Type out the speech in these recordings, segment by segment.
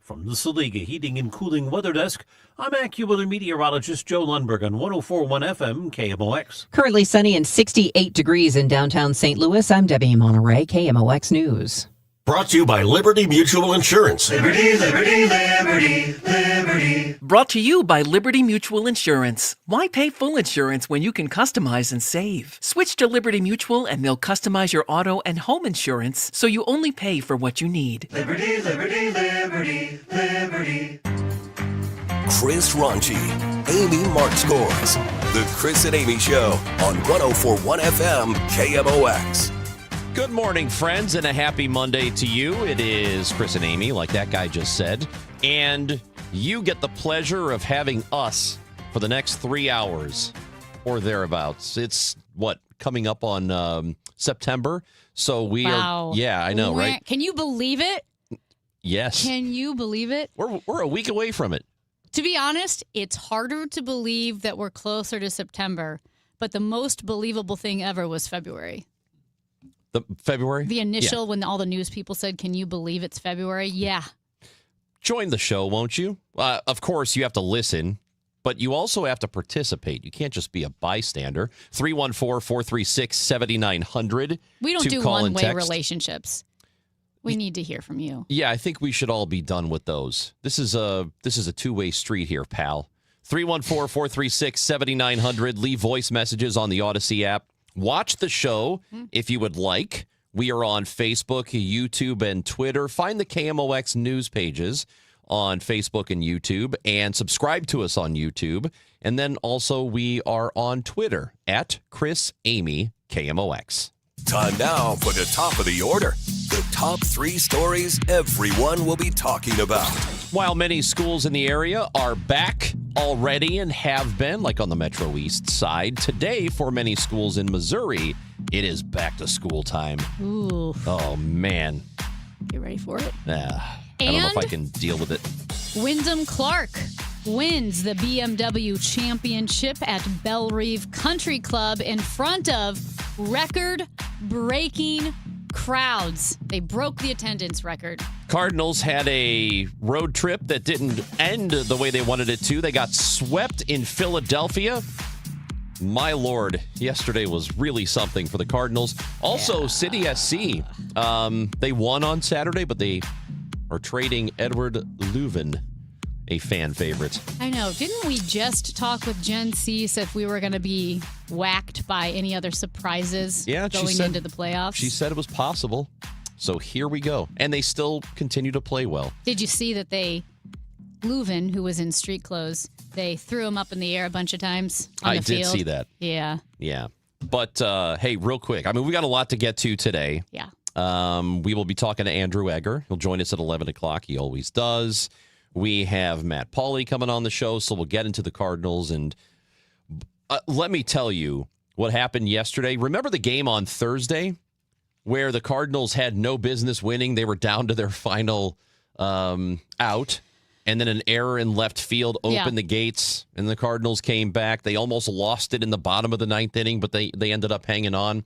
From the Saliga Heating and Cooling Weather Desk, I'm AccuWeather meteorologist Joe Lundberg on 104.1 FM KMOX. Currently sunny and 68 degrees in downtown St. Louis. I'm Debbie Monterey, KMOX News. Brought to you by Liberty Mutual Insurance. Liberty, Liberty, Liberty, Liberty. Brought to you by Liberty Mutual Insurance. Why pay full insurance when you can customize and save? Switch to Liberty Mutual and they'll customize your auto and home insurance so you only pay for what you need. Liberty, Liberty, Liberty, Liberty. Chris Ronchi, Amy March scores. The Chris and Amy Show on 104.1 FM KMOX. Good morning, friends, and a happy Monday to you. It is Chris and Amy, like that guy just said. And you get the pleasure of having us for the next 3 hours or thereabouts. It's, coming up on September? So we Wow. are, yeah, I know, right? Can you believe it? Yes. Can you believe it? We're a week away from it. To be honest, it's harder to believe that we're closer to September, but the most believable thing ever was February. The February? The initial, when all the news people said, can you believe it's February? Yeah. Join the show, won't you? Of course, you have to listen, but you also have to participate. You can't just be a bystander. 314-436-7900. We don't to do call and one-way text. relationships. We need to hear from you. Yeah, I think we should all be done with those. This is a two-way street here, pal. 314-436-7900. Leave voice messages on the Odyssey app. Watch the show if you would like. We are on Facebook, YouTube, and Twitter. Find the KMOX news pages on Facebook and YouTube, and subscribe to us on YouTube. And then also we are on Twitter at Chris Amy KMOX. Time now for the top of the order. The top 3 stories everyone will be talking about. While many schools in the area are back already and have been, like on the Metro East side, today for many schools in Missouri, it is back to school time. Ooh. Oh, man. You ready for it? I don't know if I can deal with it. Wyndham Clark wins the BMW Championship at Bellerive Country Club in front of record-breaking crowds. They broke the attendance record. Cardinals had a road trip that didn't end the way they wanted it to. They got swept in Philadelphia. My Lord, yesterday was really something for the Cardinals. Also, City SC, they won on Saturday, but they are trading Edward Leuven, a fan favorite. I know. Didn't we just talk with Jen Cease if we were going to be whacked by any other surprises going into the playoffs? She said it was possible. So here we go. And they still continue to play well. Did you see that Leuven, who was in street clothes, they threw him up in the air a bunch of times on the field? I did see that. Yeah. Yeah. But, hey, real quick. I mean, we got a lot to get to today. Yeah. We will be talking to Andrew Egger. He'll join us at 11 o'clock. He always does. We have Matt Pauley coming on the show, so we'll get into the Cardinals. And let me tell you what happened yesterday. Remember the game on Thursday where the Cardinals had no business winning? They were down to their final out, and then an error in left field opened the gates, and the Cardinals came back. They almost lost it in the bottom of the 9th inning, but they ended up hanging on.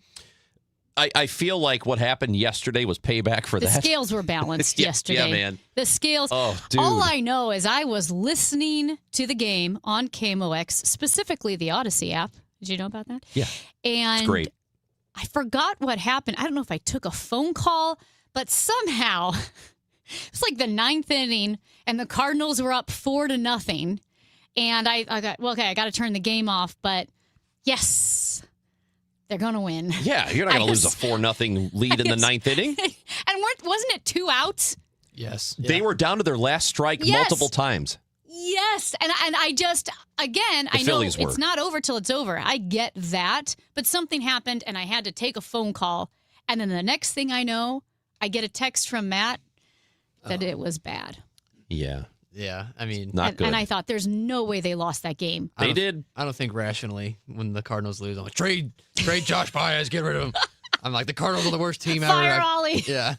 I feel like what happened yesterday was payback for that. The scales were balanced yesterday. Yeah, man. The scales. Oh, dude. All I know is I was listening to the game on KMOX, specifically the Odyssey app. Did you know about that? Yeah. And it's great. I forgot what happened. I don't know if I took a phone call, but somehow it's like the 9th inning and the Cardinals were up 4-0. And I got, I got to turn the game off, but yes, they're going to win. Yeah, you're not going to lose a 4-0 lead in the 9th inning. And wasn't it 2 outs? Yes. They were down to their last strike multiple times. Yes. And I just, again, I know Phillies were. it's not over till it's over. I get that. But something happened and I had to take a phone call. And then the next thing I know, I get a text from Matt that it was bad. Yeah. Yeah, I mean, not good. And I thought, there's no way they lost that game. They did. I don't think rationally when the Cardinals lose, I'm like, trade Josh Baez, get rid of him. I'm like, the Cardinals are the worst team ever. Fire Ollie. Yeah.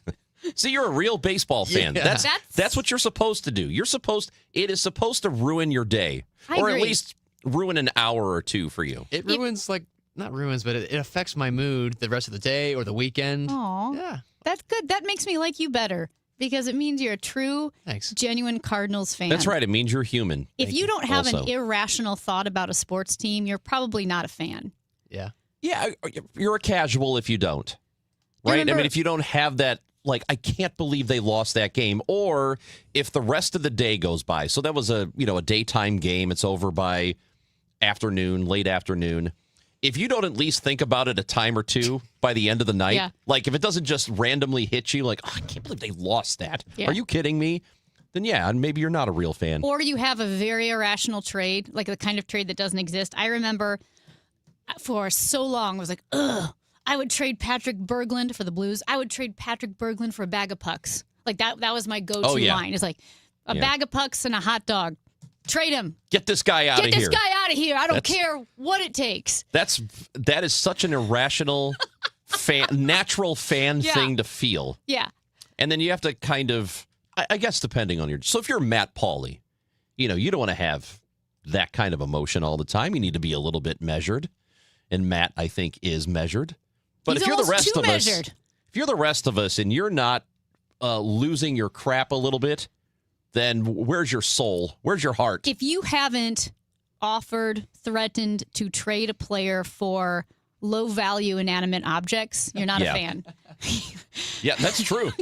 See, you're a real baseball fan. Yeah. That's what you're supposed to do. It is supposed to ruin your day. I or at agree. least ruin an hour or two for you. It ruins, not ruins, but it affects my mood the rest of the day or the weekend. Aw. Yeah. That's good. That makes me like you better. because it means you're a true, Thanks. genuine Cardinals fan. That's right. It means you're human. If you don't have Also. an irrational thought about a sports team, you're probably not a fan. Yeah. Yeah, you're a casual if you don't. Right? remember- I mean, if you don't have that, like, I can't believe they lost that game. Or if the rest of the day goes by. So that was a daytime game. It's over by afternoon, late afternoon. If you don't at least think about it a time or two by the end of the night, Yeah. like if it doesn't just randomly hit you, like, oh, I can't believe they lost that. Yeah. Are you kidding me? Then yeah, maybe you're not a real fan. Or you have a very irrational trade, like the kind of trade that doesn't exist. I remember for so long, I was like, ugh, I would trade Patrick Berglund for the Blues. I would trade Patrick Berglund for a bag of pucks. Like that was my go-to Oh, yeah. line. It's like a Yeah. bag of pucks and a hot dog. Trade him. Get this guy out Get of this here. guy out of here. I don't That's- care what it takes. That is such an irrational, natural fan Yeah. thing to feel. Yeah. And then you have to kind of, I guess, depending on your. So if you're Matt Pauley, you don't want to have that kind of emotion all the time. You need to be a little bit measured. And Matt, I think, is measured. But He's if you're the almost rest too of measured. us, if you're the rest of us, and you're not losing your crap a little bit, then where's your soul? Where's your heart? If you haven't offered, threatened to trade a player for low value inanimate objects, you're not Yeah. a fan. Yeah, that's true.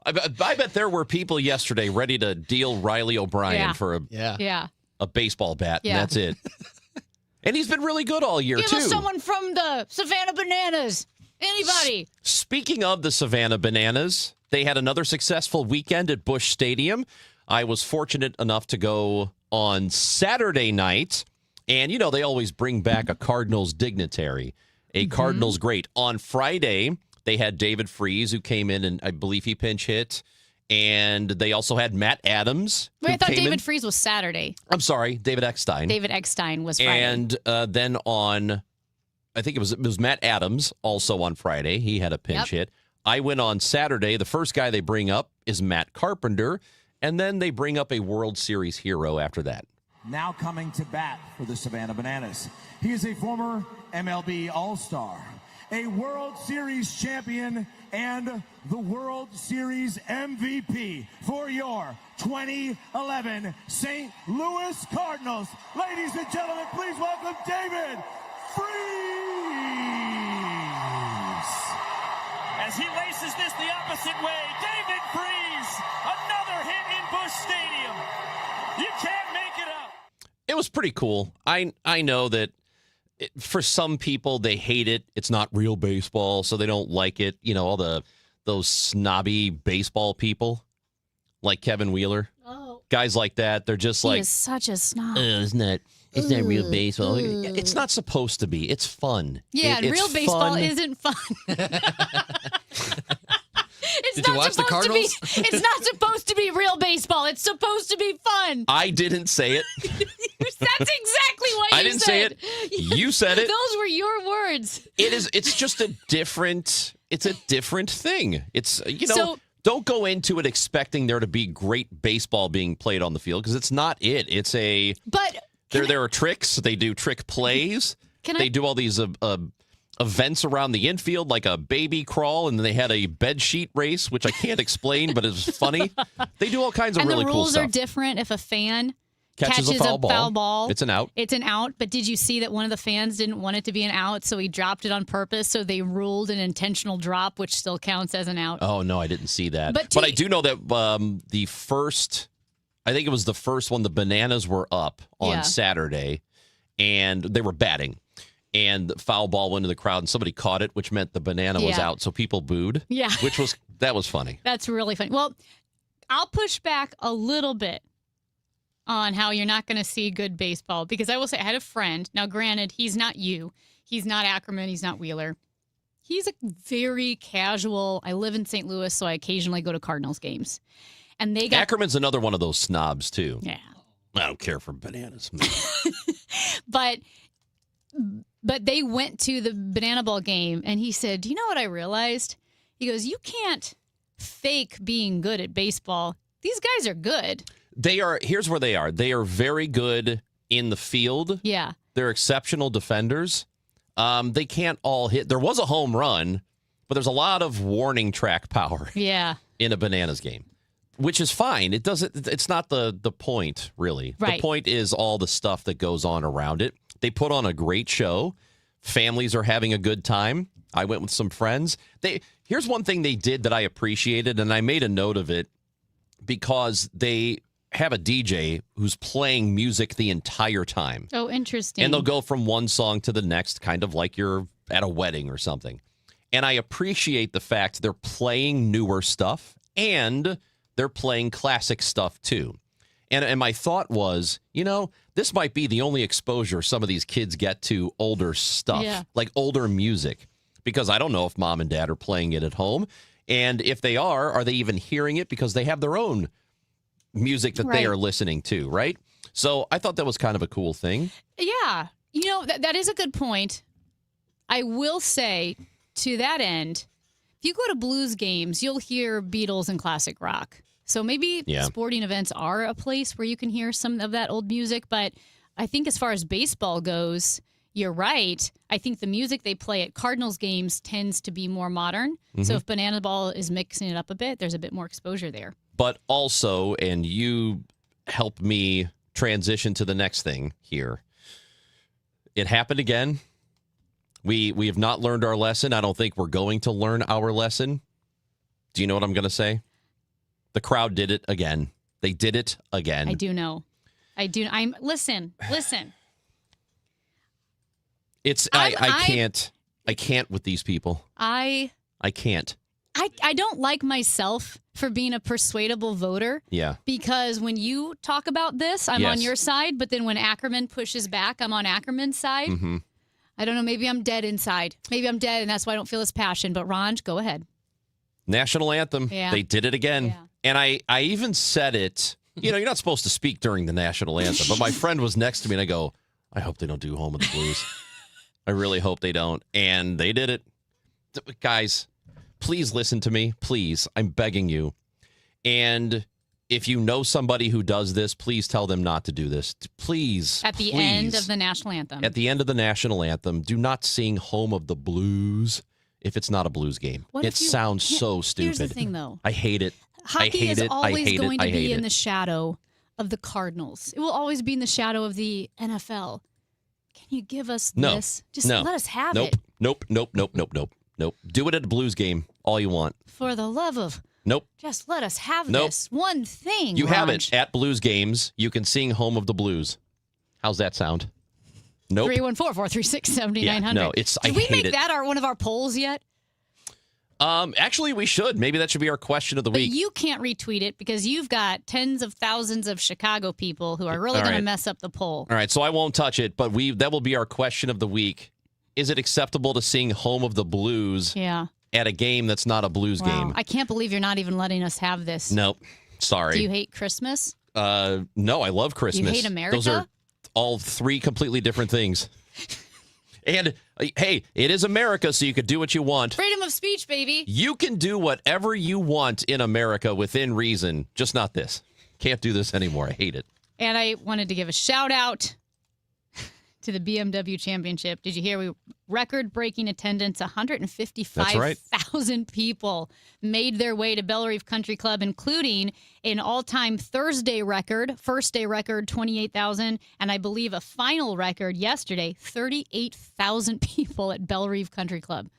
I bet there were people yesterday ready to deal Riley O'Brien Yeah. for Yeah. Yeah. a baseball bat, Yeah. and that's it. And he's been really good all year, Give too. us someone from the Savannah Bananas. Anybody. Speaking of the Savannah Bananas, they had another successful weekend at Busch Stadium. I was fortunate enough to go on Saturday night, and, they always bring back a Cardinals dignitary, a Cardinals great. On Friday, they had David Freese, who came in, and I believe he pinch hit. And they also had Matt Adams. Wait, I who thought came in. David Freese was Saturday. I'm sorry, David Eckstein. David Eckstein was Friday. And then on, I think it was Matt Adams also on Friday. He had a pinch hit. I went on Saturday. The first guy they bring up is Matt Carpenter. And then they bring up a World Series hero after that. Now coming to bat for the Savannah Bananas. He is a former MLB All-Star, a World Series champion, and the World Series MVP for your 2011 St. Louis Cardinals. Ladies and gentlemen, please welcome David Freese. As he races this the opposite way, David Freese, another hit in Busch Stadium. You can't make it up. It was pretty cool. I know that for some people, they hate it. It's not real baseball, so they don't like it. All those snobby baseball people like Kevin Wheeler. Oh. Guys like that, they're just He like, is such a snob. it's not real baseball. It's not supposed to be. It's fun. Yeah, and It's real baseball fun. isn't fun. It's Did you not watch the supposed to Cardinals? be. It's not supposed to be real baseball. It's supposed to be fun. I didn't say it. That's exactly what I you didn't said. say it. You said it. Those were your words. It's just a different thing. It's So- don't go into it expecting there to be great baseball being played on the field, because it's not it. It's But there are tricks. They do trick plays. Can They I- do all these events around the infield, like a baby crawl, and then they had a bed sheet race, which I can't explain, but it was funny. They do all kinds of and really the cool rules stuff. are different. If a fan Catches a foul ball. It's an out. It's an out. But did you see that one of the fans didn't want it to be an out, so he dropped it on purpose? So they ruled an intentional drop, which still counts as an out. Oh, no, I didn't see that. But But I do know that the first, I think it was the first one, the Bananas were up on Yeah. Saturday, and they were batting. And the foul ball went to the crowd, and somebody caught it, which meant the banana was Yeah. out, so people booed. Yeah. That was funny. That's really funny. Well, I'll push back a little bit on how you're not going to see good baseball, because I will say I had a friend. Now, granted, he's not you. He's not Ackerman. He's not Wheeler. He's a very casual. I live in St. Louis, so I occasionally go to Cardinals games. And they got Ackerman's another one of those snobs, too. yeah. I don't care for bananas. But they went to the Banana Ball game, and he said, "Do you know what I realized?" He goes, "You can't fake being good at baseball. These guys are good." Here's where they are. They are very good in the field. Yeah. They're exceptional defenders. They can't all hit. There was a home run, but there's a lot of warning track power. Yeah. in a Bananas game, which is fine. It's not the point, really. Right. The point is all the stuff that goes on around it. They put on a great show. Families are having a good time. I went with some friends. Here's one thing they did that I appreciated, and I made a note of it because they have a DJ who's playing music the entire time. Oh, interesting. And they'll go from one song to the next, kind of like you're at a wedding or something. And I appreciate the fact they're playing newer stuff and they're playing classic stuff too. And my thought was, this might be the only exposure some of these kids get to older stuff, like older music, because I don't know if mom and dad are playing it at home. And if they are they even hearing it because they have their own music that they are listening to, right? So I thought that was kind of a cool thing. Yeah. That is a good point. I will say, to that end, if you go to blues games, you'll hear Beatles and classic rock. So maybe sporting events are a place where you can hear some of that old music. But I think as far as baseball goes, you're right. I think the music they play at Cardinals games tends to be more modern. Mm-hmm. So if Banana Ball is mixing it up a bit, there's a bit more exposure there. But also, and you help me transition to the next thing here. It happened again. We have not learned our lesson. I don't think we're going to learn our lesson. Do you know what I'm going to say? The crowd did it again. They did it again. I do know. Listen. I can't with these people. I can't. I don't like myself for being a persuadable voter. Yeah. Because when you talk about this, I'm on your side. But then when Ackerman pushes back, I'm on Ackerman's side. Mm-hmm. I don't know. Maybe I'm dead inside. Maybe I'm dead, and that's why I don't feel this passion. But Ranj, go ahead. National anthem. Yeah. They did it again. Yeah. And I even said it. You're not supposed to speak during the national anthem. But my friend was next to me, and I go, I hope they don't do Home of the Blues. I really hope they don't. And they did it. Guys, please listen to me. Please. I'm begging you. And if you know somebody who does this, please tell them not to do this. Please. At the end of the national anthem. At the end of the national anthem, do not sing Home of the Blues if it's not a blues game. It sounds so stupid. Here's the thing, though. I hate it. Hockey is always going to be in the shadow of the Cardinals. It will always be in the shadow of the NFL. Can you give us this? Just let us have it. Nope. Do it at a blues game, all you want. For the love of... Nope. Just let us have this one thing, You Ranj. have it. At blues games, you can sing Home of the Blues. How's that sound? Nope. 314-436-7900. Yeah, no, Did we make that one of our polls yet? Actually, we should. Maybe that should be our question of the week. But you can't retweet it because you've got tens of thousands of Chicago people who are really going to mess up the poll. All right, so I won't touch it, but that will be our question of the week. Is it acceptable to sing Home of the Blues at a game that's not a blues game? I can't believe you're not even letting us have this. Nope. Sorry. Do you hate Christmas? No, I love Christmas. You hate America? Those are all three completely different things. And, hey, it is America, so you could do what you want. Freedom of speech, baby. You can do whatever you want in America within reason, just not this. Can't do this anymore. I hate it. And I wanted to give a shout out to the BMW Championship. Did you hear record-breaking attendance? 155,000 people made their way to Bellerive Country Club, including an all-time Thursday record, first-day record, 28,000, and I believe a final record yesterday, 38,000 people at Bellerive Country Club.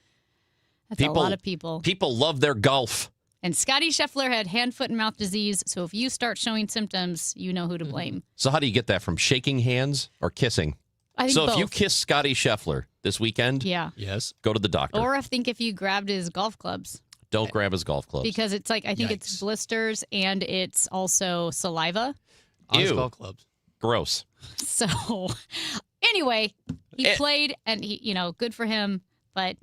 That's a lot of people. People love their golf. And Scotty Scheffler had hand, foot, and mouth disease, so if you start showing symptoms, you know who to blame. So how do you get that, from shaking hands or kissing? I think so both. If you kiss Scotty Scheffler this weekend, yes, go to the doctor. Or I think if you grabbed his golf clubs. Don't grab his golf clubs. Because it's like, I think it's blisters and it's also saliva. On his golf clubs. Gross. So anyway, he played and he, good for him, but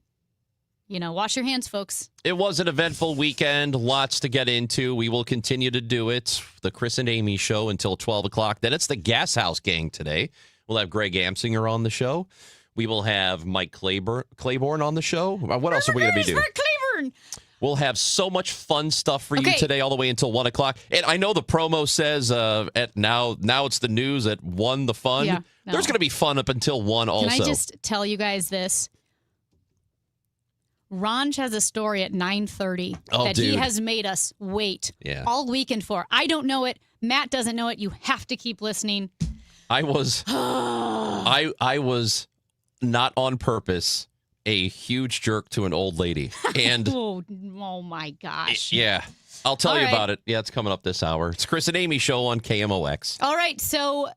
wash your hands, folks. It was an eventful weekend. Lots to get into. We will continue to do it. The Chris and Amy show until 12 o'clock. Then it's the Gas House Gang today. We'll have Greg Amsinger on the show. We will have Mike Claiborne on the show. What else are we going to be doing? Mark Claiborne. We'll have so much fun stuff for you today all the way until 1 o'clock. And I know the promo says at now it's the news at 1, the fun. Yeah, There's going to be fun up until 1 also. Can I just tell you guys this? Ron has a story at 9:30 that he dude. has made us wait Yeah. all weekend for. I don't know it. Matt doesn't know it. You have to keep listening. I was not on purpose a huge jerk to an old lady. And Oh my gosh. yeah, I'll tell All you right. about it. Yeah, it's coming up this hour. It's Chris and Amy show on KMOX. All right, so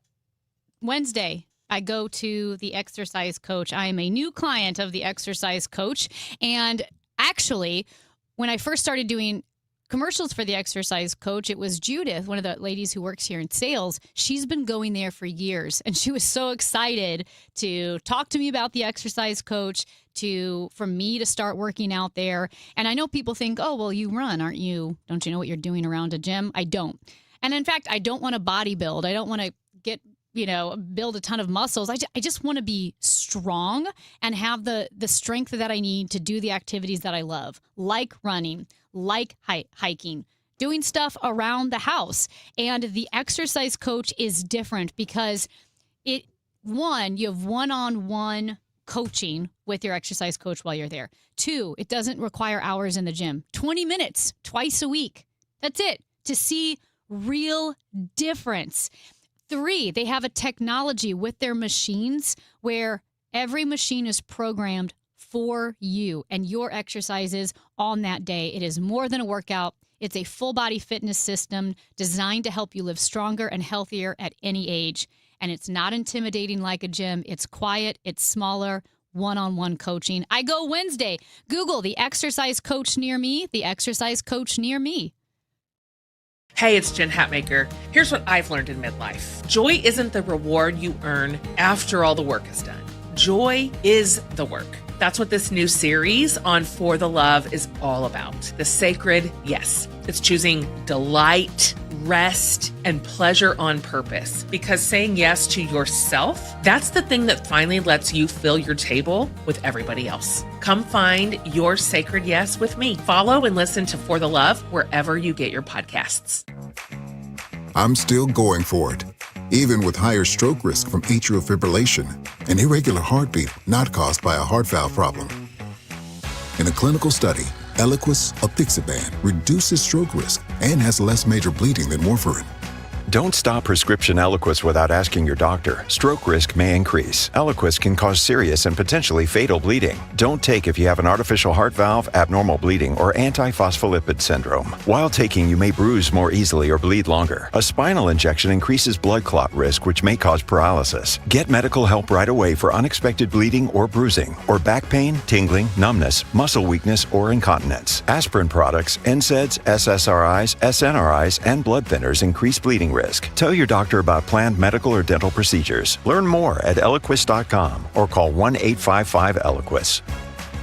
Wednesday, I go to the exercise coach. I am a new client of the exercise coach. And actually, when I first started doing commercials for the exercise coach, it was Judith, one of the ladies who works here in sales. She's been going there for years, and she was so excited to talk to me about the exercise coach, for me to start working out there. And I know people think, oh, well, you run, aren't you? Don't you know what you're doing around a gym? I don't. And in fact, I don't want to bodybuild. I don't want to build a ton of muscles. I just want to be strong and have the strength that I need to do the activities that I love, like running, like hiking, doing stuff around the house. And the exercise coach is different because you have one-on-one coaching with your exercise coach while you're there. 2, it doesn't require hours in the gym. 20 minutes twice a week. That's it, to see real difference. 3, they have a technology with their machines where every machine is programmed for you and your exercises on that day. It is more than a workout. It's a full body fitness system designed to help you live stronger and healthier at any age. And it's not intimidating like a gym. It's quiet. It's smaller. One-on-one coaching. I go Wednesday. Google the exercise coach near me. The exercise coach near me. Hey, it's Jen Hatmaker. Here's what I've learned in midlife. Joy isn't the reward you earn after all the work is done. Joy is the work. That's what this new series on For the Love is all about. The sacred yes. It's choosing delight, rest, and pleasure on purpose. Because saying yes to yourself, that's the thing that finally lets you fill your table with everybody else. Come find your sacred yes with me. Follow and listen to For the Love wherever you get your podcasts. I'm still going for it, even with higher stroke risk from atrial fibrillation, an irregular heartbeat not caused by a heart valve problem. In a clinical study, Eliquis apixaban reduces stroke risk and has less major bleeding than warfarin. Don't stop prescription Eliquis without asking your doctor. Stroke risk may increase. Eliquis can cause serious and potentially fatal bleeding. Don't take if you have an artificial heart valve, abnormal bleeding, or antiphospholipid syndrome. While taking, you may bruise more easily or bleed longer. A spinal injection increases blood clot risk, which may cause paralysis. Get medical help right away for unexpected bleeding or bruising, or back pain, tingling, numbness, muscle weakness, or incontinence. Aspirin products, NSAIDs, SSRIs, SNRIs, and blood thinners increase bleeding risk. Tell your doctor about planned medical or dental procedures. Learn more at Eliquis.com or call 1-855-ELIQUIS.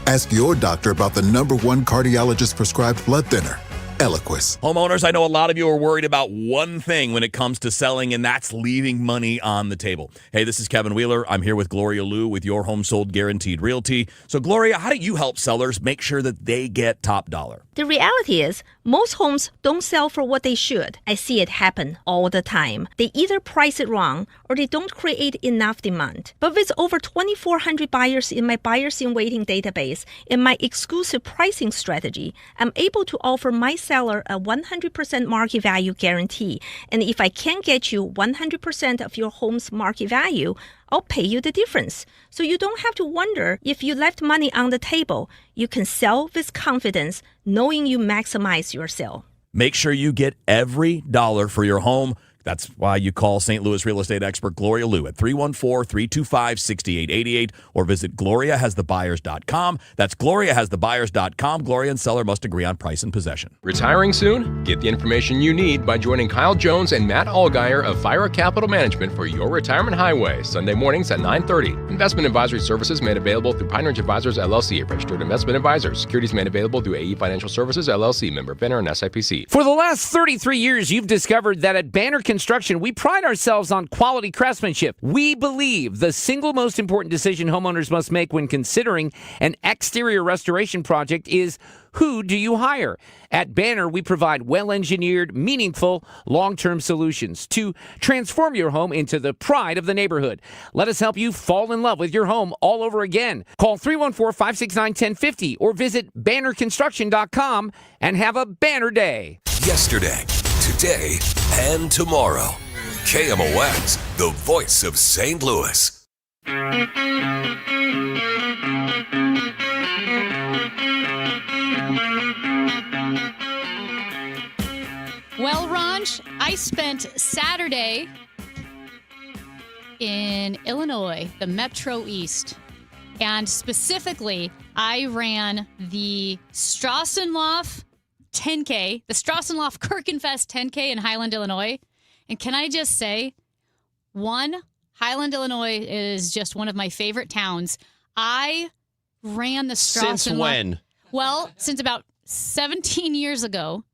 Ask your doctor about the #1 cardiologist prescribed blood thinner, Eliquis. Homeowners, I know a lot of you are worried about one thing when it comes to selling, and that's leaving money on the table. Hey, this is Kevin Wheeler. I'm here with Gloria Liu with Your Home Sold Guaranteed Realty. So, Gloria, how do you help sellers make sure that they get top dollar? The reality is, most homes don't sell for what they should. I see it happen all the time. They either price it wrong or they don't create enough demand. But with over 2,400 buyers in my Buyers in Waiting database and my exclusive pricing strategy, I'm able to offer my seller a 100% market value guarantee. And if I can get you 100% of your home's market value, I'll pay you the difference. So you don't have to wonder if you left money on the table. You can sell with confidence, knowing you maximize your sale. Make sure you get every dollar for your home. That's why you call St. Louis real estate expert Gloria Liu at 314-325-6888 or visit GloriaHasTheBuyers.com. That's GloriaHasTheBuyers.com. Gloria and seller must agree on price and possession. Retiring soon? Get the information you need by joining Kyle Jones and Matt Allgeier of Fira Capital Management for Your Retirement Highway, Sunday mornings at 9:30. Investment advisory services made available through Pine Ridge Advisors, LLC, a registered investment advisor. Securities made available through AE Financial Services, LLC, member FINRA and SIPC. For the last 33 years, you've discovered that at Banner Construction, we pride ourselves on quality craftsmanship. We believe the single most important decision homeowners must make when considering an exterior restoration project is Who do you hire? At Banner, we provide well-engineered, meaningful, long-term solutions to transform your home into the pride of the neighborhood. Let us help you fall in love with your home all over again. Call 314-569-1050 or visit bannerconstruction.com and have a banner day. Yesterday, today, and tomorrow. KMOX, the voice of St. Louis. Well, Ranj, I spent Saturday in Illinois, the Metro East. And specifically, I ran the Strassenlauf 10K, the Strassenlauf Kirchenfest 10K in Highland, Illinois. And can I just say, Highland, Illinois is just one of my favorite towns. I ran the Strassenlauf. Since when? Well, since about 17 years ago.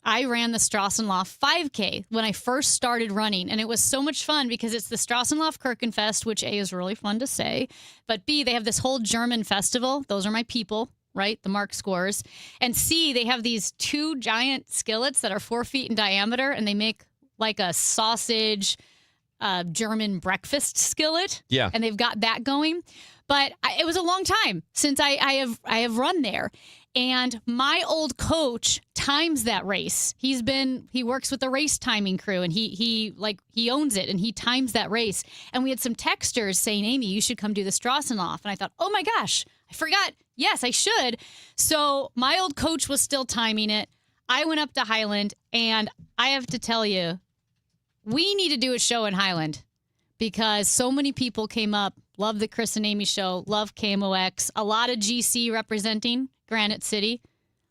I ran the Strassenlauf 5K when I first started running, and it was so much fun because it's the Strassenlauf Kirchenfest, which A, is really fun to say, but B, they have this whole German festival. Those are my people, right? The Mark scores. And C, they have these 2 giant skillets that are 4 feet in diameter, and they make like a sausage German breakfast skillet. Yeah. And they've got that going. But it was a long time since I have run there. And my old coach times that race. He works with the race timing crew, and he owns it, and he times that race. And we had some texters saying, Amy, you should come do the Strassenlauf. And I thought, oh my gosh, I forgot. Yes, I should. So my old coach was still timing it. I went up to Highland, and I have to tell you, we need to do a show in Highland because so many people came up, love the Chris and Amy show, love KMOX, a lot of GC representing Granite City.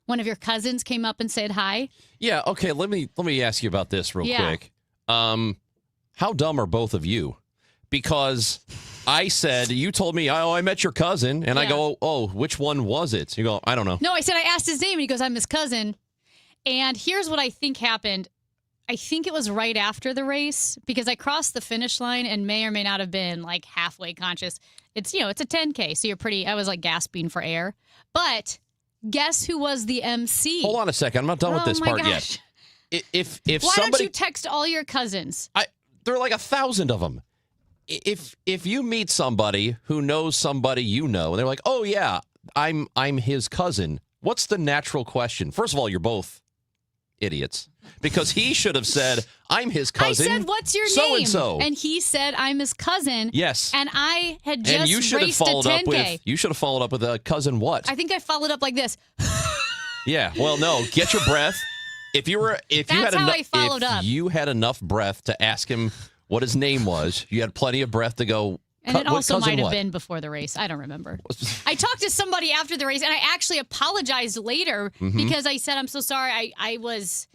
One of your cousins came up and said hi. Yeah, okay, let me ask you about this real quick. How dumb are both of you? Because I said, you told me, oh, I met your cousin, and I go, oh, which one was it? You go, I don't know. No, I said I asked his name, and he goes, I'm his cousin. And here's what I think happened. I think it was right after the race because I crossed the finish line and may or may not have been like halfway conscious. It's, it's a 10K, so I was like gasping for air. But guess who was the MC? Hold on a second. I'm not done with this part yet. If Why somebody, don't you text all your cousins? there are like 1,000 of them. If you meet somebody who knows somebody you know, and they're like, oh yeah, I'm his cousin. What's the natural question? First of all, you're both idiots because he should have said, I'm his cousin. I said, what's your so name? And so. And he said, I'm his cousin. Yes. And I had just and you should have raced a followed 10K. up with you should have followed up with a cousin what? I think I followed up like this. Yeah. Well, no. Get your breath. If you had enough breath to ask him what his name was, you had plenty of breath to go. And it also might have been before the race. I don't remember. I talked to somebody after the race, and I actually apologized later because I said, I'm so sorry. I was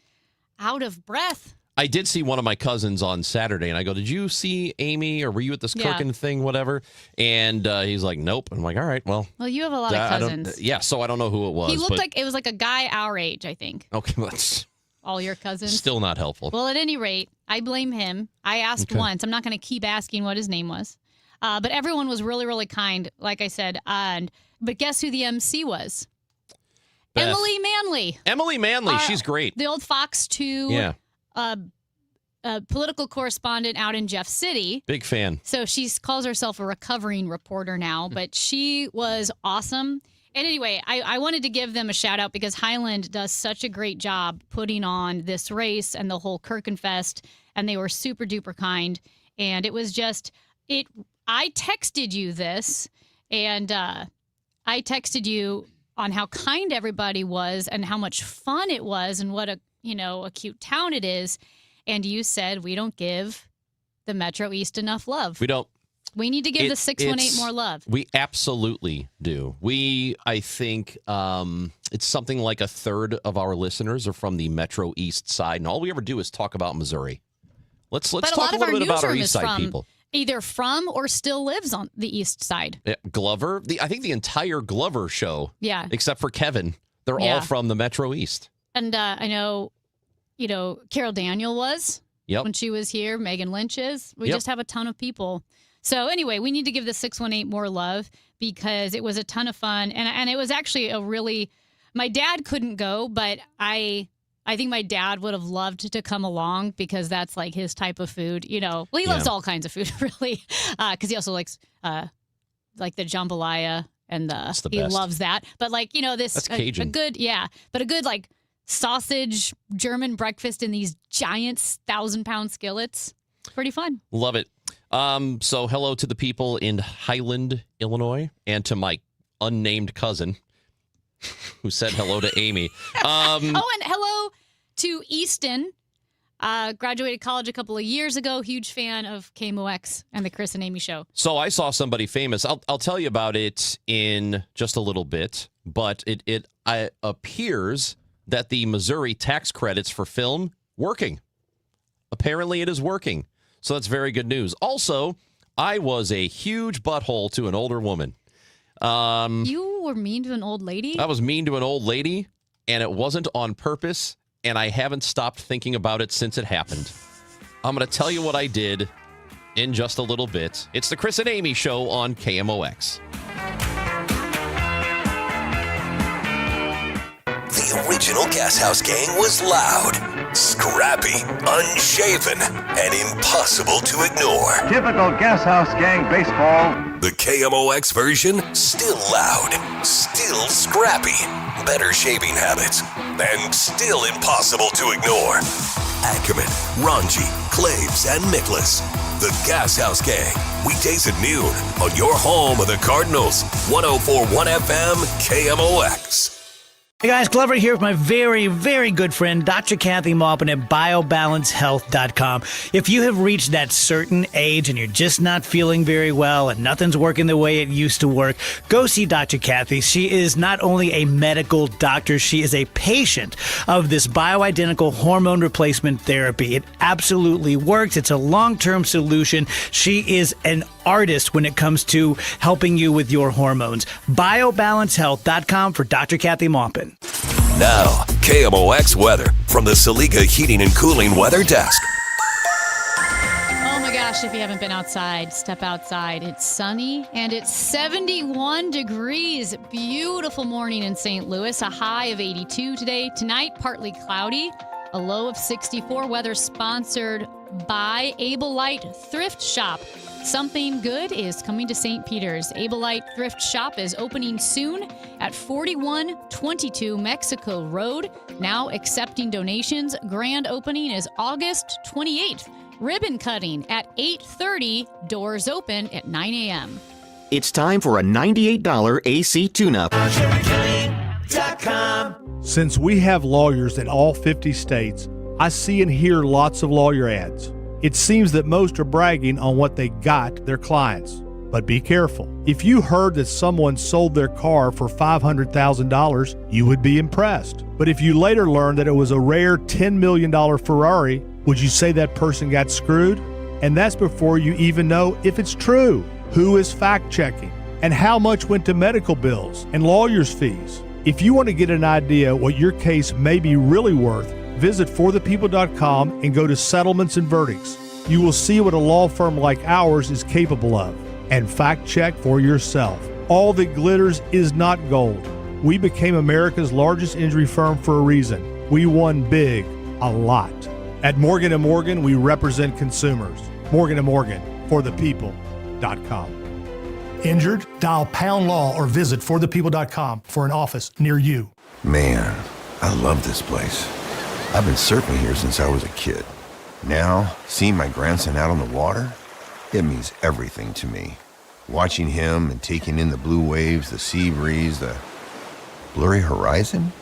out of breath. I did see one of my cousins on Saturday, and I go, did you see Amy, or were you at this Kirkin thing, whatever? And he's like, nope. I'm like, all right, well. Well, you have a lot of cousins. So I don't know who it was. He looked like it was like a guy our age, I think. Okay, that's all your cousins. Still not helpful. Well, at any rate, I blame him. I asked once. I'm not going to keep asking what his name was. But everyone was really, really kind, like I said. But guess who the MC was? Beth. Emily Manley. Emily Manley, she's great. The old Fox 2 political correspondent out in Jeff City. Big fan. So she calls herself a recovering reporter now, but she was awesome. And anyway, I wanted to give them a shout out because Highland does such a great job putting on this race and the whole Kirchenfest, and they were super duper kind. And it was just I texted you this, and I texted you on how kind everybody was and how much fun it was and what a cute town it is. And you said we don't give the Metro East enough love. We don't. We need to give the 618 more love. We absolutely do. I think it's something like a third of our listeners are from the Metro East side, and all we ever do is talk about Missouri. Let's talk a little bit about our East Side people. Either from or still lives on the East Side. Yeah, Glover. I think the entire Glover show. Yeah. Except for Kevin, they're all from the Metro East. And I know, Carol Daniel was when she was here. Megan Lynch is. We just have a ton of people. So anyway, we need to give the 618 more love because it was a ton of fun. And it was actually a really My dad couldn't go, but I think my dad would have loved to come along because that's like his type of food. You know, well, he loves all kinds of food, really, because he also likes like the jambalaya and he best. loves that. But like, you know, That's Cajun. but a good like sausage German breakfast in these giant 1,000-pound skillets. Pretty fun. Love it. So hello to the people in Highland, Illinois, and to my unnamed cousin who said hello to Amy. And hello to Easton. Graduated college a couple of years ago. Huge fan of KMOX and the Chris and Amy show. So I saw somebody famous. I'll tell you about it in just a little bit, but it appears that the Missouri tax credits for film working. Apparently it is working. So that's very good news. Also, I was a huge butthole to an older woman. You were mean to an old lady? I was mean to an old lady, and it wasn't on purpose, and I haven't stopped thinking about it since it happened. I'm going to tell you what I did in just a little bit. It's the Chris and Amy show on KMOX. The original Gas House Gang was loud, scrappy, unshaven, and impossible to ignore. Typical Gas House Gang baseball. The KMOX version, still loud, still scrappy, better shaving habits, and still impossible to ignore. Ackerman, Ranji, Claves, and Miklas. The Gas House Gang, weekdays at noon on your home of the Cardinals. 104.1 FM, KMOX. Hey guys, Glover here with my very, very good friend, Dr. Kathy Maupin at BioBalanceHealth.com. If you have reached that certain age and you're just not feeling very well and nothing's working the way it used to work, go see Dr. Kathy. She is not only a medical doctor, she is a patient of this bioidentical hormone replacement therapy. It absolutely works. It's a long-term solution. She is an artist when it comes to helping you with your hormones. BioBalanceHealth.com for Dr. Kathy Maupin. Now, KMOX weather from the Saliga Heating and Cooling Weather Desk. Oh my gosh, if you haven't been outside, step outside. It's sunny and it's 71 degrees. Beautiful morning in St. Louis. A high of 82 today. Tonight, partly cloudy. A low of 64. Weather sponsored by Abelite Thrift Shop. Something good is coming to St. Peter's. Abelite Thrift Shop is opening soon at 4122 Mexico Road. Now accepting donations. Grand opening is August 28th. Ribbon cutting at 8:30. Doors open at 9 a.m. It's time for a $98 AC tune-up. Since we have lawyers in all 50 states, I see and hear lots of lawyer ads. It seems that most are bragging on what they got their clients. But be careful. If you heard that someone sold their car for $500,000, you would be impressed. But if you later learned that it was a rare $10 million Ferrari, would you say that person got screwed? And that's before you even know if it's true. Who is fact-checking? And how much went to medical bills and lawyers' fees? If you want to get an idea what your case may be really worth, visit forthepeople.com and go to Settlements and Verdicts. You will see what a law firm like ours is capable of. And fact check for yourself. All that glitters is not gold. We became America's largest injury firm for a reason. We won big, a lot. At Morgan & Morgan, we represent consumers. Morgan & Morgan, forthepeople.com. Injured? Dial Pound Law or visit forthepeople.com for an office near you. Man, I love this place. I've been surfing here since I was a kid. Now, seeing my grandson out on the water, it means everything to me. Watching him and taking in the blue waves, the sea breeze, the blurry horizon.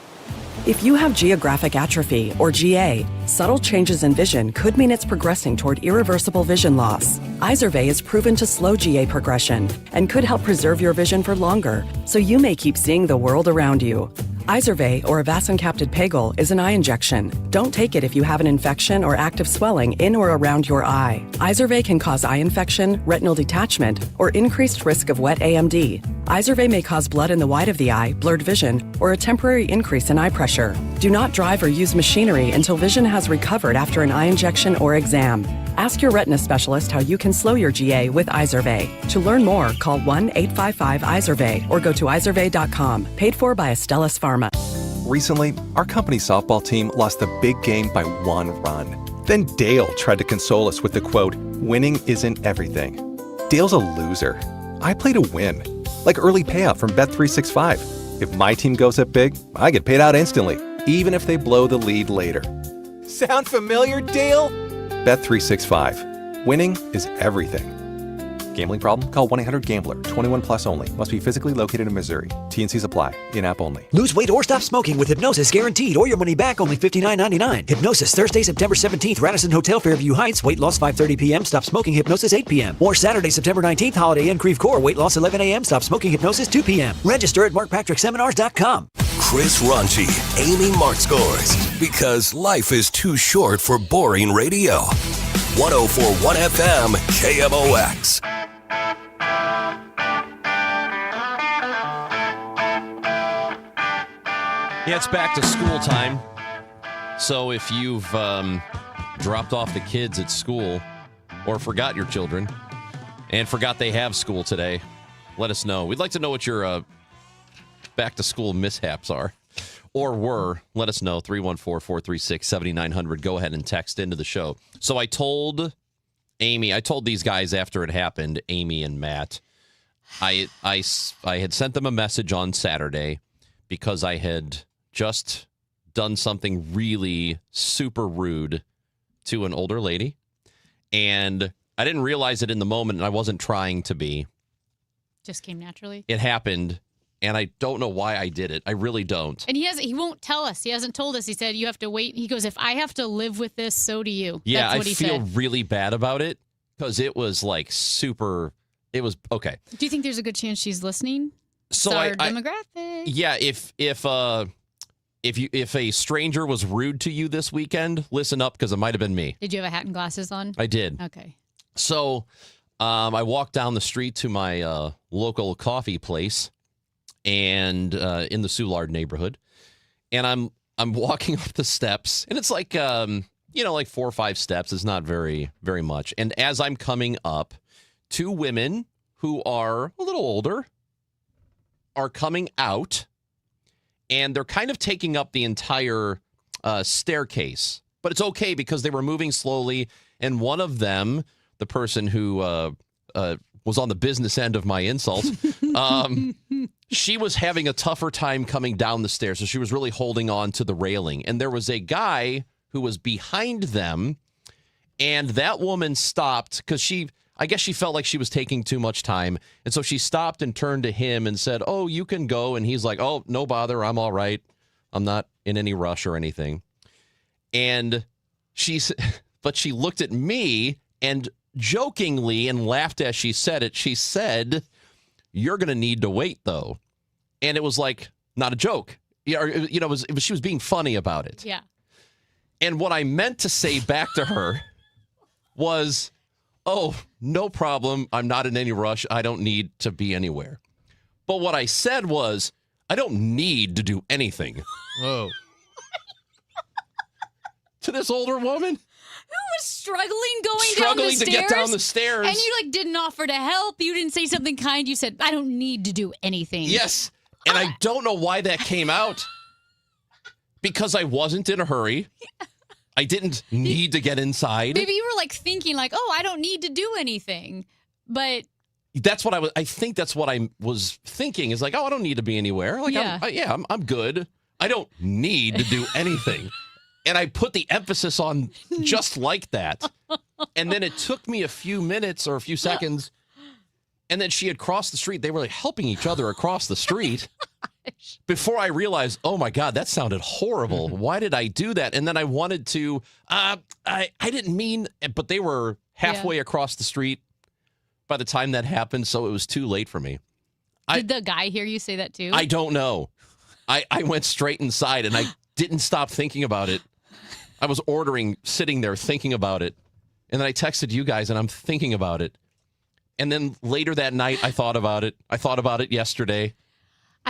If you have geographic atrophy, or GA, subtle changes in vision could mean it's progressing toward irreversible vision loss. Izervay is proven to slow GA progression and could help preserve your vision for longer, so you may keep seeing the world around you. Izervay, or avacincaptad pegol, is an eye injection. Don't take it if you have an infection or active swelling in or around your eye. Izervay can cause eye infection, retinal detachment, or increased risk of wet AMD. Izervay may cause blood in the white of the eye, blurred vision, or a temporary increase in eye pressure. Do not drive or use machinery until vision has recovered after an eye injection or exam. Ask your retina specialist how you can slow your GA with Izervay. To learn more, call 1-855-IZERVAY or go to izervay.com. Paid for by Astellas Pharma. Recently, our company's softball team lost the big game by 1 run. Then Dale tried to console us with the quote, "Winning isn't everything." Dale's a loser. I play to win, like early payout from Bet365. If my team goes up big, I get paid out instantly, even if they blow the lead later. Sound familiar, Dale? Bet365. Winning is everything. Gambling problem? Call 1-800-GAMBLER. 21 plus only. Must be physically located in Missouri. T&Cs apply. In-app only. Lose weight or stop smoking with Hypnosis guaranteed, or your money back, only $59.99. Hypnosis, Thursday, September 17th, Radisson Hotel, Fairview Heights. Weight loss 5:30 p.m. Stop smoking Hypnosis 8 p.m. Or Saturday, September 19th, Holiday Inn Creve Coeur. Weight loss 11 a.m. Stop smoking Hypnosis 2 p.m. Register at markpatrickseminars.com. Chris Raunchy, Amy Markscores, because life is too short for boring radio. 104.1 FM, KMOX. Yeah, it's back to school time. So if you've dropped off the kids at school or forgot your children and forgot they have school today, let us know. We'd like to know what your back to school mishaps are or were. Let us know. 314-436-7900. Go ahead and text into the show. So I told these guys after it happened, Amy and Matt, I had sent them a message on Saturday because I had just done something really super rude to an older lady. And I didn't realize it in the moment, and I wasn't trying to be. Just came naturally. It happened, and I don't know why I did it. I really don't. And he won't tell us. He hasn't told us. He said, you have to wait. He goes, if I have to live with this, so do you. Yeah, That's what he I feel said. really bad about it because it was like super, it was, okay. Do you think there's a good chance she's listening? So It's our demographic. Yeah, if a stranger was rude to you this weekend, listen up because it might have been me. Did you have a hat and glasses on? I did. Okay. So I walked down the street to my local coffee place and in the Soulard neighborhood, and I'm walking up the steps, and it's like like 4 or 5 steps. It's not very much. And as I'm coming up, 2 women who are a little older are coming out, and they're kind of taking up the entire staircase. But it's okay because they were moving slowly, and one of them, the person who was on the business end of my insult, she was having a tougher time coming down the stairs, so she was really holding on to the railing. And there was a guy who was behind them, and that woman stopped because I guess she felt like she was taking too much time. And so she stopped and turned to him and said, "Oh, you can go." And he's like, "Oh, no bother. I'm all right. I'm not in any rush or anything." And but she looked at me and jokingly and laughed as she said it. She said, "You're going to need to wait, though." And it was like, not a joke. She was being funny about it. Yeah. And what I meant to say back to her was, "Oh, no problem. I'm not in any rush. I don't need to be anywhere." But what I said was, "I don't need to do anything." Whoa. To this older woman who was struggling down the stairs. To get down the stairs. And you didn't offer to help. You didn't say something kind. You said, "I don't need to do anything." Yes. And I don't know why that came out. Because I wasn't in a hurry. I didn't need to get inside. Maybe you were thinking "Oh, I don't need to do anything." But that's what I think that's what I was thinking is "Oh, I don't need to be anywhere. I'm good. I don't need to do anything." And I put the emphasis on just like that. And then it took me a few minutes or a few seconds. And then she had crossed the street. They were helping each other across the street. Before I realized, oh my God, that sounded horrible. Why did I do that? And then I wanted to, I didn't mean, but they were halfway across the street by the time that happened. So it was too late for me. Did the guy hear you say that too? I don't know. I went straight inside and I didn't stop thinking about it. I was sitting there thinking about it. And then I texted you guys and I'm thinking about it. And then later that night, I thought about it. I thought about it yesterday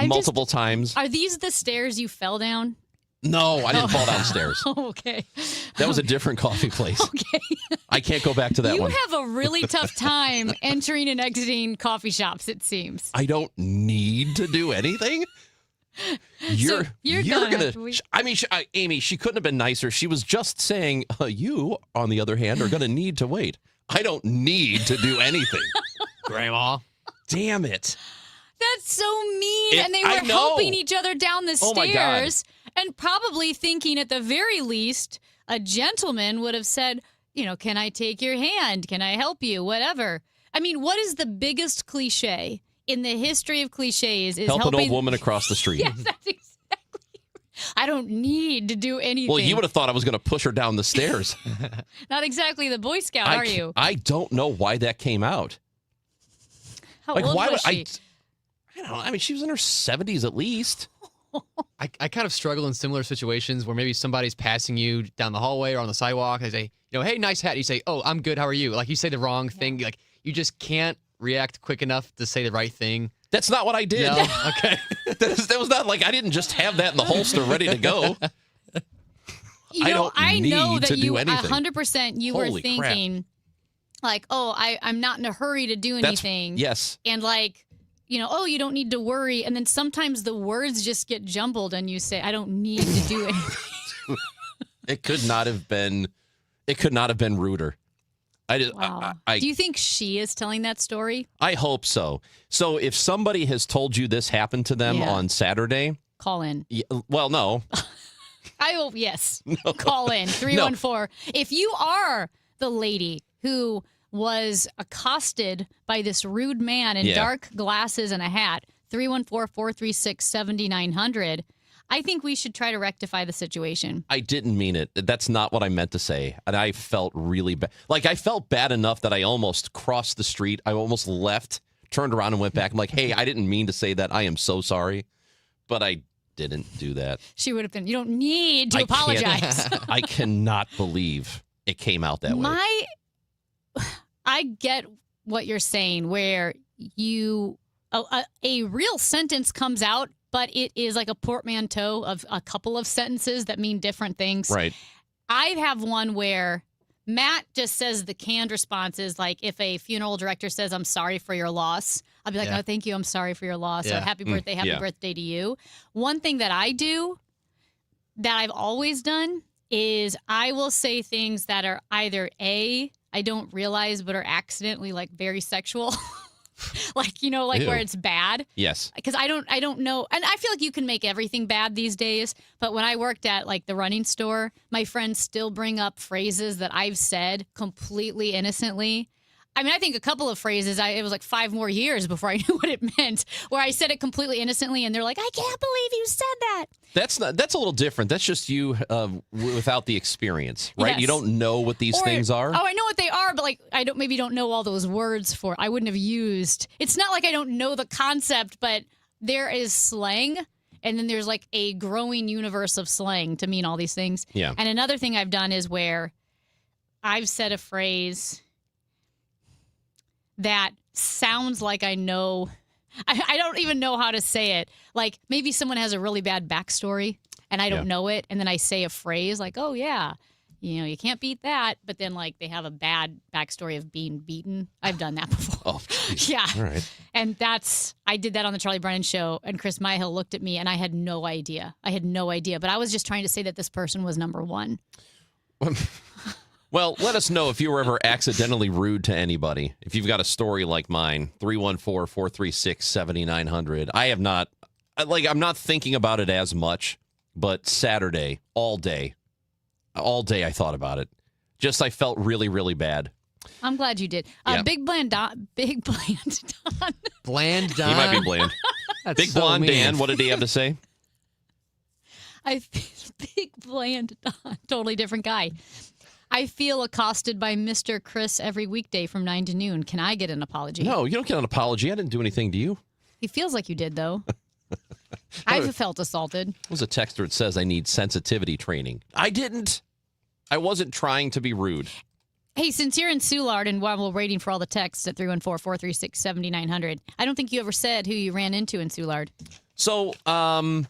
multiple times. Are these the stairs you fell down? No, I didn't fall downstairs. Okay. That was a different coffee place. Okay. I can't go back to that one. You have a really tough time entering and exiting coffee shops, it seems. I don't need to do anything. You're gonna. I mean, Amy, she couldn't have been nicer. She was just saying, you, on the other hand, are going to need to wait. I don't need to do anything. Grandma. Damn it. That's so mean. And they were helping each other down the Oh, my God. stairs and probably thinking at the very least, a gentleman would have said, can I take your hand? Can I help you? Whatever. I mean, what is the biggest cliche in the history of cliches is Help helping an old woman across the street. Yes, that's exactly. I don't need to do anything. Well, you would have thought I was going to push her down the stairs. Not exactly the Boy Scout, are you? I don't know why that came out. How old was she? I don't know. I mean, she was in her 70s at least. I kind of struggle in similar situations where maybe somebody's passing you down the hallway or on the sidewalk. They say, hey, nice hat. You say, oh, I'm good. How are you? Like you say the wrong thing. Like you just can't react quick enough to say the right thing. That's not what I did. No? Okay. that was not like I didn't just have that in the holster ready to go. I know that to you do anything. 100% you were Holy thinking like, oh, I'm not in a hurry to do anything. Yes. And like, oh, you don't need to worry. And then sometimes the words just get jumbled and you say, I don't need to do anything. It could not have been ruder. Wow. Do you think she is telling that story? I hope so. So if somebody has told you this happened to them on Saturday, call in. Well, no. I hope, yes. Call in 314. If you are the lady who was accosted by this rude man in dark glasses and a hat, 314-436-7900. I think we should try to rectify the situation. I didn't mean it. That's not what I meant to say. And I felt really bad. Like, I felt bad enough that I almost crossed the street. I almost left, turned around and went back. I'm like, hey, I didn't mean to say that. I am so sorry. But I didn't do that. She would have been, you don't need to apologize. I cannot believe it came out that way. I get what you're saying, where a real sentence comes out, but it is like a portmanteau of a couple of sentences that mean different things. Right. I have one where Matt just says the canned responses, like if a funeral director says, I'm sorry for your loss, I'll be like, oh, thank you, I'm sorry for your loss, or happy birthday to you. One thing that I do that I've always done is I will say things that are either I don't realize, but are accidentally like very sexual. Like, Ew. where it's bad. Yes. Because I don't know. And I feel like you can make everything bad these days. But when I worked at like the running store, my friends still bring up phrases that I've said completely innocently. I mean, I think a couple of phrases, it was like 5 more years before I knew what it meant, where I said it completely innocently and they're like, I can't believe you said that. That's a little different. That's just you without the experience, right? Yes. You don't know what these things are. Oh, I know what they are, but like I don't know all those words for it. I wouldn't have used. It's not like I don't know the concept, but there is slang, and then there's like a growing universe of slang to mean all these things. Yeah. And another thing I've done is where I've said a phrase that sounds like I know. I don't even know how to say it. Like maybe someone has a really bad backstory and I don't know it. And then I say a phrase like, oh, yeah, you can't beat that. But then like they have a bad backstory of being beaten. I've done that before. Oh, yeah. All right. And I did that on the Charlie Brennan show. And Chris Myhill looked at me and I had no idea. But I was just trying to say that this person was number one. Well, let us know if you were ever accidentally rude to anybody. If you've got a story like mine, 314-436-7900. I have not, I'm not thinking about it as much, but Saturday, all day I thought about it. I felt really, really bad. I'm glad you did. Big Bland Don. Bland Don? He might be bland. Big so Blonde mean. Dan, what did he have to say? Big Bland Don. Totally different guy. I feel accosted by Mr. Chris every weekday from 9 to noon. Can I get an apology? No, you don't get an apology. I didn't do anything to you. He feels like you did, though. I've felt assaulted. There's a texter that says I need sensitivity training. I didn't. I wasn't trying to be rude. Hey, since you're in Soulard and while we're waiting for all the texts at 314-436-7900, I don't think you ever said who you ran into in Soulard. So, I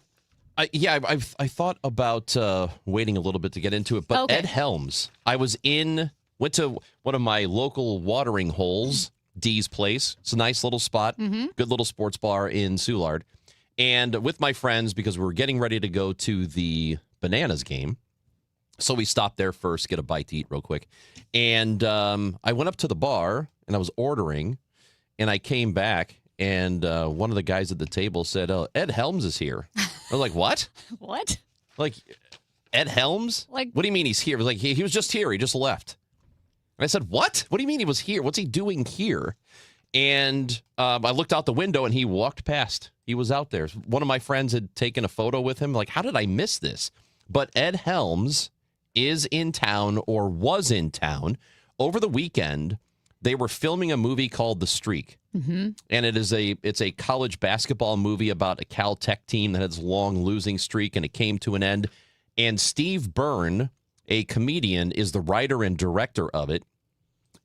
thought about waiting a little bit to get into it, but Okay. Ed Helms. I went to one of my local watering holes, Dee's Place. It's a nice little spot, good little sports bar in Soulard. and with my friends because we were getting ready to go to the Bananas game. So we stopped there first, get a bite to eat real quick. And I went up to the bar and I was ordering, and I came back, and one of the guys at the table said, "Oh, Ed Helms is here." I was like, "What? What? Like Ed Helms? Like, what do you mean he's here?" It was like he was just here. He just left. And I said, "What? What do you mean he was here? What's he doing here?" And I looked out the window, and he walked past. He was out there. One of my friends had taken a photo with him. Like, how did I miss this? But Ed Helms is in town, or was in town over the weekend. They were filming a movie called The Streak. Mm-hmm. And it's a college basketball movie about a Caltech team that had this long losing streak, and it came to an end. And Steve Byrne, a comedian, is the writer and director of it.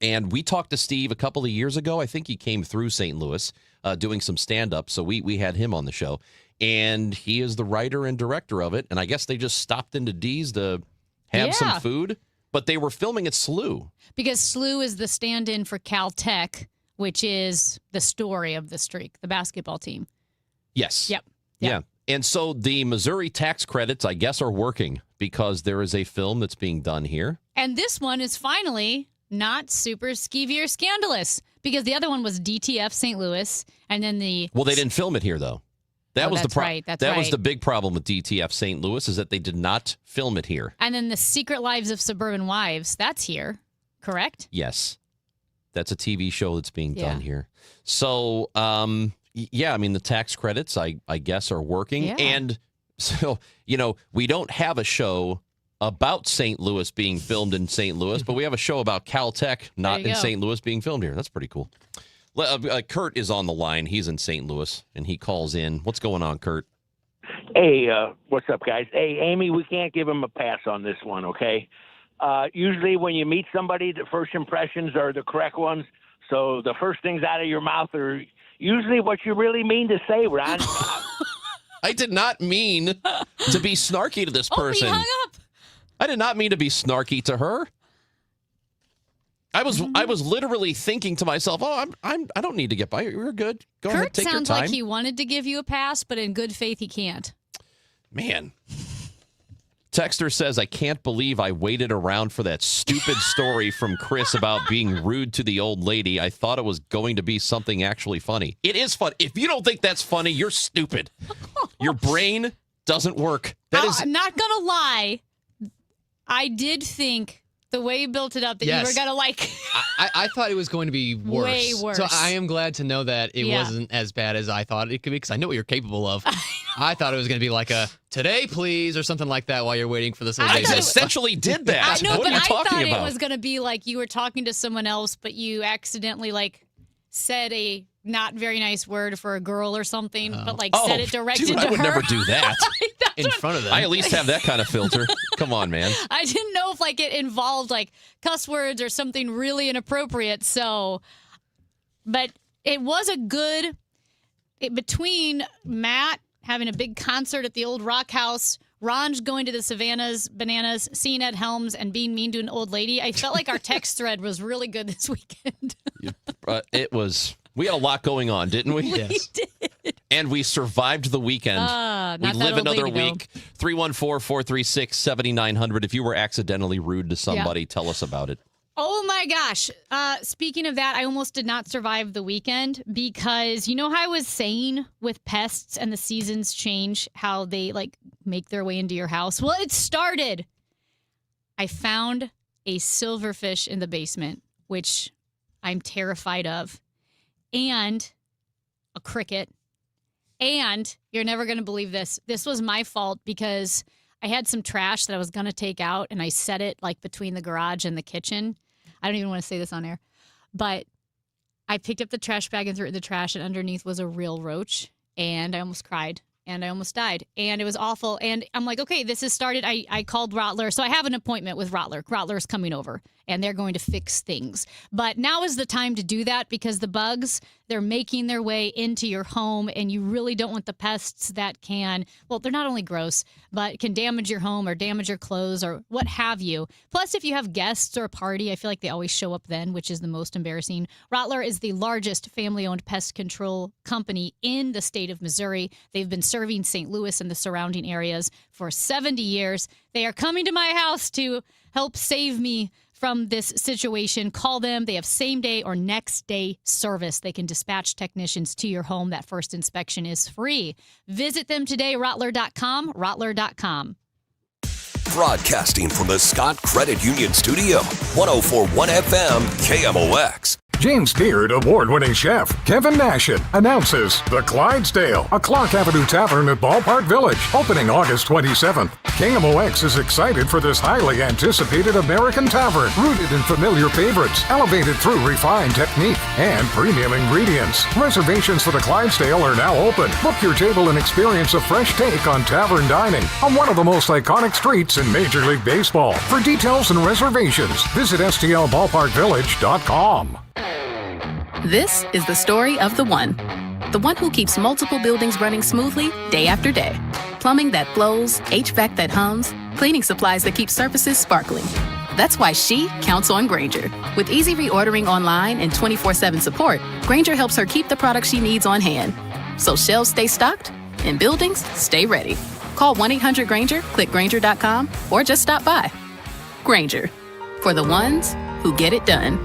And we talked to Steve a couple of years ago. I think he came through St. Louis doing some stand-up, so we had him on the show. And he is the writer and director of it. And I guess they just stopped into D's to have some food. But they were filming at SLU. Because SLU is the stand-in for Caltech, which is the story of The Streak, the basketball team. Yes. Yep. Yeah. And so the Missouri tax credits, I guess, are working because there is a film that's being done here. And this one is finally not super skeevy or scandalous, because the other one was DTF St. Louis, and then the... Well, they didn't film it here, though. That was that's the right. That's that right. was the big problem with DTF St. Louis, is that they did not film it here. And then the Secret Lives of Suburban Wives, that's here, correct? Yes. That's a TV show that's being done Yeah. here. So, yeah, I mean, the tax credits, I guess, are working. Yeah. And so, we don't have a show about St. Louis being filmed in St. Louis, but we have a show about Caltech not in go. St. Louis being filmed here. That's pretty cool. Kurt is on the line. He's in St. Louis, and he calls in. What's going on, Kurt? Hey, what's up, guys? Hey, Amy, we can't give him a pass on this one, okay? Usually when you meet somebody, the first impressions are the correct ones. So the first things out of your mouth are usually what you really mean to say, Ron. I did not mean to be snarky to this person. Oh, he hung up. I did not mean to be snarky to her. I was literally thinking to myself, "Oh, I don't need to get by. You're good. Go ahead, Kurt take your sounds time." like he wanted to give you a pass, but in good faith, he can't. Man. Texter says, "I can't believe I waited around for that stupid story from Chris about being rude to the old lady. I thought it was going to be something actually funny." It is fun. If you don't think that's funny, you're stupid. Your brain doesn't work. I'm not going to lie. I did think the way you built it up that you were going to like... I thought it was going to be worse. Way worse. So I am glad to know that it wasn't as bad as I thought it could be, because I know what you're capable of. I thought it was going to be like a "today, please" or something like that while you're waiting for this. I essentially did that. I know, What but are you I talking thought about? it was going to be like you were talking to someone else, but you accidentally said a not very nice word for a girl or something, but said it directed dude, to her. I would never do that. In front of them. I at least have that kind of filter. Come on, man. I didn't know if it involved cuss words or something really inappropriate. So, but it was a good between Matt having a big concert at the old Rock House, Ronj going to the Savannah's Bananas, seeing Ed Helms, and being mean to an old lady. I felt like our text thread was really good this weekend. It was. We had a lot going on, didn't we? Yes. We did. And we survived the weekend. Not we that live old another lady, though. week. 314-436-7900. If you were accidentally rude to somebody, tell us about it. Oh my gosh. Speaking of that, I almost did not survive the weekend because you know how I was saying with pests and the seasons change, how they make their way into your house? Well, it started. I found a silverfish in the basement, which I'm terrified of, and a cricket. And you're never going to believe this. This was my fault because I had some trash that I was going to take out, and I set it between the garage and the kitchen. I don't even want to say this on air, but I picked up the trash bag and threw it in the trash, and underneath was a real roach, and I almost cried, and I almost died, and it was awful. And I'm like, okay, this has started. I called Rottler, so I have an appointment with Rottler. Rottler's coming over, and they're going to fix things. But now is the time to do that because the bugs, they're making their way into your home, and you really don't want the pests that can, well, they're not only gross, but can damage your home or damage your clothes or what have you. Plus, if you have guests or a party, I feel like they always show up then, which is the most embarrassing. Rottler is the largest family-owned pest control company in the state of Missouri. They've been serving St. Louis and the surrounding areas for 70 years. They are coming to my house to help save me from this situation. Call them. They have same-day or next-day service. They can dispatch technicians to your home. That first inspection is free. Visit them today, Rottler.com, Rottler.com. Broadcasting from the Scott Credit Union Studio, 104.1 FM, KMOX. James Beard award-winning chef Kevin Nashin announces The Clydesdale, a Clark Avenue Tavern at Ballpark Village, opening August 27th. KMOX is excited for this highly anticipated American tavern, rooted in familiar favorites, elevated through refined technique and premium ingredients. Reservations for The Clydesdale are now open. Book your table and experience a fresh take on tavern dining on one of the most iconic streets in Major League Baseball. For details and reservations, visit stlballparkvillage.com. This is the story of the one who keeps multiple buildings running smoothly day after day. Plumbing that flows, HVAC that hums, cleaning supplies that keep surfaces sparkling. That's why she counts on Grainger. With easy reordering online and 24/7 support, Grainger helps her keep the products she needs on hand. So shelves stay stocked and buildings stay ready. Call 1-800-GRAINGER, click Grainger.com, or just stop by. Grainger, for the ones who get it done.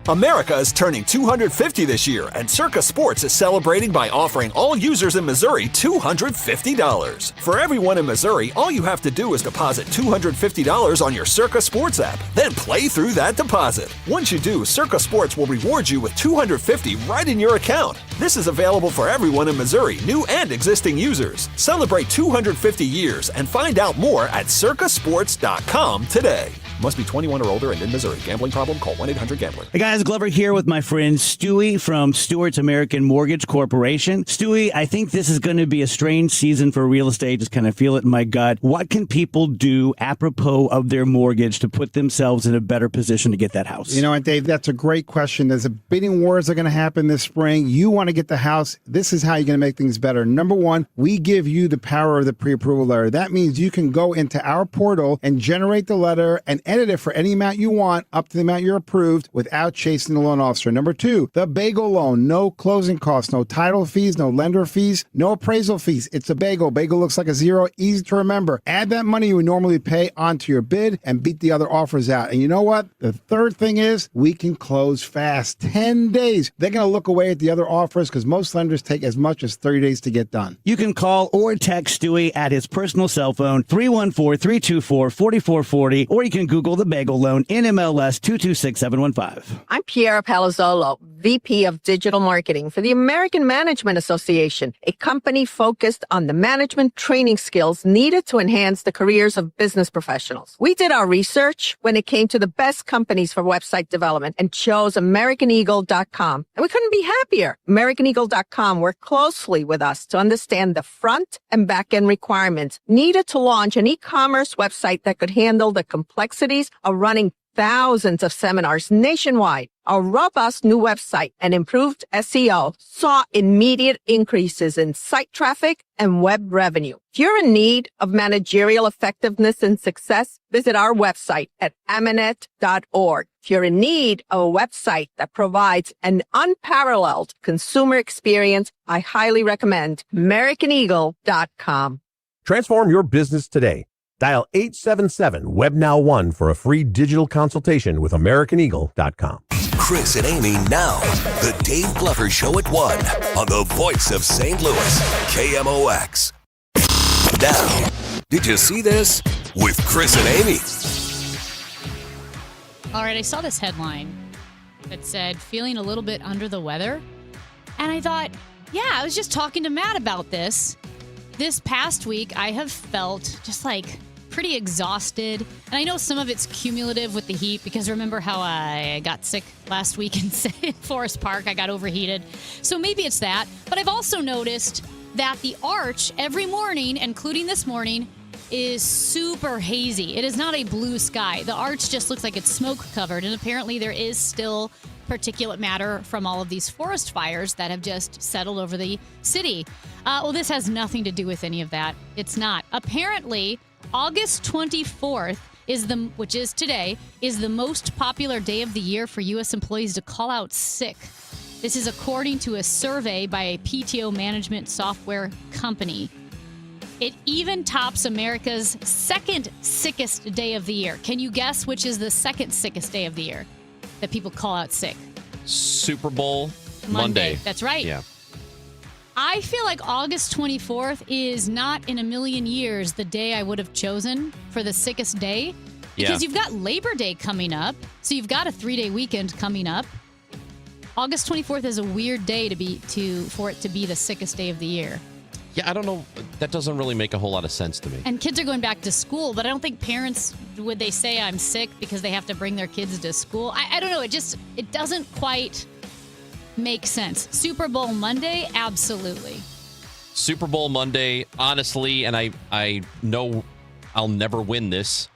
America is turning 250 this year, and Circa Sports is celebrating by offering all users in Missouri $250. For everyone in Missouri, all you have to do is deposit $250 on your Circa Sports app, then play through that deposit. Once you do, Circa Sports will reward you with $250 right in your account. This is available for everyone in Missouri, new and existing users. Celebrate 250 years and find out more at circasports.com today. Must be 21 or older and in Missouri. Gambling problem? Call 1-800-GAMBLER. Hey guys, Glover here with my friend Stewie from Stewart's American Mortgage Corporation. Stewie, I think this is going to be a strange season for real estate. Just kind of feel it in my gut. What can people do apropos of their mortgage to put themselves in a better position to get that house? You know what, Dave, that's a great question. There's a bidding wars that are going to happen this spring. You want to get the house. This is how you're going to make things better. Number one, we give you the power of the pre-approval letter. That means you can go into our portal and generate the letter and edit it for any amount you want up to the amount you're approved without chasing the loan officer. Number two, the Bagel loan. No closing costs, no title fees, no lender fees, no appraisal fees. It's a Bagel. Bagel looks like a zero, easy to remember. Add that money you would normally pay onto your bid and beat the other offers out. And you know what? The third thing is we can close fast. 10 days. They're going to look away at the other offers because most lenders take as much as 30 days to get done. You can call or text Stewie at his personal cell phone, 314-324-4440, or you can Google the Bagel loan, NMLS 226715. I'm Piera Palazzolo, VP of Digital Marketing for the American Management Association, a company focused on the management training skills needed to enhance the careers of business professionals. We did our research when it came to the best companies for website development and chose AmericanEagle.com. And we couldn't be happier. AmericanEagle.com worked closely with us to understand the front and back end requirements needed to launch an e-commerce website that could handle the complexities of running thousands of seminars nationwide. Our robust new website and improved SEO saw immediate increases in site traffic and web revenue. If you're in need of managerial effectiveness and success, visit our website at Amanet.org. If you're in need of a website that provides an unparalleled consumer experience, I highly recommend AmericanEagle.com. Transform your business today. Dial 877-WebNow1 for a free digital consultation with AmericanEagle.com. Chris and Amy now. The Dave Glover Show at 1 on the voice of St. Louis, KMOX. Now, did you see this? With Chris and Amy. All right, I saw this headline that said, feeling a little bit under the weather. And I thought, yeah, I was just talking to Matt about this. This past week, I have felt just like pretty exhausted. And I know some of it's cumulative with the heat because remember how I got sick last week in Forest Park? I got overheated. So maybe it's that. But I've also noticed that the Arch every morning, including this morning, is super hazy. It is not a blue sky. The arch just looks like it's smoke covered, and apparently there is still particulate matter from all of these forest fires that have just settled over the city. Well, this has nothing to do with any of that. It's not. Apparently, August 24th which is today, is the most popular day of the year for U.S. employees to call out sick. This is according to a survey by a PTO management software company. It even tops America's second sickest day of the year. Can you guess which is the second sickest day of the year that people call out sick? Super Bowl Monday. That's right. Yeah. I feel like August 24th is not in a million years the day I would have chosen for the sickest day. Because you've got Labor Day coming up. So you've got a 3-day weekend coming up. August 24th is a weird day for it to be the sickest day of the year. Yeah, I don't know. That doesn't really make a whole lot of sense to me. And kids are going back to school, but I don't think parents, would they say I'm sick because they have to bring their kids to school? I don't know. It doesn't quite make sense. Super Bowl Monday, absolutely. Super Bowl Monday, honestly, and I know I'll never win this,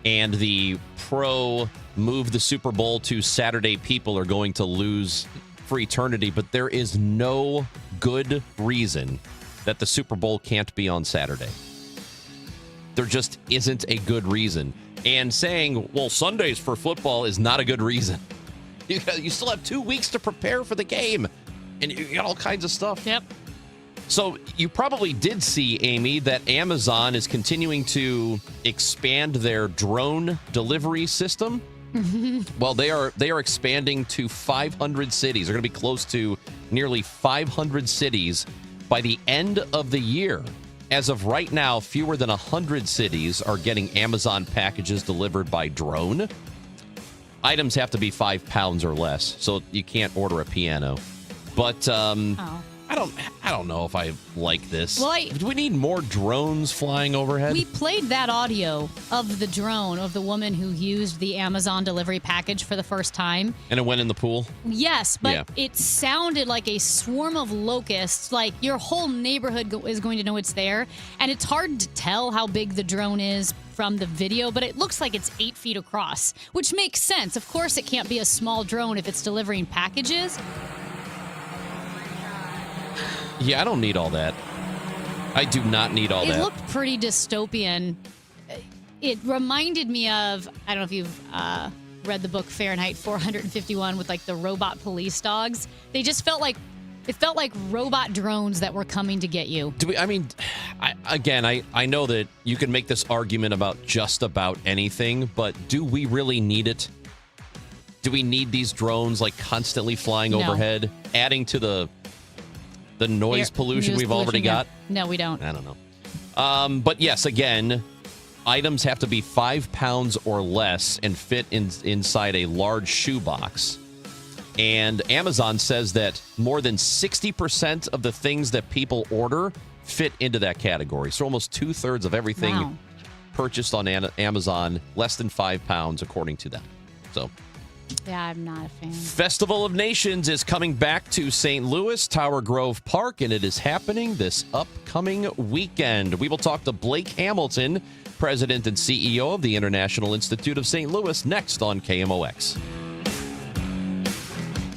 and the pro move the Super Bowl to Saturday people are going to lose for eternity, but there is no good reason that the Super Bowl can't be on Saturday. There just isn't a good reason. And saying, well, Sundays for football is not a good reason. You still have 2 weeks to prepare for the game, and you got all kinds of stuff. Yep. So you probably did see, Amy, that Amazon is continuing to expand their drone delivery system. Well, they are expanding to 500 cities. They're going to be close to nearly 500 cities by the end of the year. As of right now, fewer than 100 cities are getting Amazon packages delivered by drone. Items have to be 5 pounds or less, so you can't order a piano. But I don't know if I like this. Well, do we need more drones flying overhead? We played that audio of the drone of the woman who used the Amazon delivery package for the first time. And it went in the pool? Yes, but it sounded like a swarm of locusts. Like your whole neighborhood is going to know it's there. And it's hard to tell how big the drone is from the video, but it looks like it's 8 feet across, which makes sense. Of course, it can't be a small drone if it's delivering packages. Yeah, I don't need all that. I do not need all that. It looked pretty dystopian. It reminded me of, I don't know if you've read the book Fahrenheit 451 with like the robot police dogs. They just felt like robot drones that were coming to get you. I know that you can make this argument about just about anything, but do we really need it? Do we need these drones like constantly flying overhead, adding to the noise pollution we've already got? No, we don't. I don't know. But yes, again, items have to be 5 pounds or less and fit inside a large shoebox. And Amazon says that more than 60% of the things that people order fit into that category. So almost 2/3 of everything purchased on Amazon, less than 5 pounds, according to them. So... yeah, I'm not a fan. Festival of Nations is coming back to St. Louis, Tower Grove Park, and it is happening this upcoming weekend. We will talk to Blake Hamilton, President and CEO of the International Institute of St. Louis, next on KMOX.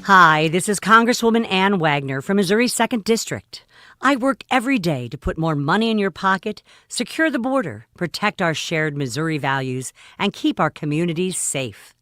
Hi, this is Congresswoman Ann Wagner from Missouri's 2nd District. I work every day to put more money in your pocket, secure the border, protect our shared Missouri values, and keep our communities safe.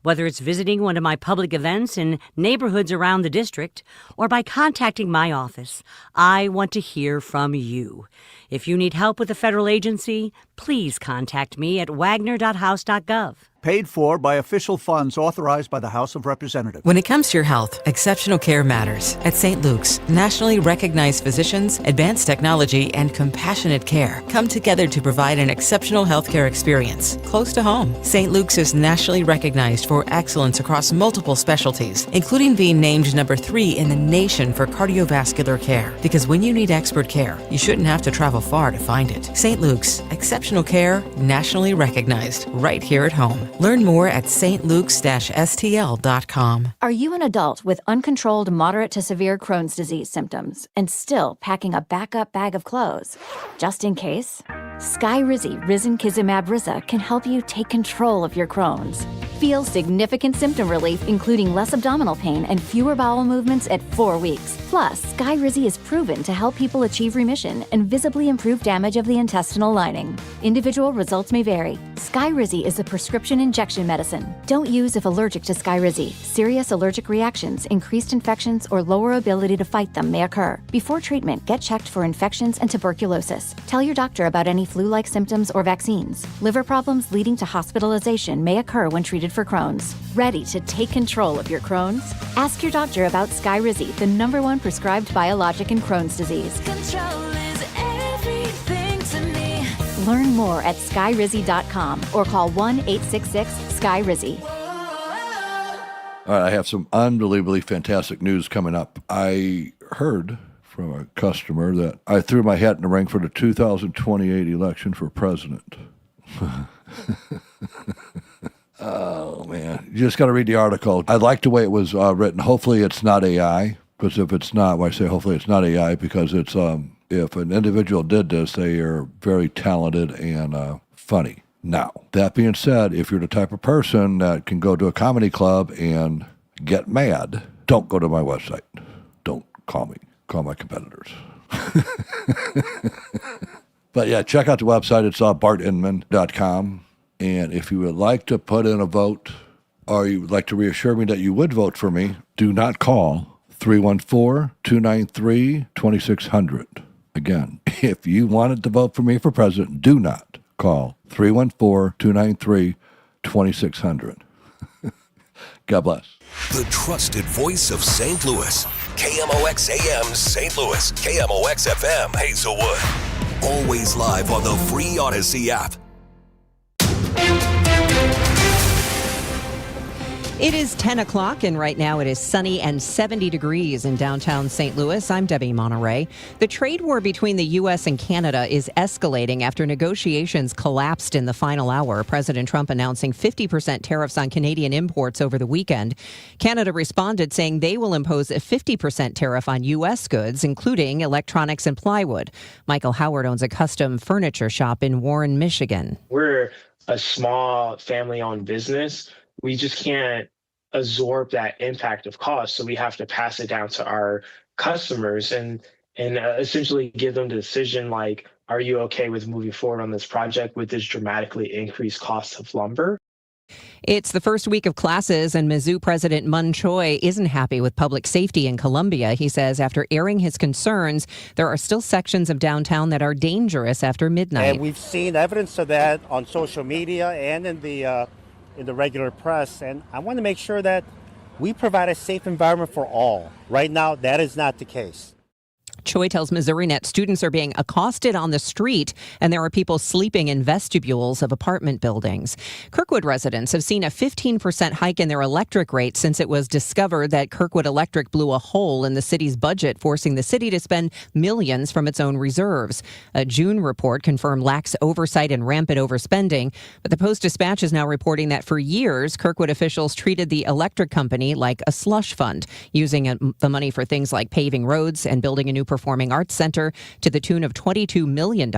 Whether it's visiting one of my public events in neighborhoods around the district or by contacting my office, I want to hear from you. If you need help with a federal agency, please contact me at wagner.house.gov. Paid for by official funds authorized by the House of Representatives. When it comes to your health, exceptional care matters. At St. Luke's, nationally recognized physicians, advanced technology, and compassionate care come together to provide an exceptional healthcare experience close to home. St. Luke's is nationally recognized for excellence across multiple specialties, including being named number 3 in the nation for cardiovascular care. Because when you need expert care, you shouldn't have to travel far to find it. St. Luke's, exceptional care, nationally recognized, right here at home. Learn more at stluke's-stl.com. Are you an adult with uncontrolled moderate to severe Crohn's disease symptoms and still packing a backup bag of clothes? Just in case? Skyrizi Risankizumab Riza can help you take control of your Crohn's. Feel significant symptom relief, including less abdominal pain and fewer bowel movements at 4 weeks. Plus, Skyrizi is proven to help people achieve remission and visibly improve damage of the intestinal lining. Individual results may vary. Skyrizi is a prescription injection medicine. Don't use if allergic to Skyrizi. Serious allergic reactions, increased infections, or lower ability to fight them may occur. Before treatment, get checked for infections and tuberculosis. Tell your doctor about any flu-like symptoms or vaccines. Liver problems leading to hospitalization may occur when treated for Crohn's. Ready to take control of your Crohn's? Ask your doctor about Skyrizi, the #1 prescribed biologic in Crohn's disease. Control is everything to me. Learn more at skyrizi.com or call 1-866-SKYRIZI. All right, I have some unbelievably fantastic news coming up. I heard from a customer that I threw my hat in the ring for the 2028 election for president. Oh, man. You just got to read the article. I like the way it was written. Hopefully it's not AI, because if it's not, well, I say hopefully it's not AI, because it's if an individual did this, they are very talented and funny. Now, that being said, if you're the type of person that can go to a comedy club and get mad, don't go to my website. Don't call me. Call my competitors. But yeah, check out the website. It's bartinman.com. And if you would like to put in a vote, or you would like to reassure me that you would vote for me, do not call 314-293-2600. Again, if you wanted to vote for me for president, do not call 314-293-2600. God bless. The trusted voice of St. Louis. KMOX AM St. Louis. KMOX FM Hazelwood. Always live on the free Odyssey app. It is 10 o'clock, and right now it is sunny and 70 degrees in downtown St. Louis. I'm Debbie Monterey. The trade war between the U.S. and Canada is escalating after negotiations collapsed in the final hour. President Trump announcing 50% tariffs on Canadian imports over the weekend. Canada responded saying they will impose a 50% tariff on U.S. goods, including electronics and plywood. Michael Howard owns a custom furniture shop in Warren, Michigan. We're a small family-owned business. We just can't absorb that impact of cost. So we have to pass it down to our customers and essentially give them the decision like, are you okay with moving forward on this project with this dramatically increased cost of lumber? It's the first week of classes, and Mizzou President Mun Choi isn't happy with public safety in Columbia. He says after airing his concerns, there are still sections of downtown that are dangerous after midnight. And we've seen evidence of that on social media and in the regular press, and I want to make sure that we provide a safe environment for all. Right now, that is not the case. Choi tells MissouriNet students are being accosted on the street, and there are people sleeping in vestibules of apartment buildings. Kirkwood residents have seen a 15% hike in their electric rate since it was discovered that Kirkwood Electric blew a hole in the city's budget, forcing the city to spend millions from its own reserves. A June report confirmed lax oversight and rampant overspending, but the Post-Dispatch is now reporting that for years, Kirkwood officials treated the electric company like a slush fund, using the money for things like paving roads and building a new performing arts center to the tune of $22 million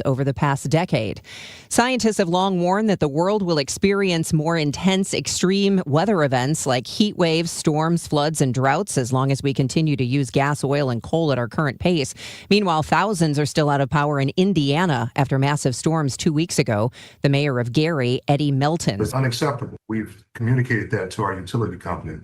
over the past decade. Scientists have long warned that the world will experience more intense extreme weather events like heat waves, storms, floods, and droughts as long as we continue to use gas, oil, and coal at our current pace. Meanwhile, thousands are still out of power in Indiana after massive storms 2 weeks ago. The mayor of Gary, Eddie Melton. It's unacceptable. We've communicated that to our utility company.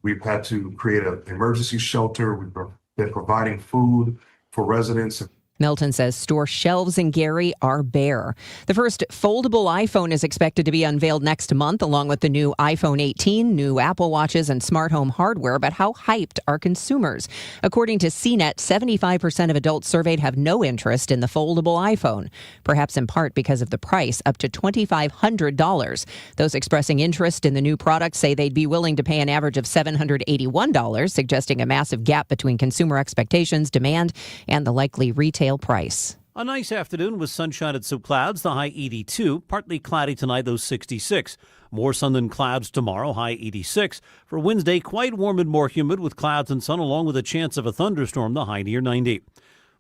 We've had to create an emergency shelter. We've been providing food for residents. Melton says store shelves in Gary are bare. The first foldable iPhone is expected to be unveiled next month, along with the new iPhone 18, new Apple Watches, and smart home hardware. But how hyped are consumers? According to CNET, 75% of adults surveyed have no interest in the foldable iPhone, perhaps in part because of the price, up to $2,500. Those expressing interest in the new product say they'd be willing to pay an average of $781, suggesting a massive gap between consumer expectations, demand, and the likely retail price. A nice afternoon with sunshine and some clouds, the high 82. Partly cloudy tonight, though 66. More sun than clouds tomorrow, high 86. For Wednesday, quite warm and more humid with clouds and sun, along with a chance of a thunderstorm, the high near 90.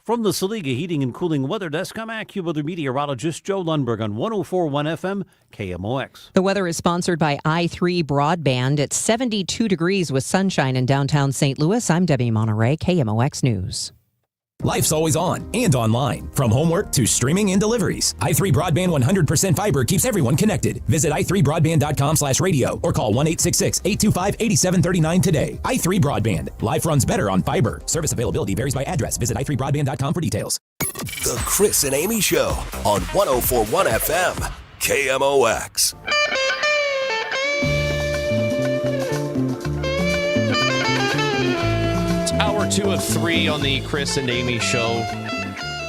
From the Saliga Heating and Cooling Weather Desk, I'm AccuWeather meteorologist Joe Lundberg on 104.1 FM KMOX. The weather is sponsored by i3 Broadband. It's 72 degrees with sunshine in downtown St. Louis. I'm Debbie Monterey, KMOX News. Life's always on and online. From homework to streaming and deliveries, i3 Broadband 100% fiber keeps everyone connected. Visit i3broadband.com/radio or call 1-866-825-8739 today. i3 Broadband. Life runs better on fiber. Service availability varies by address. Visit i3broadband.com for details. The Chris and Amy Show on 104.1 FM KMOX. Hour 2 of 3 on the Chris and Amy Show.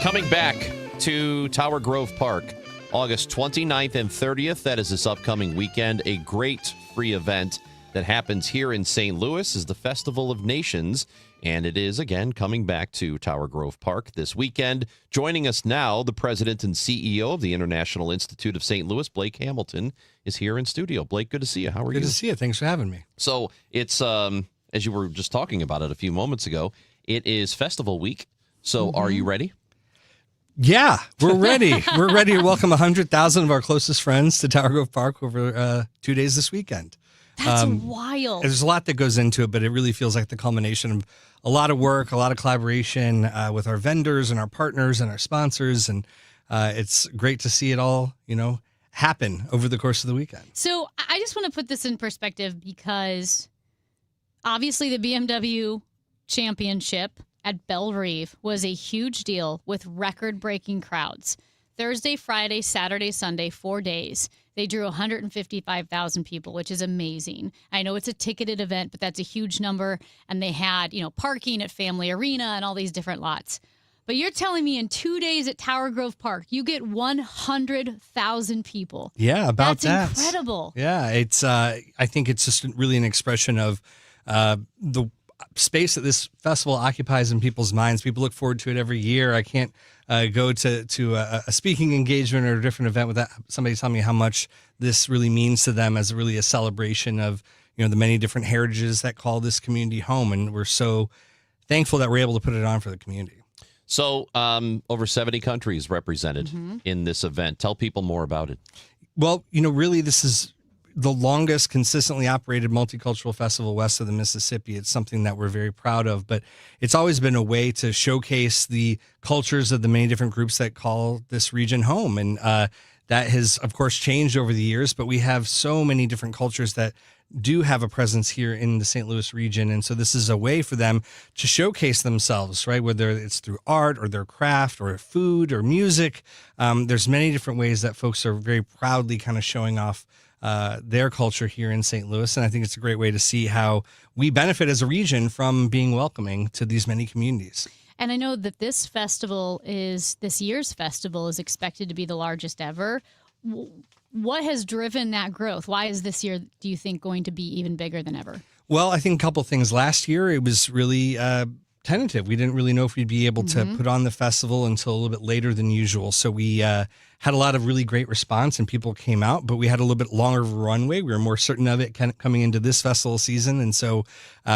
Coming back to Tower Grove Park, August 29th and 30th. That is this upcoming weekend. A great free event that happens here in St. Louis is the Festival of Nations. And it is, again, coming back to Tower Grove Park this weekend. Joining us now, the president and CEO of the International Institute of St. Louis, Blake Hamilton, is here in studio. Blake, good to see you. How are you? Good to see you. Thanks for having me. So it's... as you were just talking about it a few moments ago, it is festival week. So are you ready? Yeah, we're ready. We're ready to welcome 100,000 of our closest friends to Tower Grove Park over 2 days this weekend. That's wild. There's a lot that goes into it, but it really feels like the culmination of a lot of work, a lot of collaboration with our vendors and our partners and our sponsors. And it's great to see it all, happen over the course of the weekend. So I just want to put this in perspective because... obviously, the BMW Championship at Bellerive was a huge deal with record-breaking crowds. Thursday, Friday, Saturday, Sunday, 4 days. They drew 155,000 people, which is amazing. I know it's a ticketed event, but that's a huge number. And they had, parking at Family Arena and all these different lots. But you're telling me in 2 days at Tower Grove Park, you get 100,000 people. Yeah, about that. That's incredible. Yeah, it's. I think it's just really an expression of the space that this festival occupies in people's minds. People look forward to it every year. I can't go to a speaking engagement or a different event without somebody telling me how much this really means to them as really a celebration of the many different heritages that call this community home. And we're so thankful that we're able to put it on for the community. So over 70 countries represented in this event. Tell people more about it. Well, really this is the longest consistently operated multicultural festival west of the Mississippi. It's something that we're very proud of, but it's always been a way to showcase the cultures of the many different groups that call this region home. And that has, of course, changed over the years, but we have so many different cultures that do have a presence here in the St. Louis region. And so this is a way for them to showcase themselves, right? Whether it's through art or their craft or food or music. There's many different ways that folks are very proudly kind of showing off their culture here in St. Louis. And I think it's a great way to see how we benefit as a region from being welcoming to these many communities. And I know that this year's festival is expected to be the largest ever. What has driven that growth? Why is this year, do you think, going to be even bigger than ever? Well, I think a couple things. Last year, it was really tentative. We didn't really know if we'd be able to put on the festival until a little bit later than usual. So we had a lot of really great response and people came out, but we had a little bit longer of a runway. We were more certain of it coming into this festival season. And so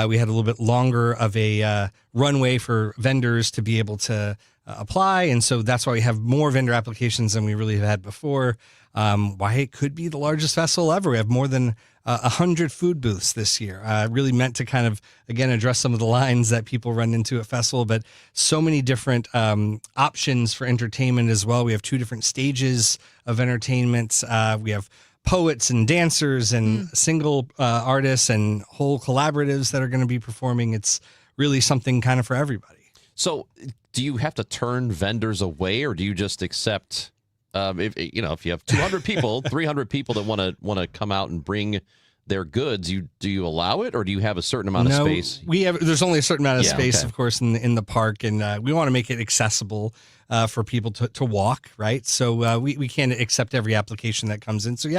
we had a little bit longer of a runway for vendors to be able to apply. And so that's why we have more vendor applications than we really have had before. Why it could be the largest festival ever. We have more than 100 food booths this year. Really meant to kind of, again, address some of the lines that people run into at festival, but so many different options for entertainment as well. We have 2 different stages of entertainment. We have poets and dancers and single artists and whole collaboratives that are going to be performing. It's really something kind of for everybody. So do you have to turn vendors away, or do you just accept... if you have 200 people, 300 people that want to come out and bring their goods, do you allow it, or do you have a certain amount of space? There's only a certain amount of space, of course, in the park, and we want to make it accessible for people to walk, right? So we can't accept every application that comes in. So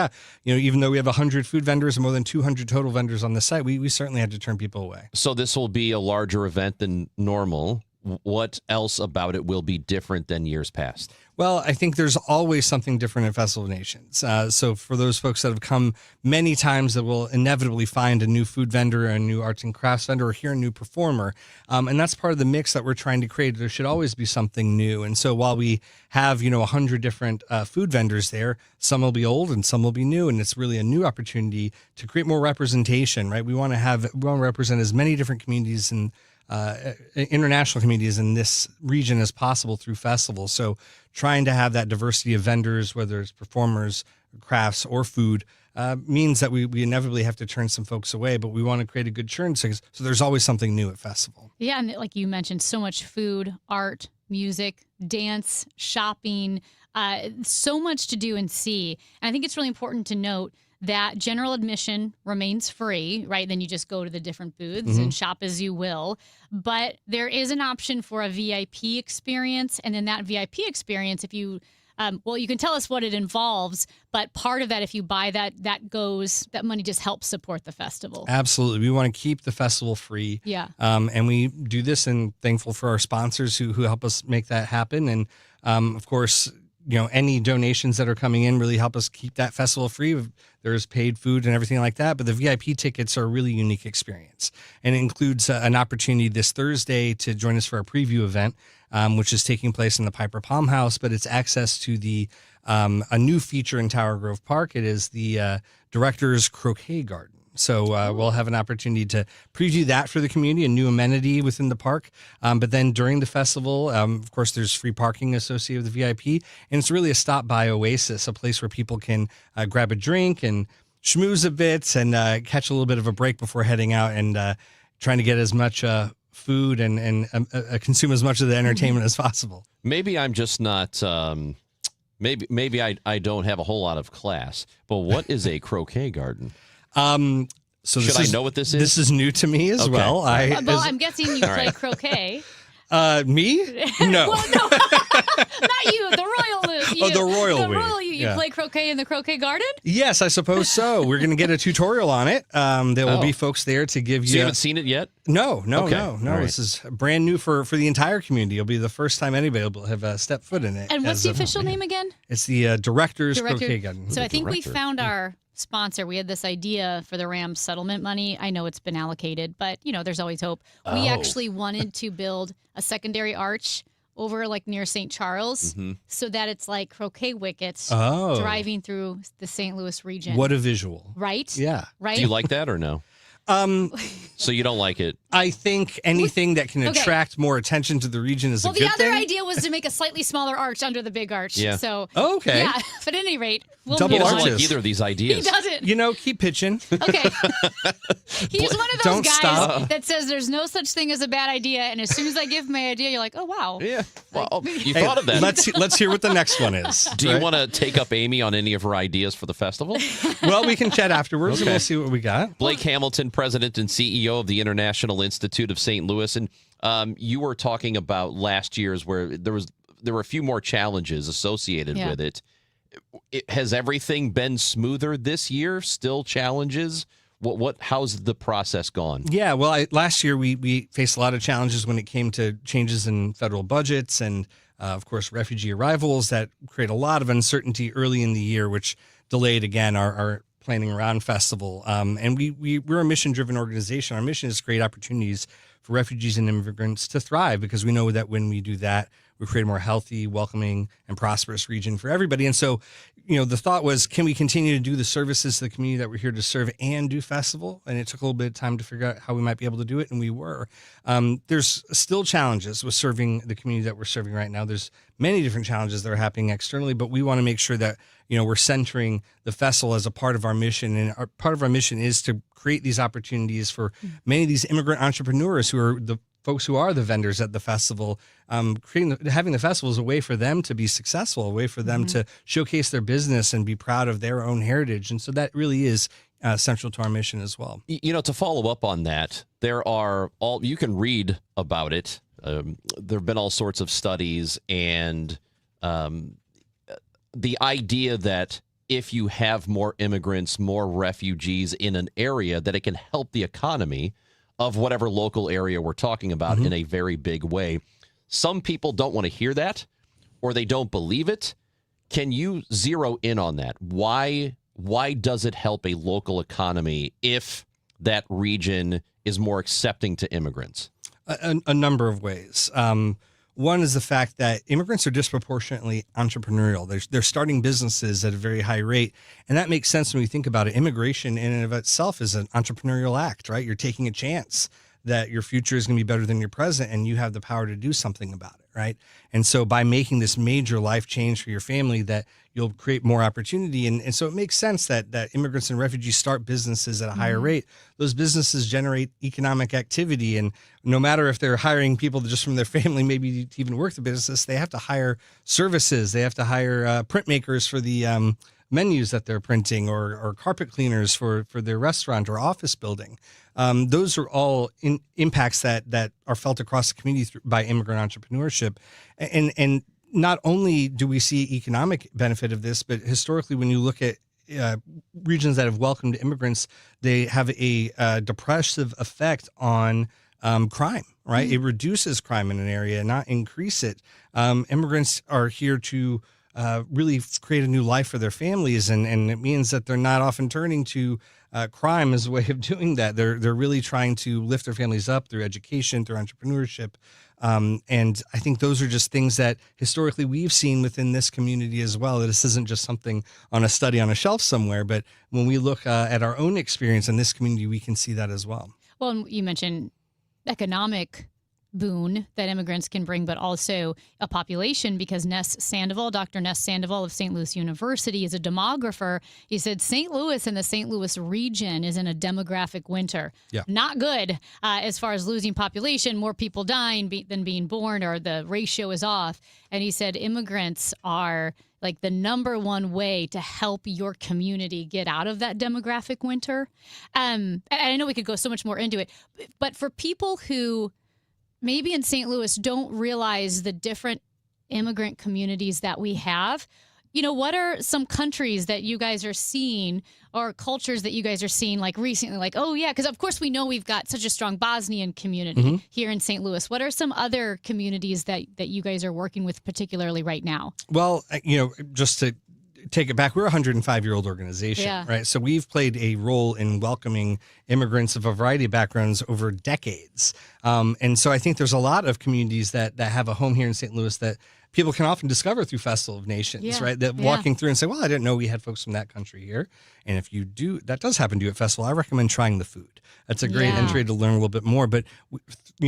even though we have 100 food vendors and more than 200 total vendors on the site, we certainly had to turn people away. So this will be a larger event than normal. what else about it will be different than years past? Well, I think there's always something different at Festival of Nations. So for those folks that have come many times, that will inevitably find a new food vendor, a new arts and crafts vendor, or hear a new performer. And that's part of the mix that we're trying to create. There should always be something new. And so while we have, 100 different food vendors there, some will be old and some will be new. And it's really a new opportunity to create more representation, right? We want to represent as many different communities and international communities in this region as possible through festivals. So trying to have that diversity of vendors, whether it's performers, crafts, or food, means that we inevitably have to turn some folks away, but we want to create a good churn. So there's always something new at festival. Yeah, and like you mentioned, so much food, art, music, dance, shopping, so much to do and see. And I think it's really important to note that general admission remains free, right? Then you just go to the different booths and shop as you will. But there is an option for a VIP experience. And in that VIP experience, if you, you can tell us what it involves, but part of that, if you buy that money just helps support the festival. Absolutely. We want to keep the festival free. Yeah. And we do this and thankful for our sponsors who help us make that happen. And of course, any donations that are coming in really help us keep that festival free. There's paid food and everything like that, but the VIP tickets are a really unique experience. And it includes an opportunity this Thursday to join us for our preview event, which is taking place in the Piper Palm House, but it's access to a new feature in Tower Grove Park. It is the Director's Croquet Garden. So we'll have an opportunity to preview that for the community, a new amenity within the park. But then during the festival, of course, there's free parking associated with the VIP. And it's really a stop-by oasis, a place where people can grab a drink and schmooze a bit and catch a little bit of a break before heading out and trying to get as much food and consume as much of the entertainment as possible. Maybe I'm just not... Maybe I don't have a whole lot of class, but what is a croquet garden? So should I know what this is? This is new to me as well. I'm guessing you play croquet. Me? No. Well, no, not you. The royal Luke. Oh, the royal we. royal you. You play croquet in the croquet garden? Yes, I suppose so. We're going to get a tutorial on it. There will be folks there to give you. So you haven't seen it yet? No. Okay. Right. This is brand new for the entire community. It'll be the first time anybody will have stepped foot in it. And what's the official name again? It's the Director's Croquet Garden. So I think we found our sponsor. We had this idea for the Rams settlement money. I know it's been allocated, but there's always hope. We actually wanted to build a secondary arch over like near St. Charles so that it's like croquet wickets driving through the St. Louis region. What a visual. Right? Yeah. Right? Do you like that or no? So you don't like it? I think anything that can attract more attention to the region is a good thing. Well, the other idea was to make a slightly smaller arch under the big arch. Yeah. So, okay. Yeah, but at any rate, we'll Double he doesn't arches. like either of these ideas. He doesn't. Keep pitching. Okay. He's one of those Don't guys stop. that says there's no such thing as a bad idea, and as soon as I give my idea, you're like, oh, wow. Yeah. Well, you thought of that. Let's hear what the next one is. Do you want to take up Amy on any of her ideas for the festival? Well, we can chat afterwards and we'll see what we got. Blake Hamilton, President and CEO of the International Institute of St. Louis. And you were talking about last year's where there were a few more challenges associated with it. Has everything been smoother this year? Still challenges? How's the process gone? Yeah, well, last year we faced a lot of challenges when it came to changes in federal budgets and, of course, refugee arrivals that create a lot of uncertainty early in the year, which delayed, again, our planning around festival. And we're a mission-driven organization. Our mission is to create opportunities for refugees and immigrants to thrive because we know that when we do that, we create a more healthy, welcoming, and prosperous region for everybody. And so, the thought was, can we continue to do the services to the community that we're here to serve and do festival? And it took a little bit of time to figure out how we might be able to do it, and we were. There's still challenges with serving the community that we're serving right now. There's many different challenges that are happening externally, but we want to make sure that, we're centering the festival as a part of our mission. And part of our mission is to create these opportunities for many of these immigrant entrepreneurs who are the folks who are the vendors at the festival, having the festival is a way for them to be successful, a way for them to showcase their business and be proud of their own heritage. And so that really is central to our mission as well. To follow up on that, you can read about it. There have been all sorts of studies and the idea that if you have more immigrants, more refugees in an area, that it can help the economy of whatever local area we're talking about in a very big way. Some people don't want to hear that, or they don't believe it. Can you zero in on that? Why does it help a local economy if that region is more accepting to immigrants? A number of ways. One is the fact that immigrants are disproportionately entrepreneurial. They're starting businesses at a very high rate. And that makes sense when we think about it. Immigration in and of itself is an entrepreneurial act, right? You're taking a chance that your future is going to be better than your present, and you have the power to do something about it, right? And so by making this major life change for your family, that you'll create more opportunity. And so it makes sense that immigrants and refugees start businesses at a higher rate. Those businesses generate economic activity. And no matter if they're hiring people just from their family, maybe to even work the business, they have to hire services. They have to hire printmakers for the menus that they're printing, or carpet cleaners for their restaurant or office building. Those are all impacts that are felt across the community by immigrant entrepreneurship. And not only do we see economic benefit of this, but historically, when you look at regions that have welcomed immigrants, they have a depressive effect on crime, right? It reduces crime in an area, not increase it. Immigrants are here to really create a new life for their families, and it means that they're not often turning to crime as a way of doing that. They're really trying to lift their families up through education, through entrepreneurship. And I think those are just things that historically we've seen within this community as well. That this isn't just something on a study on a shelf somewhere, but when we look at our own experience in this community, we can see that as well. Well, you mentioned economic boon that immigrants can bring, but also a population, because Dr. Ness Sandoval of St. Louis University is a demographer. He said St. Louis and the St. Louis region is in a demographic winter. Yeah. Not good as far as losing population, more people dying than being born, or the ratio is off. And he said immigrants are like the number one way to help your community get out of that demographic winter. And I know we could go so much more into it, but for people who maybe in St. Louis don't realize the different immigrant communities that we have, what are some countries that you guys are seeing, or cultures that you guys are seeing like recently? Like, oh yeah, because of course we know we've got such a strong Bosnian community here in St. Louis. What are some other communities that you guys are working with particularly right now? Well, just to take it back, we're a 105-year-old organization, right? So we've played a role in welcoming immigrants of a variety of backgrounds over decades. And so I think there's a lot of communities that have a home here in St. Louis that people can often discover through Festival of Nations, right? That walking through and say, well, I didn't know we had folks from that country here. And if you do, that does happen to you at Festival, I recommend trying the food. That's a great entry to learn a little bit more. But,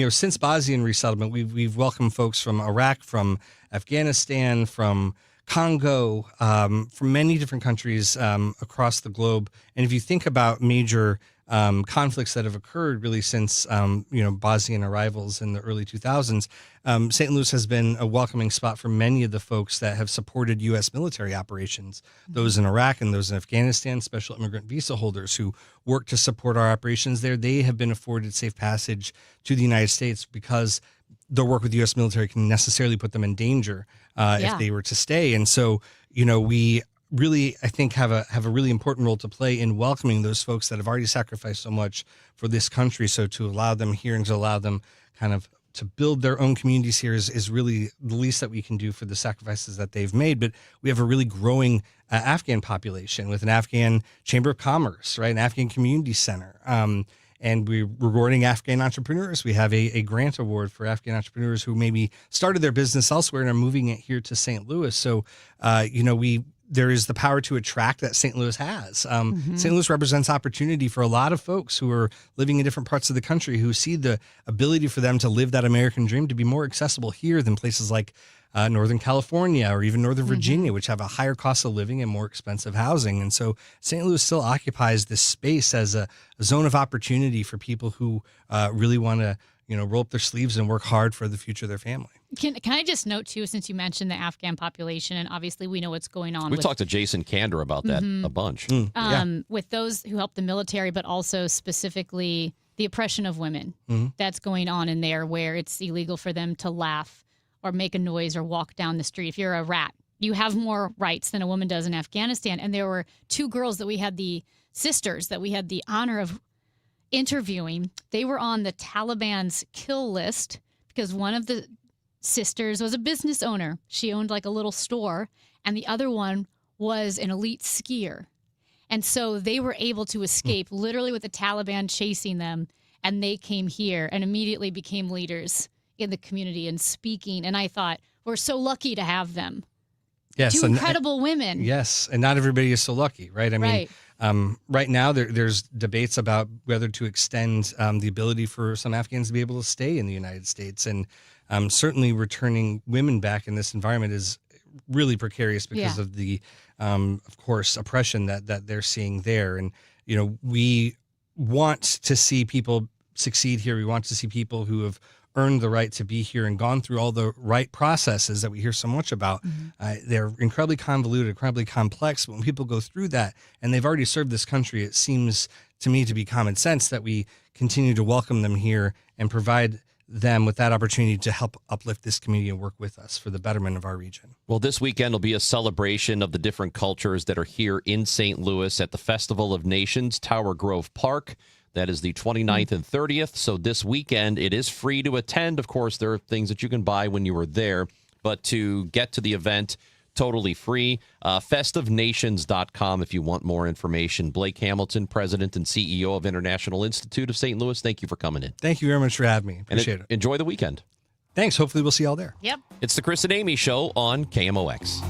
since Bosnian resettlement, we've welcomed folks from Iraq, from Afghanistan, from Congo, from many different countries across the globe. And if you think about major conflicts that have occurred really since, Bosnian arrivals in the early 2000s, St. Louis has been a welcoming spot for many of the folks that have supported U.S. military operations, those in Iraq and those in Afghanistan, special immigrant visa holders who work to support our operations there. They have been afforded safe passage to the United States because their work with the U.S. military can necessarily put them in danger if they were to stay. And so, we really, I think, have a really important role to play in welcoming those folks that have already sacrificed so much for this country. So to allow them here and to allow them kind of to build their own communities here is really the least that we can do for the sacrifices that they've made. But we have a really growing Afghan population with an Afghan Chamber of Commerce, right? An Afghan community center. And we're rewarding Afghan entrepreneurs. We have a grant award for Afghan entrepreneurs who maybe started their business elsewhere and are moving it here to St. Louis. So, there is the power to attract that St. Louis has. St. Louis represents opportunity for a lot of folks who are living in different parts of the country, who see the ability for them to live that American dream to be more accessible here than places like Northern California or even Northern Virginia, which have a higher cost of living and more expensive housing. And so St. Louis still occupies this space as a zone of opportunity for people who really want to, roll up their sleeves and work hard for the future of their family. Can I just note, too, since you mentioned the Afghan population, and obviously we know what's going on. We've talked to Jason Kander about that a bunch. With those who help the military, but also specifically the oppression of women that's going on in there, where it's illegal for them to laugh or make a noise or walk down the street. If you're a rat, you have more rights than a woman does in Afghanistan. And there were two girls that we had the honor of interviewing. They were on the Taliban's kill list because one of the sisters was a business owner. She owned like a little store, and the other one was an elite skier. And so they were able to escape literally with the Taliban chasing them, and they came here and immediately became leaders in the community and speaking. And I thought, we're so lucky to have them. Yes, Two incredible women. Yes, and not everybody is so lucky, right? I mean, right now there's debates about whether to extend the ability for some Afghans to be able to stay in the United States, and certainly returning women back in this environment is really precarious because of the, of course, oppression that they're seeing there. And we want to see people succeed here. We want to see people who have earned the right to be here and gone through all the right processes that we hear so much about. They're incredibly convoluted, incredibly complex. But when people go through that and they've already served this country, it seems to me to be common sense that we continue to welcome them here and provide them with that opportunity to help uplift this community and work with us for the betterment of our region. Well, this weekend will be a celebration of the different cultures that are here in St. Louis at the Festival of Nations, Tower Grove Park. That is the 29th and 30th. So this weekend, it is free to attend. Of course, there are things that you can buy when you are there, but to get to the event, totally free. Festivenations.com if you want more information. Blake Hamilton, President and CEO of International Institute of St. Louis, thank you for coming in. Thank you very much for having me. Appreciate it. Enjoy the weekend. Thanks. Hopefully we'll see you all there. Yep. It's the Chris and Amy Show on KMOX.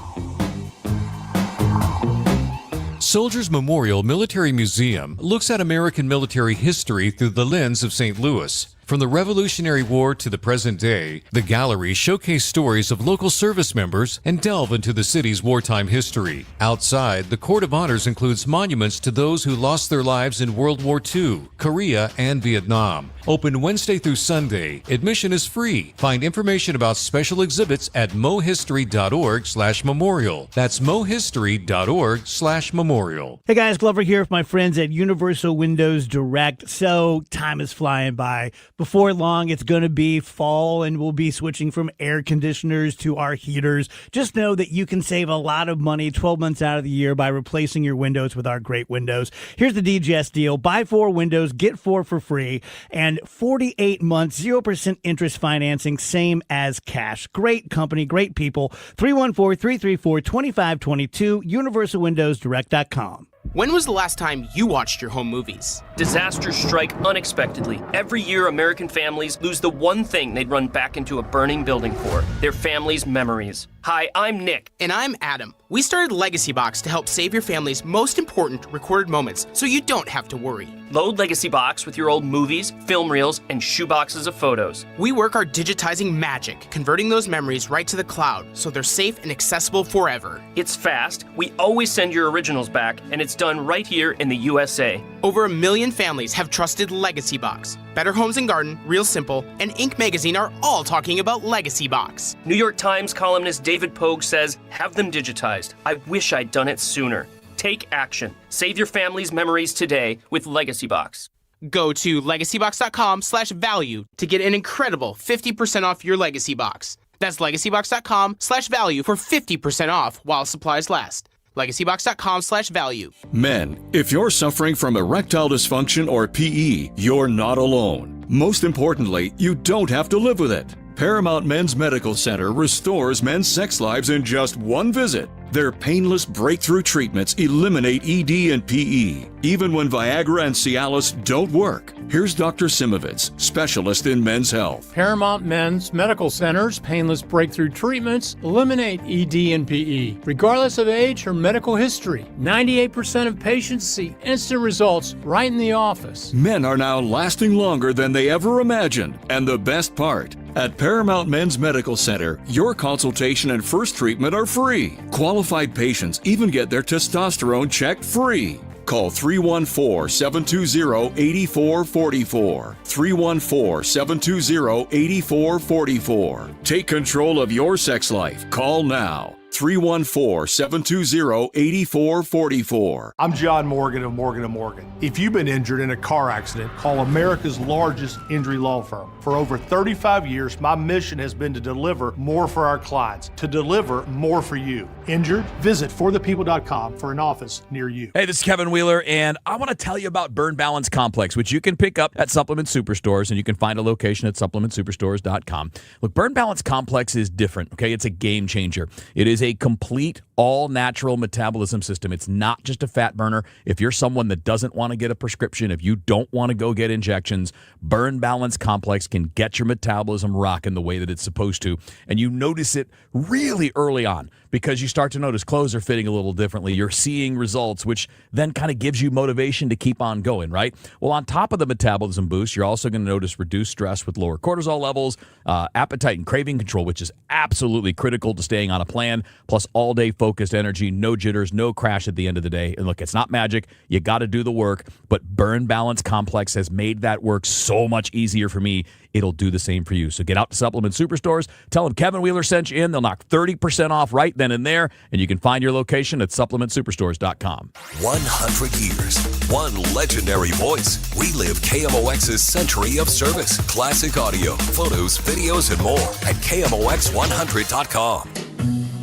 Soldiers Memorial Military Museum looks at American military history through the lens of St. Louis. From the Revolutionary War to the present day, the gallery showcases stories of local service members and delve into the city's wartime history. Outside, the Court of Honors includes monuments to those who lost their lives in World War II, Korea, and Vietnam. Open Wednesday through Sunday. Admission is free. Find information about special exhibits at mohistory.org/memorial. That's mohistory.org/memorial. Hey guys, Glover here with my friends at Universal Windows Direct. So time is flying by. Before long, it's going to be fall and we'll be switching from air conditioners to our heaters. Just know that you can save a lot of money 12 months out of the year by replacing your windows with our great windows. Here's the DGS deal. Buy 4 windows, get 4 for free, and 48 months, 0% interest financing, same as cash. Great company, great people. 314-334-2522, universalwindowsdirect.com. When was the last time you watched your home movies? Disasters strike unexpectedly. Every year, American families lose the one thing they'd run back into a burning building for, their family's memories. Hi, I'm Nick. And I'm Adam. We started Legacy Box to help save your family's most important recorded moments so you don't have to worry. Load Legacy Box with your old movies, film reels, and shoeboxes of photos. We work our digitizing magic, converting those memories right to the cloud so they're safe and accessible forever. It's fast, we always send your originals back, and it's done right here in the USA. Over 1 million families have trusted Legacy Box. Better Homes and Garden, Real Simple, and Inc. magazine are all talking about Legacy Box. New York Times columnist David Pogue says, have them digitized. I wish I'd done it sooner. Take action. Save your family's memories today with Legacy Box. Go to legacybox.com/value to get an incredible 50% off your Legacy Box. That's legacybox.com/value for 50% off while supplies last. legacybox.com/value. Men, if you're suffering from erectile dysfunction or PE, you're not alone. Most importantly, you don't have to live with it. Paramount Men's Medical Center restores men's sex lives in just one visit. Their painless breakthrough treatments eliminate ED and PE, even when Viagra and Cialis don't work. Here's Dr. Simovitz, specialist in men's health. Paramount Men's Medical Center's painless breakthrough treatments eliminate ED and PE, regardless of age or medical history. 98% of patients see instant results right in the office. Men are now lasting longer than they ever imagined. And the best part, at Paramount Men's Medical Center, your consultation and first treatment are free. Qualified patients even get their testosterone checked free. Call 314-720-8444. 314-720-8444. Take control of your sex life. Call now. 314-720-8444. I'm John Morgan of Morgan & Morgan. If you've been injured in a car accident, call America's largest injury law firm. For over 35 years, my mission has been to deliver more for our clients, to deliver more for you. Injured? Visit forthepeople.com for an office near you. Hey, this is Kevin Wheeler, and I want to tell you about Burn Balance Complex, which you can pick up at Supplement Superstores, and you can find a location at supplementsuperstores.com. Look, Burn Balance Complex is different, okay? It's a game changer. It is a complete, all-natural metabolism system. It's not just a fat burner. If you're someone that doesn't want to get a prescription, if you don't want to go get injections, Burn Balance Complex can get your metabolism rocking the way that it's supposed to, and you notice it really early on because you start to notice clothes are fitting a little differently. You're seeing results, which then kind of gives you motivation to keep on going, right? Well, on top of the metabolism boost, you're also going to notice reduced stress with lower cortisol levels, appetite and craving control, which is absolutely critical to staying on a plan, plus all-day focused energy, no jitters, no crash at the end of the day. And look, it's not magic. You got to do the work, but Burn Balance Complex has made that work so much easier for me. It'll do the same for you. So get out to Supplement Superstores. Tell them Kevin Wheeler sent you in. They'll knock 30% off right then and there, and you can find your location at supplementsuperstores.com. 100 years, one legendary voice. Relive KMOX's century of service, classic audio, photos, videos, and more at KMOX100.com.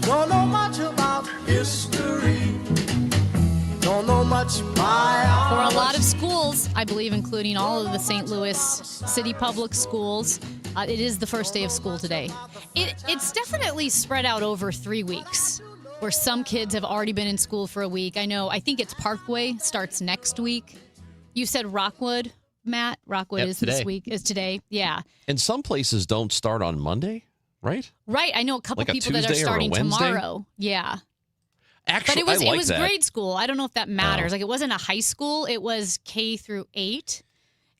Don't know much about history. Don't know much biology. For a lot of schools, I believe, including all of the St. Louis City Public Schools, it is the first day of school today. It's definitely spread out over 3 weeks, where some kids have already been in school for a week. I think it's Parkway starts next week. You said Rockwood, Matt. Rockwood is today. this week, is today. Yeah. And some places don't start on Monday, right? Right. I know a couple Like a people that are Tuesday or a starting Wednesday? tomorrow. Yeah. Actually, but it I like was that. grade school. I don't know if that matters. Oh. Like, it wasn't a high school. It was K through 8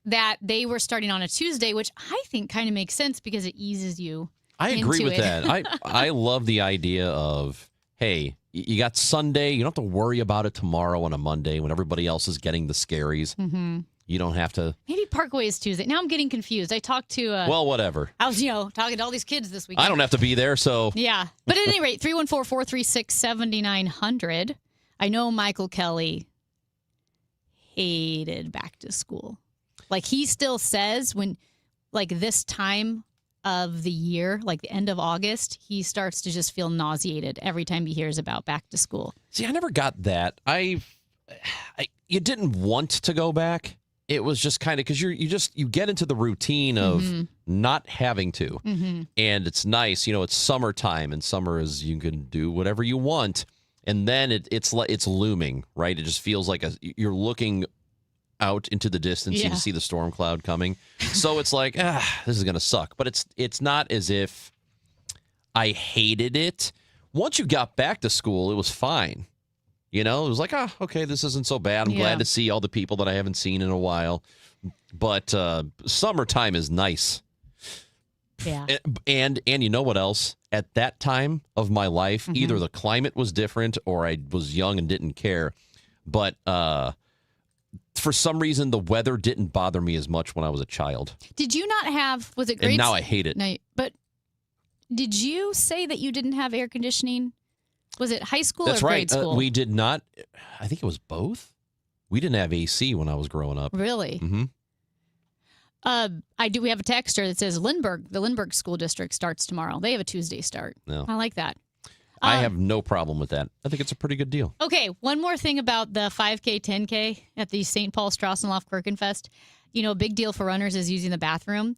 that they were starting on a Tuesday, which I think kind of makes sense because it eases you. I agree into with it. that. I love the idea of, hey, you got Sunday. You don't have to worry about it tomorrow on a Monday when everybody else is getting the scaries. Mm-hmm. You don't have to. Maybe Parkway is Tuesday. Now I'm getting confused. I talked to. Well, whatever. I was, talking to all these kids this weekend. I don't have to be there, so. Yeah. But at any rate, 314-436-7900. I know Michael Kelly hated back to school. Like, he still says when, like, this time of the year, like the end of August, he starts to just feel nauseated every time he hears about back to school. See, I never got that. You didn't want to go back. It was just kind of because you get into the routine of not having to, and it's nice. It's summertime, and summer is you can do whatever you want, and then it's looming, right? It just feels like you're looking out into the distance. You can see the storm cloud coming, so it's like this is gonna suck. But it's not as if I hated it. Once you got back to school, it was fine. It was like, okay, this isn't so bad. I'm glad to see all the people that I haven't seen in a while. But summertime is nice. Yeah. And you know what else? At that time of my life, either the climate was different or I was young and didn't care. But for some reason, the weather didn't bother me as much when I was a child. Did you not have, was it grade? And now I hate it. No, but did you say that you didn't have air conditioning? Was it high school That's or right. grade school? We did not. I think it was both. We didn't have AC when I was growing up. Really? Mm-hmm. We have a texter that says the Lindbergh School District starts tomorrow. They have a Tuesday start. No. I like that. I have no problem with that. I think it's a pretty good deal. Okay, one more thing about the 5K, 10K at the St. Paul Strassenlauf Kirchenfest. A big deal for runners is using the bathroom.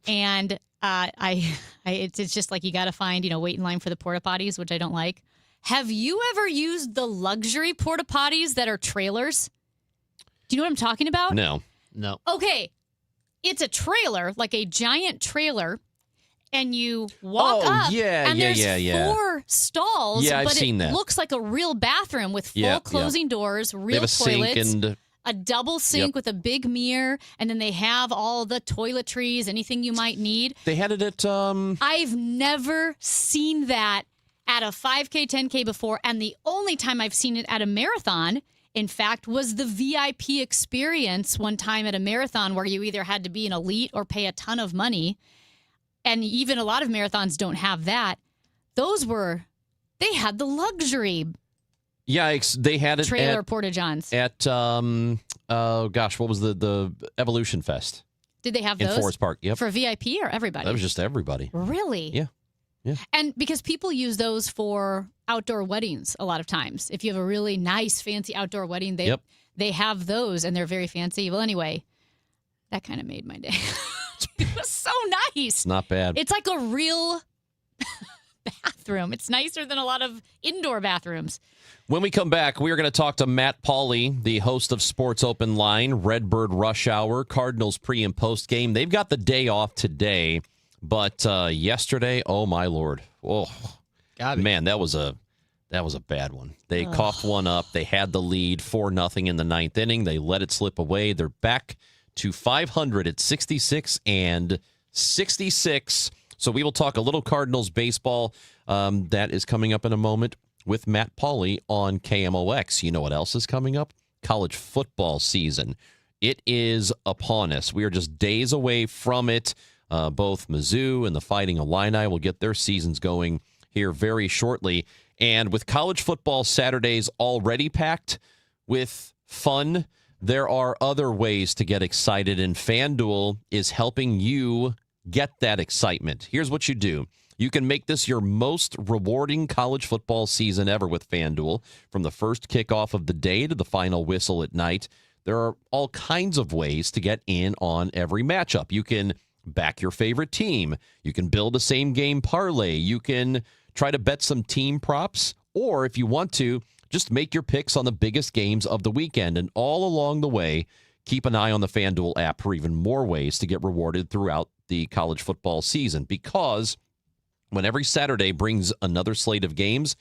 And it's just like you got to find, wait in line for the porta potties, which I don't like. Have you ever used the luxury porta potties that are trailers? Do you know what I'm talking about? No. Okay. It's a trailer, like a giant trailer, and you walk up, and there's 4 stalls, Yeah, I've but seen it that. looks like a real bathroom with full closing doors, real They have a toilets, sink and a double sink with a big mirror, and then they have all the toiletries, anything you might need. they had it at I've never seen that at a 5K, 10K before, and the only time I've seen it at a marathon, in fact, was the VIP experience one time at a marathon where you either had to be an elite or pay a ton of money, and even a lot of marathons don't have that. Those were They had the luxury Yeah, they had it trailer porta-johns. at what was the Evolution Fest Did they have in those? Forest Park? Yep. For VIP or everybody? That was just everybody. Really? Yeah. Yeah. And because people use those for outdoor weddings a lot of times. If you have a really nice, fancy outdoor wedding, they have those, and they're very fancy. Well, anyway, that kind of made my day. It was so nice. It's not bad. It's like a real bathroom. It's nicer than a lot of indoor bathrooms. When we come back, we are going to talk to Matt Pauley, the host of Sports Open Line, Redbird Rush Hour, Cardinals pre- and post-game. They've got the day off today, but yesterday, oh, my Lord. Oh, man, that was a bad one. They coughed one up. They had the lead 4-0 in the ninth inning. They let it slip away. They're back to 500 at 66 and 66. So we will talk a little Cardinals baseball. That is coming up in a moment with Matt Pauley on KMOX. You know what else is coming up? College football season. It is upon us. We are just days away from it. Both Mizzou and the Fighting Illini will get their seasons going here very shortly. And with college football Saturdays already packed with fun, there are other ways to get excited, and FanDuel is helping you get that excitement. Here's what you do. You can make this your most rewarding college football season ever with FanDuel. From the first kickoff of the day to the final whistle at night, there are all kinds of ways to get in on every matchup. You can back your favorite team. You can build a same-game parlay. You can try to bet some team props. Or if you want to, just make your picks on the biggest games of the weekend. And all along the way, keep an eye on the FanDuel app for even more ways to get rewarded throughout the college football season. Because when every Saturday brings another slate of games,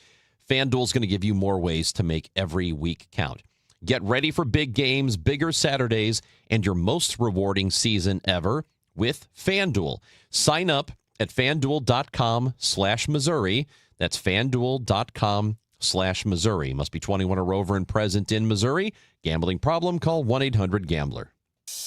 FanDuel's going to give you more ways to make every week count. Get ready for big games, bigger Saturdays, and your most rewarding season ever with FanDuel. Sign up at FanDuel.com/Missouri. That's FanDuel.com/Missouri. Must be 21 or over and present in Missouri. Gambling problem? Call 1-800-GAMBLER.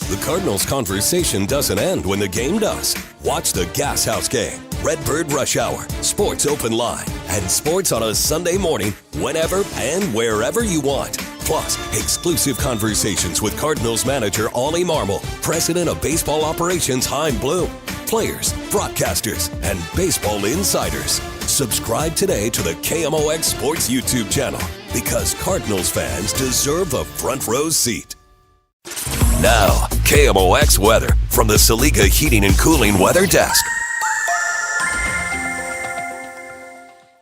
The Cardinals conversation doesn't end when the game does. Watch the Gas House game, Redbird Rush Hour, Sports Open Line, and sports on a Sunday morning whenever and wherever you want. Plus, exclusive conversations with Cardinals manager Ollie Marmol, president of baseball operations Chaim Bloom, players, broadcasters, and baseball insiders. Subscribe today to the KMOX Sports YouTube channel because Cardinals fans deserve a front row seat. Now, KMOX weather from the Saliga Heating and Cooling Weather Desk.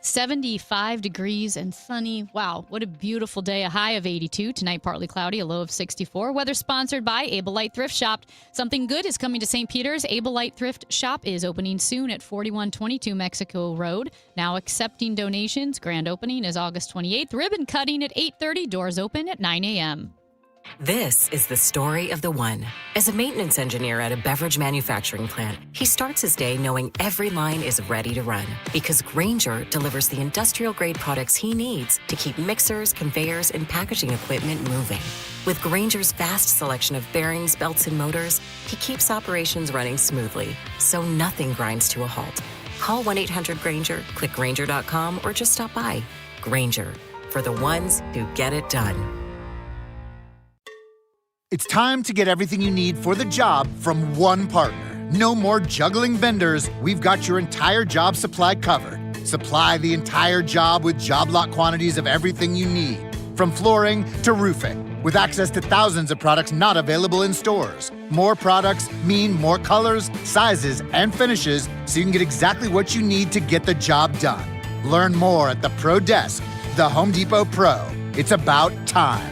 75 degrees and sunny. Wow, what a beautiful day. A high of 82. Tonight, partly cloudy, a low of 64. Weather sponsored by Able Light Thrift Shop. Something good is coming to St. Peter's. Able Light Thrift Shop is opening soon at 4122 Mexico Road. Now accepting donations. Grand opening is August 28th. Ribbon cutting at 8:30. Doors open at 9 a.m. This is the story of the one. As a maintenance engineer at a beverage manufacturing plant, he starts his day knowing every line is ready to run because Grainger delivers the industrial-grade products he needs to keep mixers, conveyors, and packaging equipment moving. With Grainger's vast selection of bearings, belts, and motors, he keeps operations running smoothly, so nothing grinds to a halt. Call 1-800-GRAINGER, click Grainger.com, or just stop by. Grainger, for the ones who get it done. It's time to get everything you need for the job from one partner. No more juggling vendors. We've got your entire job supply covered. Supply the entire job with job lot quantities of everything you need, from flooring to roofing, with access to thousands of products not available in stores. More products mean more colors, sizes, and finishes, so you can get exactly what you need to get the job done. Learn more at the Pro Desk, the Home Depot Pro. It's about time.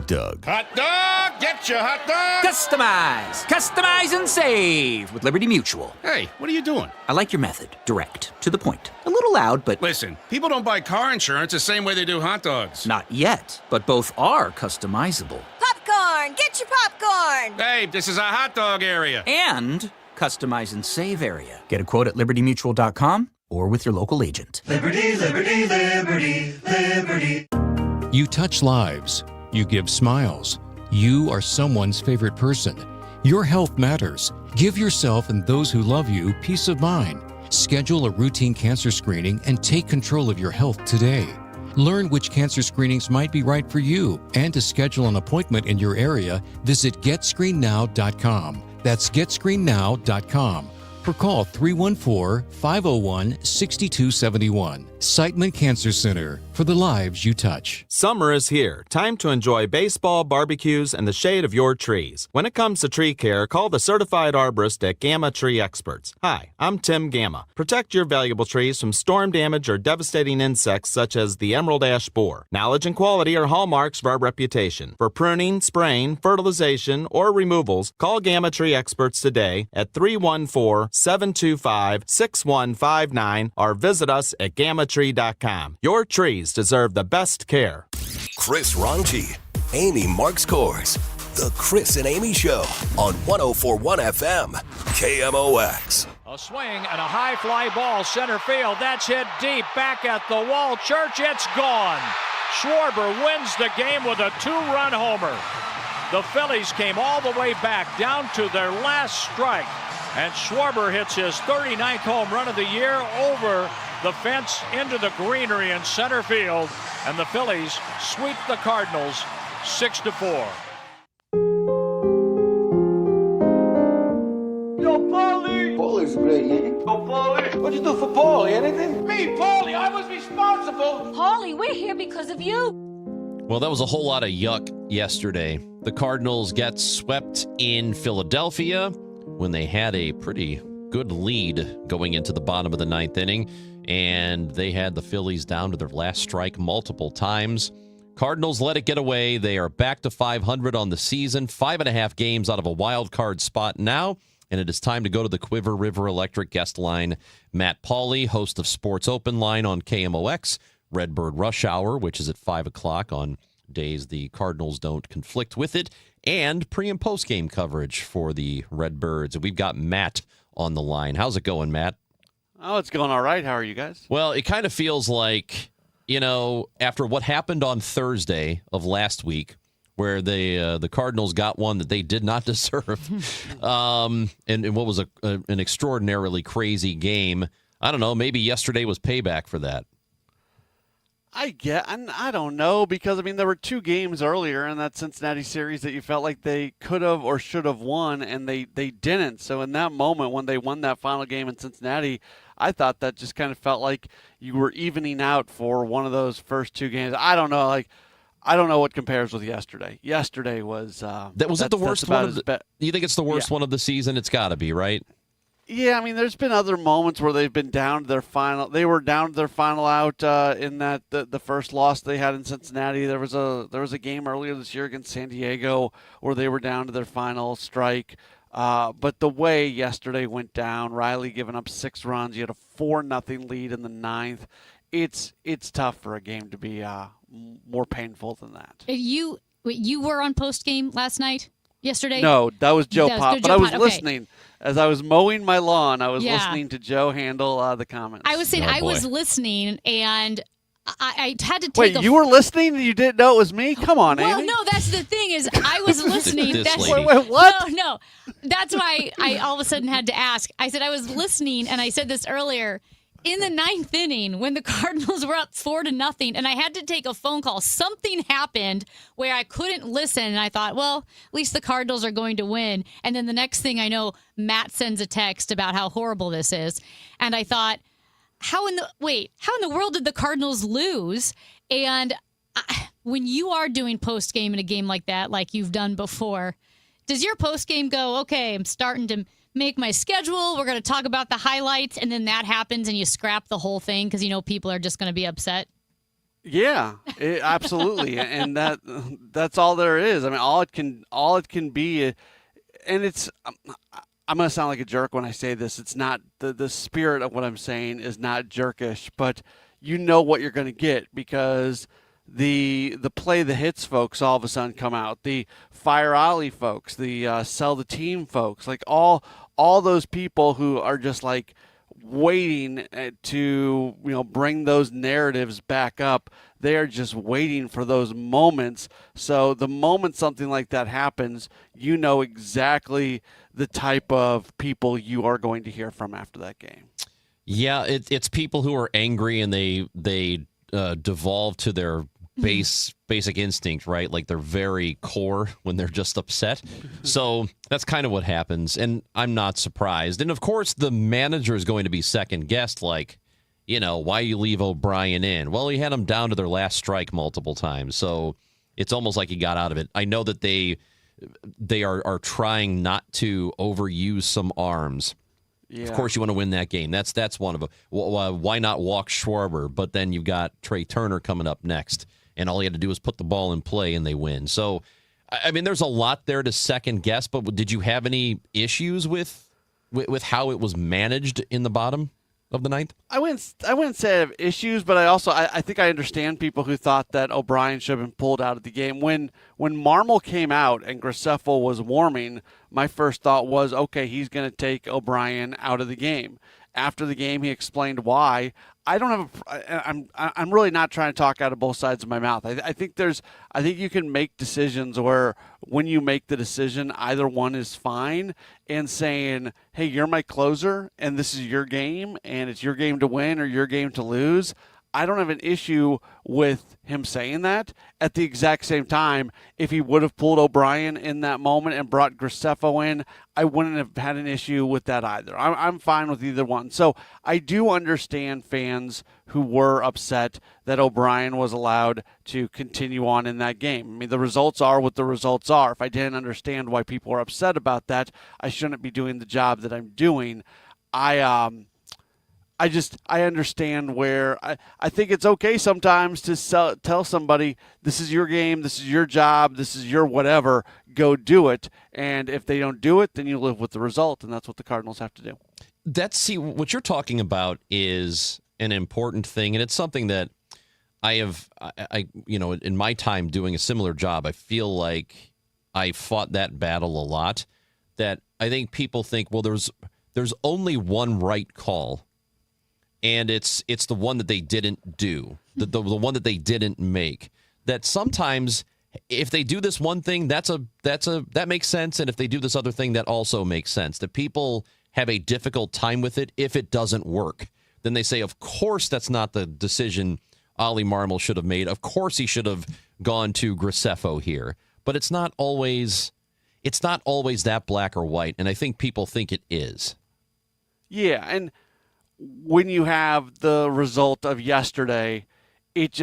Doug. Hot dog! Get your hot dog! Customize and save with Liberty Mutual. Hey, what are you doing? I like your method. Direct. To the point. A little loud, but... Listen, people don't buy car insurance the same way they do hot dogs. Not yet, but both are customizable. Popcorn! Get your popcorn! Hey, this is a hot dog area. And customize and save area. Get a quote at libertymutual.com or with your local agent. Liberty, liberty, liberty, liberty. You touch lives. You give smiles. You are someone's favorite person. Your health matters. Give yourself and those who love you peace of mind. Schedule a routine cancer screening and take control of your health today. Learn which cancer screenings might be right for you, and to schedule an appointment in your area, visit GetScreenNow.com. That's GetScreenNow.com. Or call 314-501-6271. Siteman Cancer Center, for the lives you touch. Summer is here. Time to enjoy baseball, barbecues, and the shade of your trees. When it comes to tree care, call the certified arborist at Gamma Tree Experts. Hi, I'm Tim Gamma. Protect your valuable trees from storm damage or devastating insects such as the emerald ash borer. Knowledge and quality are hallmarks of our reputation. For pruning, spraying, fertilization, or removals, call Gamma Tree Experts today at 314-725-6159 or visit us at gammatree.com. Your trees deserve the best care. Chris Ranji, Amy Marks Kors. The Chris and Amy Show on 104.1 FM, KMOX. A swing and a high fly ball center field. That's hit deep back at the wall. Church, it's gone. Schwarber wins the game with a 2-run homer. The Phillies came all the way back down to their last strike. And Schwarber hits his 39th home run of the year over the fence into the greenery in center field. And the Phillies sweep the Cardinals 6-4. Yo, Paulie! Paulie's great, ain't he? Yo, Paulie! What'd you do for Paulie? Anything? Me, Paulie! I was responsible! Paulie, we're here because of you. Well, that was a whole lot of yuck yesterday. The Cardinals get swept in Philadelphia when they had a pretty good lead going into the bottom of the ninth inning, and they had the Phillies down to their last strike multiple times. Cardinals let it get away. They are back to 500 on the season, 5.5 games out of a wild card spot now, and it is time to go to the Quiver River Electric guest line. Matt Pauley, host of Sports Open Line on KMOX, Redbird Rush Hour, which is at 5 o'clock on days the Cardinals don't conflict with it, and pre- and post-game coverage for the Redbirds. And we've got Matt on the line. How's it going, Matt? Oh, it's going all right. How are you guys? Well, it kind of feels like, you know, after what happened on Thursday of last week, where the Cardinals got one that they did not deserve, and what was an extraordinarily crazy game. I don't know, maybe yesterday was payback for that. I don't know, because, I mean, there were 2 games earlier in that Cincinnati series that you felt like they could have or should have won, and they didn't. So in that moment, when they won that final game in Cincinnati, I thought that just kind of felt like you were evening out for one of those first 2 games. I don't know, I don't know what compares with yesterday. Yesterday was the worst one of the, you think it's the worst one of the season? It's got to be, right? Yeah, I mean, there's been other moments where they've been down to their final. They were down to their final out in that the first loss they had in Cincinnati. There was a game earlier this year against San Diego where they were down to their final strike. But the way yesterday went down, Riley giving up 6 runs. You had a 4-0 lead in the 9th. It's tough for a game to be more painful than that. You were on post game last night? Yesterday? No, that was Joe Pop. But I was listening. Okay. As I was mowing my lawn, I was listening to Joe handle the comments. I was saying I was listening, and I had to take Wait, you were listening and you didn't know it was me? Come on, Well, Amy. no, that's the thing is I was listening. Wait, what? No. That's why I all of a sudden had to ask. I said I was listening, and I said this earlier. In the 9th inning, when the Cardinals were up 4-0, and I had to take a phone call, something happened where I couldn't listen, and I thought, well, at least the Cardinals are going to win. And then the next thing I know, Matt sends a text about how horrible this is, and I thought, how in the world did the Cardinals lose? And when you are doing post game in a game like that, like you've done before, does your post game go, okay, I'm starting to make my schedule, we're going to talk about the highlights, and then that happens and you scrap the whole thing because you know people are just going to be upset? Yeah, absolutely. And that's all there is. I mean, all it can be, and it's, I'm going to sound like a jerk when I say this. It's not, the spirit of what I'm saying is not jerkish, but you know what you're going to get because the play the hits folks all of a sudden come out, the Fire Ollie folks, the sell the team folks, like all those people who are just like waiting to bring those narratives back up. They are just waiting for those moments. So the moment something like that happens, you know exactly the type of people you are going to hear from after that game. Yeah, it's people who are angry and they devolve to their basic instinct, right? Like their very core when they're just upset. So that's kind of what happens, and I'm not surprised. And of course, the manager is going to be second guessed, like, why you leave O'Brien in? Well, he had them down to their last strike multiple times, so it's almost like he got out of it. I know that they are trying not to overuse some arms. Yeah. Of course, you want to win that game. That's one of them. Why not walk Schwarber? But then you've got Trey Turner coming up next, and all you had to do is put the ball in play, and they win. So, I mean, there's a lot there to second guess. But did you have any issues with how it was managed in the bottom of the ninth? I wouldn't say I have issues, but I think I understand people who thought that O'Brien should have been pulled out of the game. When Marmol came out and Graceffo was warming, my first thought was, okay, he's going to take O'Brien out of the game. After the game, he explained why. I'm really not trying to talk out of both sides of my mouth. I think you can make decisions where when you make the decision, either one is fine. And saying, hey, you're my closer, and this is your game, and it's your game to win or your game to lose. I don't have an issue with him saying that. At the exact same time, if he would have pulled O'Brien in that moment and brought Graceffo in, I wouldn't have had an issue with that either. I'm fine with either one. So I do understand fans who were upset that O'Brien was allowed to continue on in that game. I mean, the results are what the results are. If I didn't understand why people were upset about that, I shouldn't be doing the job that I'm doing. I understand where I think it's okay sometimes to tell somebody, this is your game, this is your job, this is your whatever, go do it. And if they don't do it, then you live with the result, and that's what the Cardinals have to do. What you're talking about is an important thing, and it's something that I in my time doing a similar job, I feel like I fought that battle a lot. That I think people think, well, there's only one right call. And it's the one that they didn't do, the one that they didn't make. That sometimes, if they do this one thing, that makes sense, and if they do this other thing, that also makes sense. That people have a difficult time with it if it doesn't work. Then they say, of course, that's not the decision Ollie Marmol should have made. Of course, he should have gone to Graceffo here. But it's not always that black or white, and I think people think it is. Yeah, and when you have the result of yesterday, it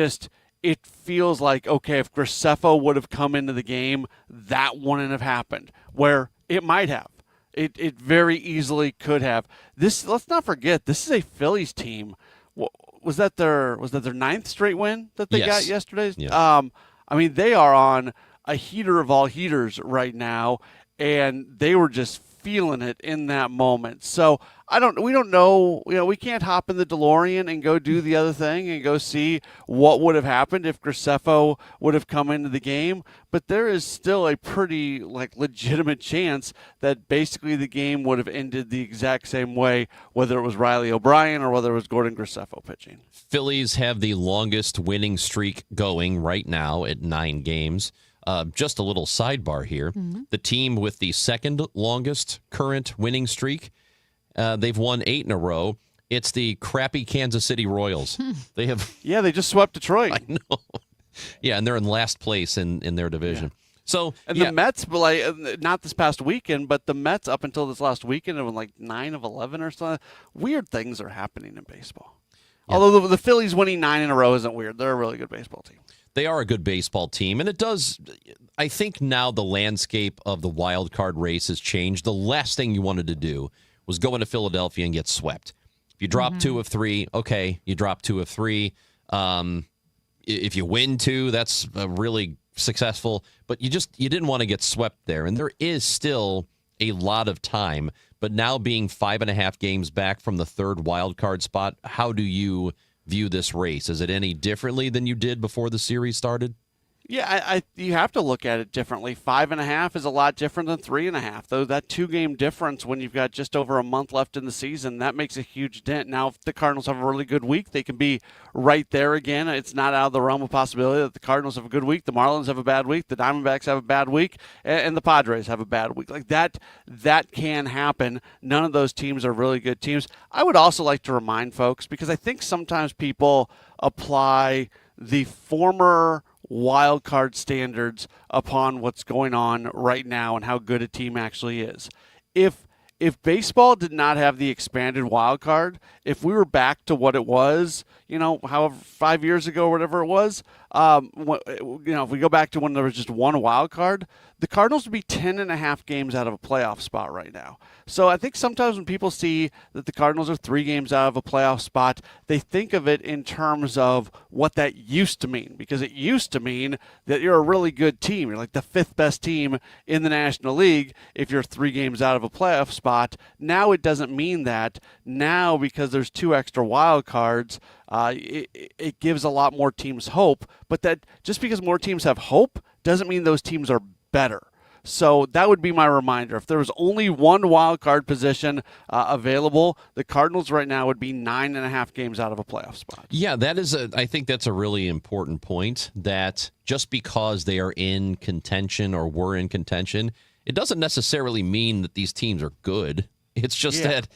feels like, okay, if Graceffo would have come into the game, that wouldn't have happened. Where it might have. It very easily could have. Let's not forget, this is a Phillies team. Was that their ninth straight win that they got yesterday? Yeah. I mean, they are on a heater of all heaters right now, and they were just feeling it in that moment. So we don't know, we can't hop in the DeLorean and go do the other thing and go see what would have happened if Graceffo would have come into the game. But there is still a pretty legitimate chance that basically the game would have ended the exact same way, whether it was Riley O'Brien or whether it was Gordon Graceffo pitching. Phillies have the longest winning streak going right now at 9 games. Just a little sidebar here. Mm-hmm. The team with the second longest current winning streak, they've won 8 in a row. It's the crappy Kansas City Royals. They just swept Detroit. I know. Yeah, and they're in last place in their division. Yeah. So the Mets, not this past weekend, but the Mets up until this last weekend have won 9 of 11 or something. Weird things are happening in baseball. Yeah. Although the Phillies winning 9 in a row isn't weird. They're a really good baseball team. They are a good baseball team, and it does. I think now the landscape of the wild card race has changed. The last thing you wanted to do was go into Philadelphia and get swept. If you drop 2 of 3, okay, you drop 2 of 3. If you win 2, that's really successful. But you didn't want to get swept there, and there is still a lot of time. But now being 5.5 games back from the third wild card spot, how do you view this race? Is it any differently than you did before the series started? Yeah, you have to look at it differently. 5.5 is a lot different than 3.5. Though that 2-game difference when you've got just over a month left in the season, that makes a huge dent. Now, if the Cardinals have a really good week, they can be right there again. It's not out of the realm of possibility that the Cardinals have a good week, the Marlins have a bad week, the Diamondbacks have a bad week, and the Padres have a bad week. Like that can happen. None of those teams are really good teams. I would also like to remind folks, because I think sometimes people apply the former wild card standards upon what's going on right now and how good a team actually is. If baseball did not have the expanded wild card, if we were back to what it was, however 5 years ago or whatever it was, if we go back to when there was just one wild card, the Cardinals would be 10.5 games out of a playoff spot right now. So I think sometimes when people see that the Cardinals are 3 games out of a playoff spot, they think of it in terms of what that used to mean, because it used to mean that you're a really good team. You're like the 5th best team in the National League if you're 3 games out of a playoff spot. Now it doesn't mean that. Now, because there's 2 extra wild cards, it gives a lot more teams hope. But that just because more teams have hope doesn't mean those teams are better. So that would be my reminder. If there was only one wild card position available, the Cardinals right now would be 9.5 games out of a playoff spot. Yeah, I think that's a really important point, that just because they are in contention or were in contention, it doesn't necessarily mean that these teams are good. It's just that,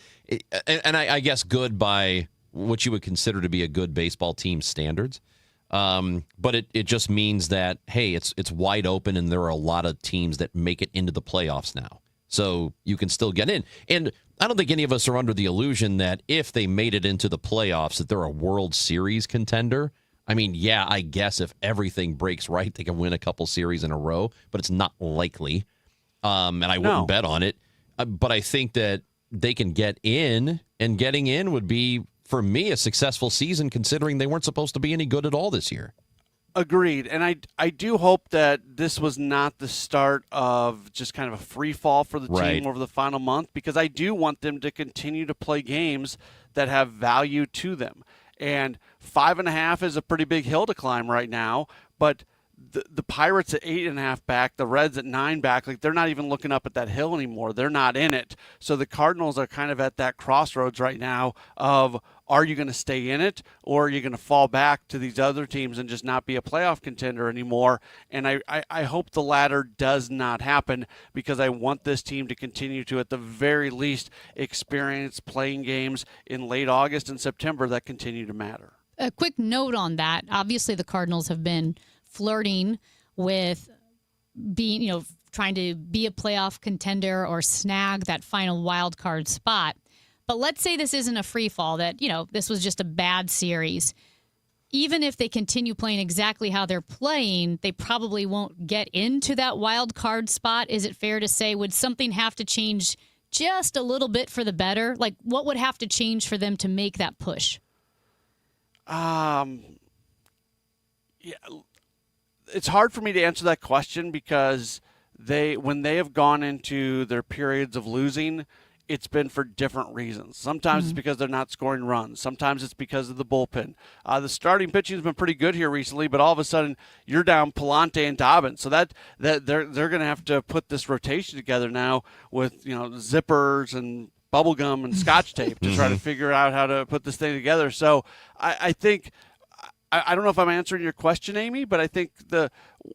and I guess good by what you would consider to be a good baseball team standards. But it just means that, hey, it's wide open and there are a lot of teams that make it into the playoffs now. So you can still get in. And I don't think any of us are under the illusion that if they made it into the playoffs, that they're a World Series contender. I mean, yeah, I guess if everything breaks right, they can win a couple series in a row, but it's not likely. And I wouldn't bet on it. But I think that they can get in, and getting in would be, for me, a successful season, considering they weren't supposed to be any good at all this year. Agreed. And I do hope that this was not the start of just kind of a free fall for the team over the final month, because I do want them to continue to play games that have value to them. And 5.5 is a pretty big hill to climb right now, but the Pirates at 8.5 back, the Reds at 9 back, like they're not even looking up at that hill anymore. They're not in it. So the Cardinals are kind of at that crossroads right now of, are you going to stay in it, or are you going to fall back to these other teams and just not be a playoff contender anymore? And I hope the latter does not happen, because I want this team to continue to, at the very least, experience playing games in late August and September that continue to matter. A quick note on that. Obviously, the Cardinals have been flirting with being, trying to be a playoff contender or snag that final wild card spot. But let's say this isn't a free fall, that, this was just a bad series. Even if they continue playing exactly how they're playing, they probably won't get into that wild card spot. Is it fair to say, would something have to change just a little bit for the better? Like, what would have to change for them to make that push? It's hard for me to answer that question, because when they have gone into their periods of losing, it's been for different reasons. Sometimes it's because they're not scoring runs. Sometimes it's because of the bullpen. The starting pitching has been pretty good here recently, but all of a sudden you're down Palante and Dobbins. So that they're going to have to put this rotation together now with zippers and bubblegum and scotch tape to try to figure out how to put this thing together. So I think, I don't know if I'm answering your question, Amy, but I think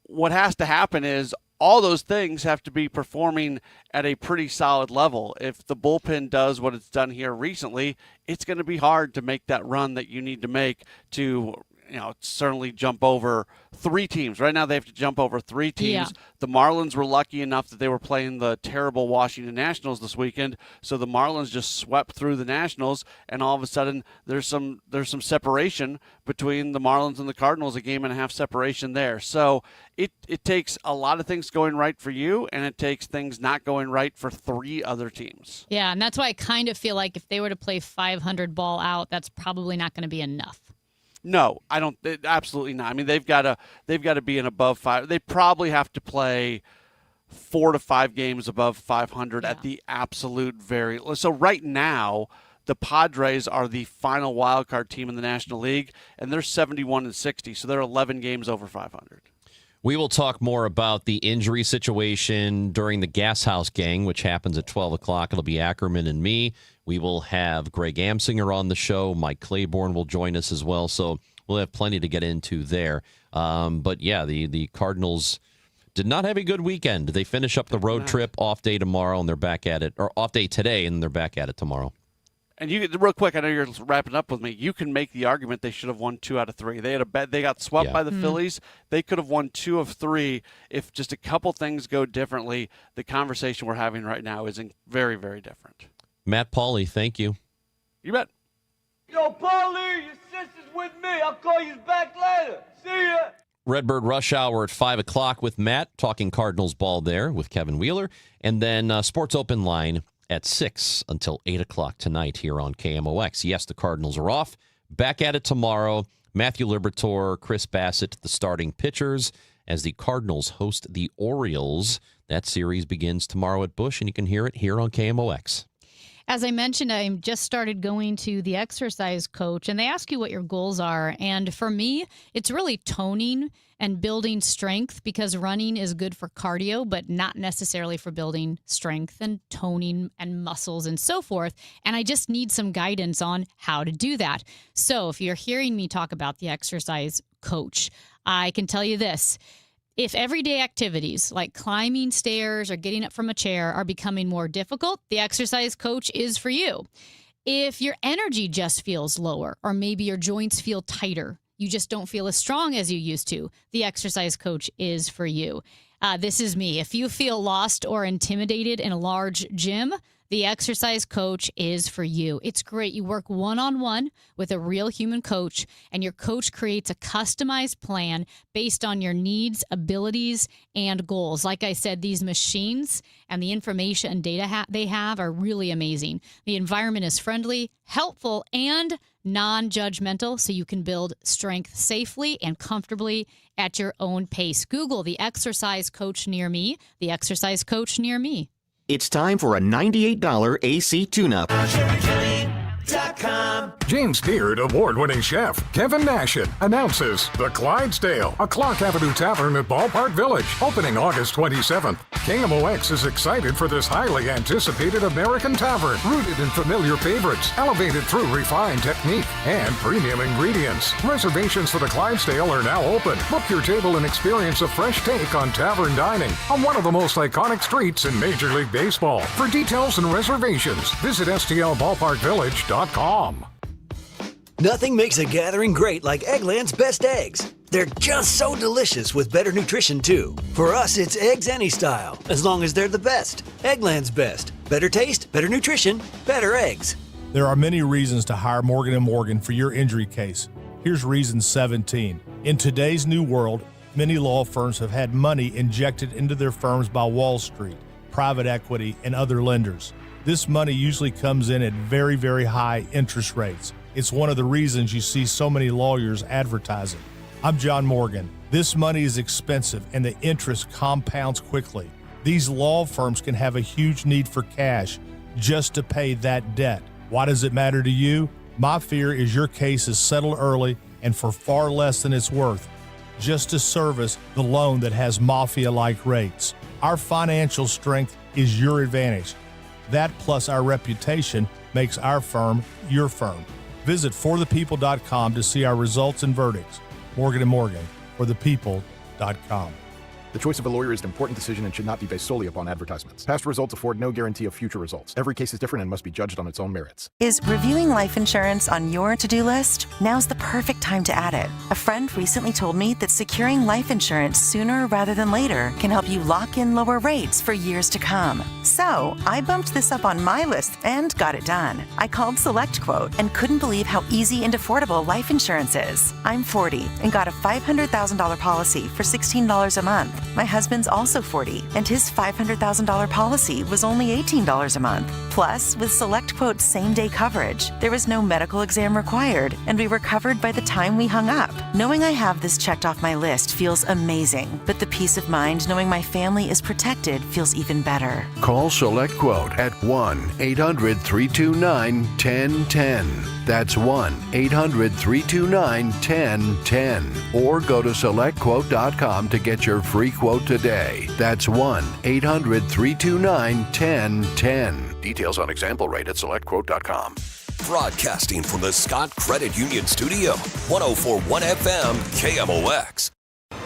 what has to happen is all those things have to be performing at a pretty solid level. If the bullpen does what it's done here recently, it's going to be hard to make that run that you need to make to certainly jump over 3 teams. Right now they have to jump over 3 teams. Yeah. The Marlins were lucky enough that they were playing the terrible Washington Nationals this weekend, so the Marlins just swept through the Nationals, and all of a sudden there's some separation between the Marlins and the Cardinals, a 1.5 game separation there. So it takes a lot of things going right for you, and it takes things not going right for 3 other teams. Yeah, and that's why I kind of feel like if they were to play 500 ball out, that's probably not going to be enough. No, I don't. Absolutely not. I mean, they've got to be an above 5. They probably have to play 4 to 5 games above 500 at the absolute very. So right now, the Padres are the final wild card team in the National League, and they're 71-60. So they're 11 games over 500. We will talk more about the injury situation during the Gas House Gang, which happens at 12 o'clock. It'll be Ackerman and me. We will have Greg Amsinger on the show. Mike Claiborne will join us as well. So we'll have plenty to get into there. But yeah, the Cardinals did not have a good weekend. They finish up the road trip, off day tomorrow, and they're back at it, or off day today, and they're back at it tomorrow. And you, real quick, I know you're wrapping up with me. You can make the argument they should have won 2 out of 3. They got swept by the Phillies. They could have won 2 of 3 if just a couple things go differently. The conversation we're having right now is very, very different. Matt Pauley, thank you. You bet. Yo, Paulie, your sister's with me. I'll call you back later. See ya. Redbird Rush Hour at 5 o'clock with Matt, talking Cardinals ball there with Kevin Wheeler. And then Sports Open Line at 6 until 8 o'clock tonight here on KMOX. Yes, the Cardinals are off. Back at it tomorrow. Matthew Liberatore, Chris Bassett, the starting pitchers, as the Cardinals host the Orioles. That series begins tomorrow at Busch, and you can hear it here on KMOX. As I mentioned, I just started going to the exercise coach, and they ask you what your goals are. And for me, it's really toning and building strength, because running is good for cardio, but not necessarily for building strength and toning and muscles and so forth. And I just need some guidance on how to do that. So if you're hearing me talk about the exercise coach, I can tell you this. If everyday activities like climbing stairs or getting up from a chair are becoming more difficult, the exercise coach is for you. If your energy just feels lower, or maybe your joints feel tighter, you just don't feel as strong as you used to, the exercise coach is for you. This is me. If you feel lost or intimidated in a large gym, the exercise coach is for you. It's great. You work one-on-one with a real human coach, and your coach creates a customized plan based on your needs, abilities, and goals. Like I said, these machines and the information and data they have are really amazing. The environment is friendly, helpful, and non-judgmental, so you can build strength safely and comfortably at your own pace. Google the exercise coach near me, the exercise coach near me. It's time for a $98 AC tune-up. James Beard award-winning chef Kevin Nashin announces the Clydesdale, a Clark Avenue Tavern at Ballpark Village, opening August 27th. KMOX is excited for this highly anticipated American tavern, rooted in familiar favorites, elevated through refined technique and premium ingredients. Reservations for the Clydesdale are now open. Book your table and experience a fresh take on tavern dining on one of the most iconic streets in Major League Baseball. For details and reservations, visit stlballparkvillage.com. Nothing makes a gathering great like Eggland's Best Eggs. They're just so delicious with better nutrition, too. For us, it's eggs any style, as long as they're the best. Eggland's Best. Better taste, better nutrition, better eggs. There are many reasons to hire Morgan & Morgan for your injury case. Here's reason 17. In today's new world, many law firms have had money injected into their firms by Wall Street, private equity, and other lenders. This money usually comes in at very, very high interest rates. It's one of the reasons you see so many lawyers advertising. I'm John Morgan. This money is expensive and the interest compounds quickly. These law firms can have a huge need for cash just to pay that debt. Why does it matter to you? My fear is your case is settled early and for far less than it's worth, just to service the loan that has mafia-like rates. Our financial strength is your advantage. That plus our reputation makes our firm your firm. Visit forthepeople.com to see our results and verdicts. Morgan & Morgan, forthepeople.com. The choice of a lawyer is an important decision and should not be based solely upon advertisements. Past results afford no guarantee of future results. Every case is different and must be judged on its own merits. Is reviewing life insurance on your to-do list? Now's the perfect time to add it. A friend recently told me that securing life insurance sooner rather than later can help you lock in lower rates for years to come. So I bumped this up on my list and got it done. I called SelectQuote and couldn't believe how easy and affordable life insurance is. I'm 40 and got a $500,000 policy for $16 a month. My husband's also 40, and his $500,000 policy was only $18 a month. Plus, with SelectQuote's same-day coverage, there was no medical exam required, and we were covered by the time we hung up. Knowing I have this checked off my list feels amazing, but the peace of mind knowing my family is protected feels even better. Call SelectQuote at 1-800-329-1010. That's 1-800-329-1010. Or go to SelectQuote.com to get your free quote today. That's 1-800-329-1010. Details on example rate at SelectQuote.com. Broadcasting from the Scott Credit Union Studio, 104.1 FM KMOX.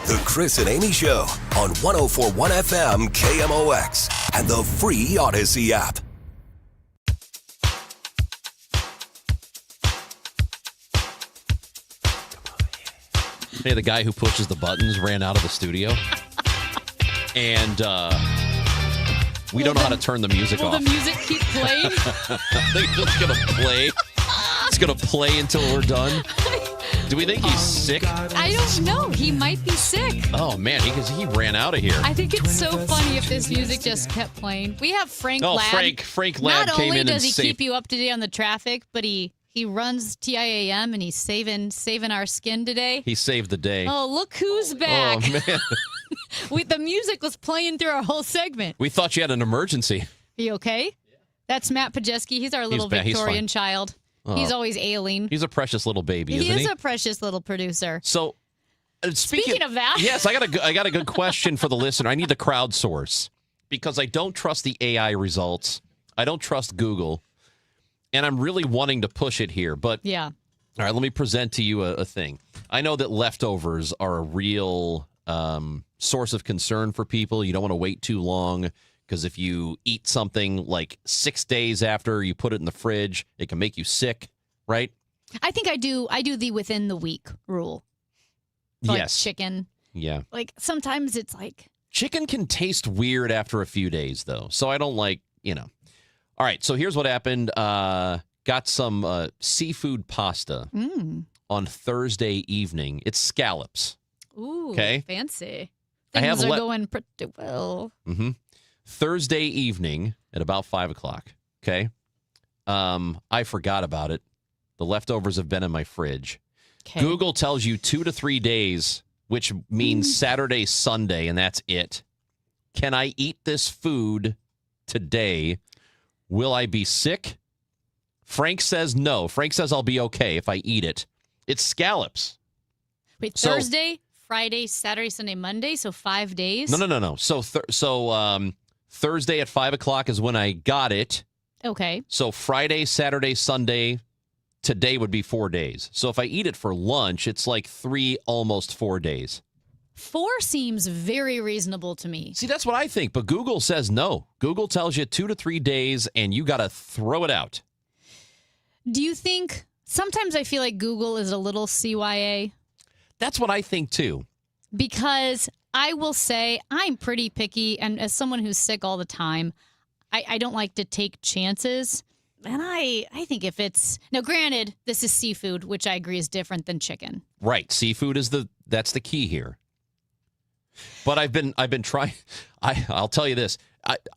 The Chris and Amy Show on 104.1 FM KMOX and the free Odyssey app. Hey, the guy who pushes the buttons ran out of the studio. And we don't know how to turn the music off. Will the music keep playing? I think it's going to play. It's going to play until we're done. Do we think he's sick? I don't know. He might be sick. Oh, man, because he ran out of here. I think it's so funny if this music just kept playing. We have Frank Ladd. Frank Ladd came in and saved. Not only does he keep you up to date on the traffic, but he runs TIAM and he's saving our skin today. He saved the day. Oh, look who's back. Oh, man. The music was playing through our whole segment. We thought you had an emergency. Are you okay? That's Matt Pajewski. He's our little Victorian child. Oh. He's always ailing. He's a precious little baby, isn't he? He is a precious little producer. So, speaking of that. Yes, I got a good question for the listener. I need the crowdsource because I don't trust the AI results. I don't trust Google. And I'm really wanting to push it here. But yeah. All right, let me present to you a thing. I know that leftovers are a real source of concern for people. You don't want to wait too long because if you eat something like 6 days after you put it in the fridge, it can make you sick, right? I think I do the within the week rule. Like yes. Chicken. Yeah. Like sometimes it's like. Chicken can taste weird after a few days, though. So I don't like, All right, so here's what happened. Got some seafood pasta on Thursday evening. It's scallops. Ooh, okay. Fancy. I have Things are going pretty well. Mm-hmm. Thursday evening at about 5 o'clock. Okay. I forgot about it. The leftovers have been in my fridge. Okay. Google tells you 2 to 3 days, which means Saturday, Sunday, and that's it. Can I eat this food today? Will I be sick? Frank says no. Frank says I'll be okay if I eat it. It's scallops. Wait, Thursday, Friday, Saturday, Sunday, Monday, so 5 days? No. So Thursday at 5 o'clock is when I got it. Okay. So Friday, Saturday, Sunday, today would be 4 days. So if I eat it for lunch, it's like 3, almost 4 days. 4 seems very reasonable to me. See, that's what I think, but Google says no. Google tells you 2 to 3 days, and you got to throw it out. Do you think, sometimes I feel like Google is a little CYA? That's what I think, too. Because I will say I'm pretty picky, and as someone who's sick all the time, I don't like to take chances. And I think if it's... Now, granted, this is seafood, which I agree is different than chicken. Right. Seafood is that's the key here. But I've been trying. I'll tell you this.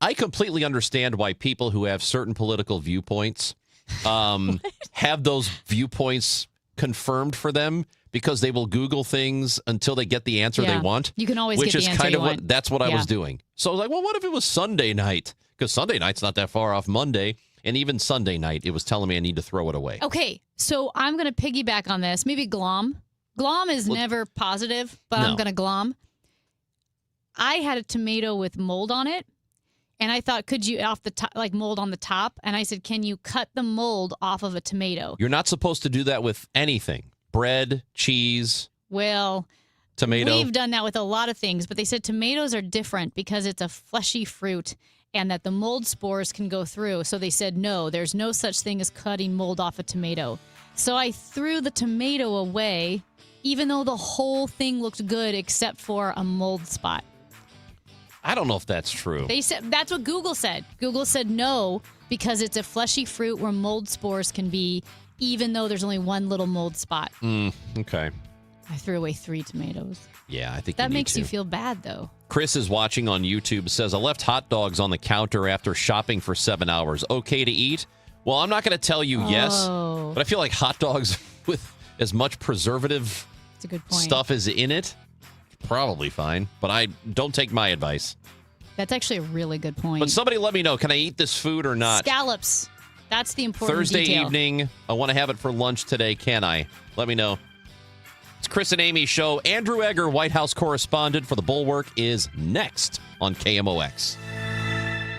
I completely understand why people who have certain political viewpoints have those viewpoints confirmed for them because they will Google things until they get the answer they want. You can always which get the is answer kind you of want. that's what I was doing. So I was like, well, what if it was Sunday night? Because Sunday night's not that far off Monday. And even Sunday night, it was telling me I need to throw it away. Okay, so I'm going to piggyback on this. Maybe glom. Glom is never positive, but I'm going to glom. I had a tomato with mold on it, and I thought, could you, off the top, like mold on the top? And I said, can you cut the mold off of a tomato? You're not supposed to do that with anything. Bread, cheese, well, tomato. We've done that with a lot of things, but they said tomatoes are different because it's a fleshy fruit and that the mold spores can go through. So they said, no, there's no such thing as cutting mold off a tomato. So I threw the tomato away, even though the whole thing looked good except for a mold spot. I don't know if that's true. They said that's what Google said. Google said no because it's a fleshy fruit where mold spores can be, even though there's only one little mold spot. Okay. I threw away 3 tomatoes. Yeah, I think that you need makes to. you feel bad, though. Chris is watching on YouTube, says, I left hot dogs on the counter after shopping for 7 hours. Okay to eat? Well, I'm not going to tell you yes, but I feel like hot dogs with as much preservative That's a good point. stuff as in it, probably fine. But I don't take my advice. That's actually a really good point. But somebody let me know, can I eat this food or not? Scallops. That's the important Thursday detail. evening, I want to have it for lunch today. Can I? Let me know. It's Chris and Amy show. Andrew Egger, White House correspondent for The Bulwark, is next on KMOX.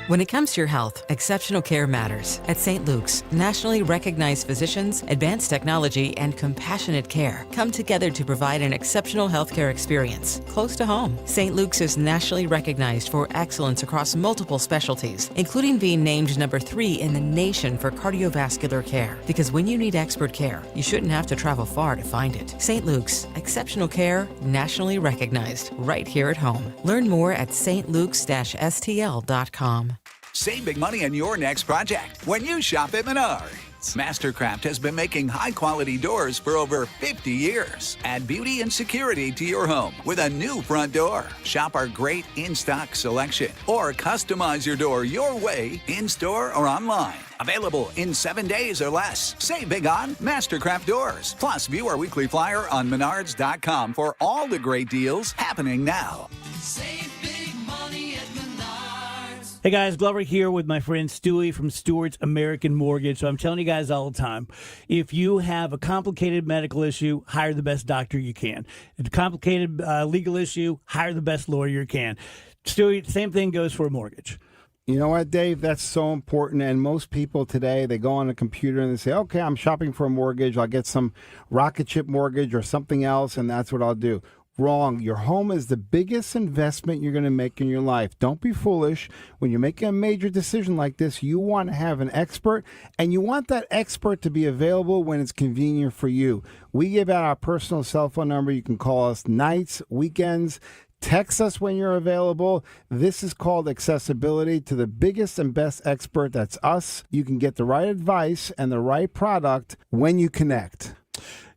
When it comes to your health, exceptional care matters. At St. Luke's, nationally recognized physicians, advanced technology, and compassionate care come together to provide an exceptional healthcare experience close to home. St. Luke's is nationally recognized for excellence across multiple specialties, including being named number 3 in the nation for cardiovascular care. Because when you need expert care, you shouldn't have to travel far to find it. St. Luke's, exceptional care, nationally recognized, right here at home. Learn more at stlukes-stl.com. Save big money on your next project when you shop at Menards. Mastercraft has been making high-quality doors for over 50 years. Add beauty and security to your home with a new front door. Shop our great in-stock selection or customize your door your way in-store or online. Available in 7 days or less. Save big on Mastercraft doors. Plus, view our weekly flyer on Menards.com for all the great deals happening now. Save big money at Menards. Hey guys, Glover here with my friend Stewie from Stewart's American Mortgage. So I'm telling you guys all the time, if you have a complicated medical issue, hire the best doctor you can. If a complicated legal issue, hire the best lawyer you can. Stewie, same thing goes for a mortgage. You know what, Dave? That's so important. And most people today, they go on a computer and they say, okay, I'm shopping for a mortgage. I'll get some rocket ship mortgage or something else, and that's what I'll do. Wrong. Your home is the biggest investment you're going to make in your life. Don't be foolish. When you're making a major decision like this, you want to have an expert, and you want that expert to be available when it's convenient for you. We give out our personal cell phone number. You can call us nights, weekends. Text us when you're available. This is called accessibility to the biggest and best expert. That's us. You can get the right advice and the right product when you connect.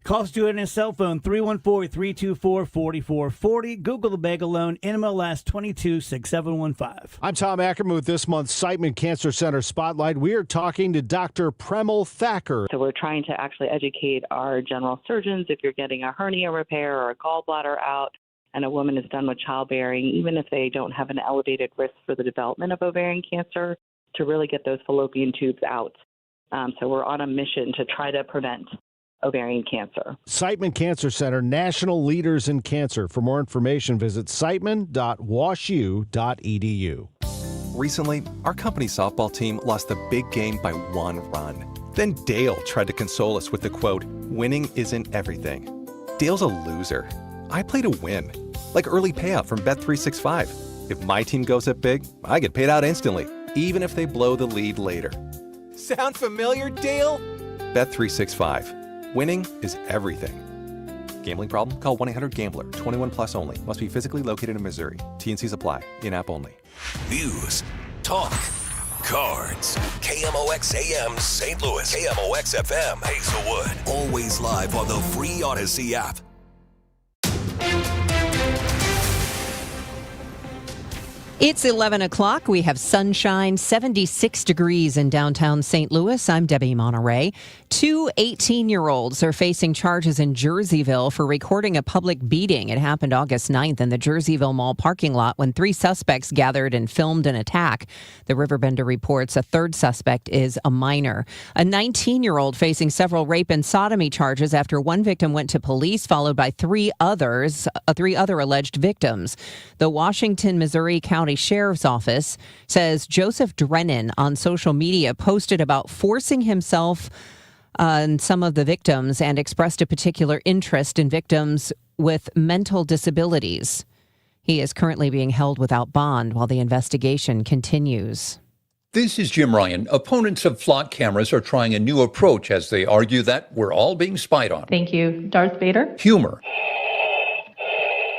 Call Stuart on his cell phone, 314-324-4440. Google the Bagel Loan, NMLS 226715. I'm Tom Ackerman with this month's Siteman Cancer Center Spotlight. We are talking to Dr. Premal Thacker. So we're trying to actually educate our general surgeons if you're getting a hernia repair or a gallbladder out and a woman is done with childbearing, even if they don't have an elevated risk for the development of ovarian cancer, to really get those fallopian tubes out. So we're on a mission to try to prevent ovarian cancer. Siteman Cancer Center, national leaders in cancer. For more information, visit siteman.washu.edu. Recently, our company softball team lost the big game by 1 run. Then Dale tried to console us with the quote, "Winning isn't everything." Dale's a loser. I play to win, like early payout from Bet365. If my team goes up big, I get paid out instantly, even if they blow the lead later. Sound familiar, Dale? Bet365. Winning is everything. Gambling problem? Call 1-800-GAMBLER. 21 plus only. Must be physically located in Missouri. T&Cs apply. In-app only. News, talk, cards. KMOX AM St. Louis. KMOX FM Hazelwood. Always live on the free Odyssey app. It's 11 o'clock. We have sunshine, 76 degrees in downtown St. Louis. I'm Debbie Monterey. 2 18-year-olds are facing charges in Jerseyville for recording a public beating. It happened August 9th in the Jerseyville Mall parking lot when 3 suspects gathered and filmed an attack. The Riverbender reports a third suspect is a minor. A 19-year-old facing several rape and sodomy charges after one victim went to police, followed by 3 other alleged victims. The Washington, Missouri County Sheriff's Office says Joseph Drennan on social media posted about forcing himself on some of the victims and expressed a particular interest in victims with mental disabilities. He is currently being held without bond while the investigation continues. This is Jim Ryan. Opponents of flock cameras are trying a new approach as they argue that we're all being spied on. Thank you, Darth Vader. Humor.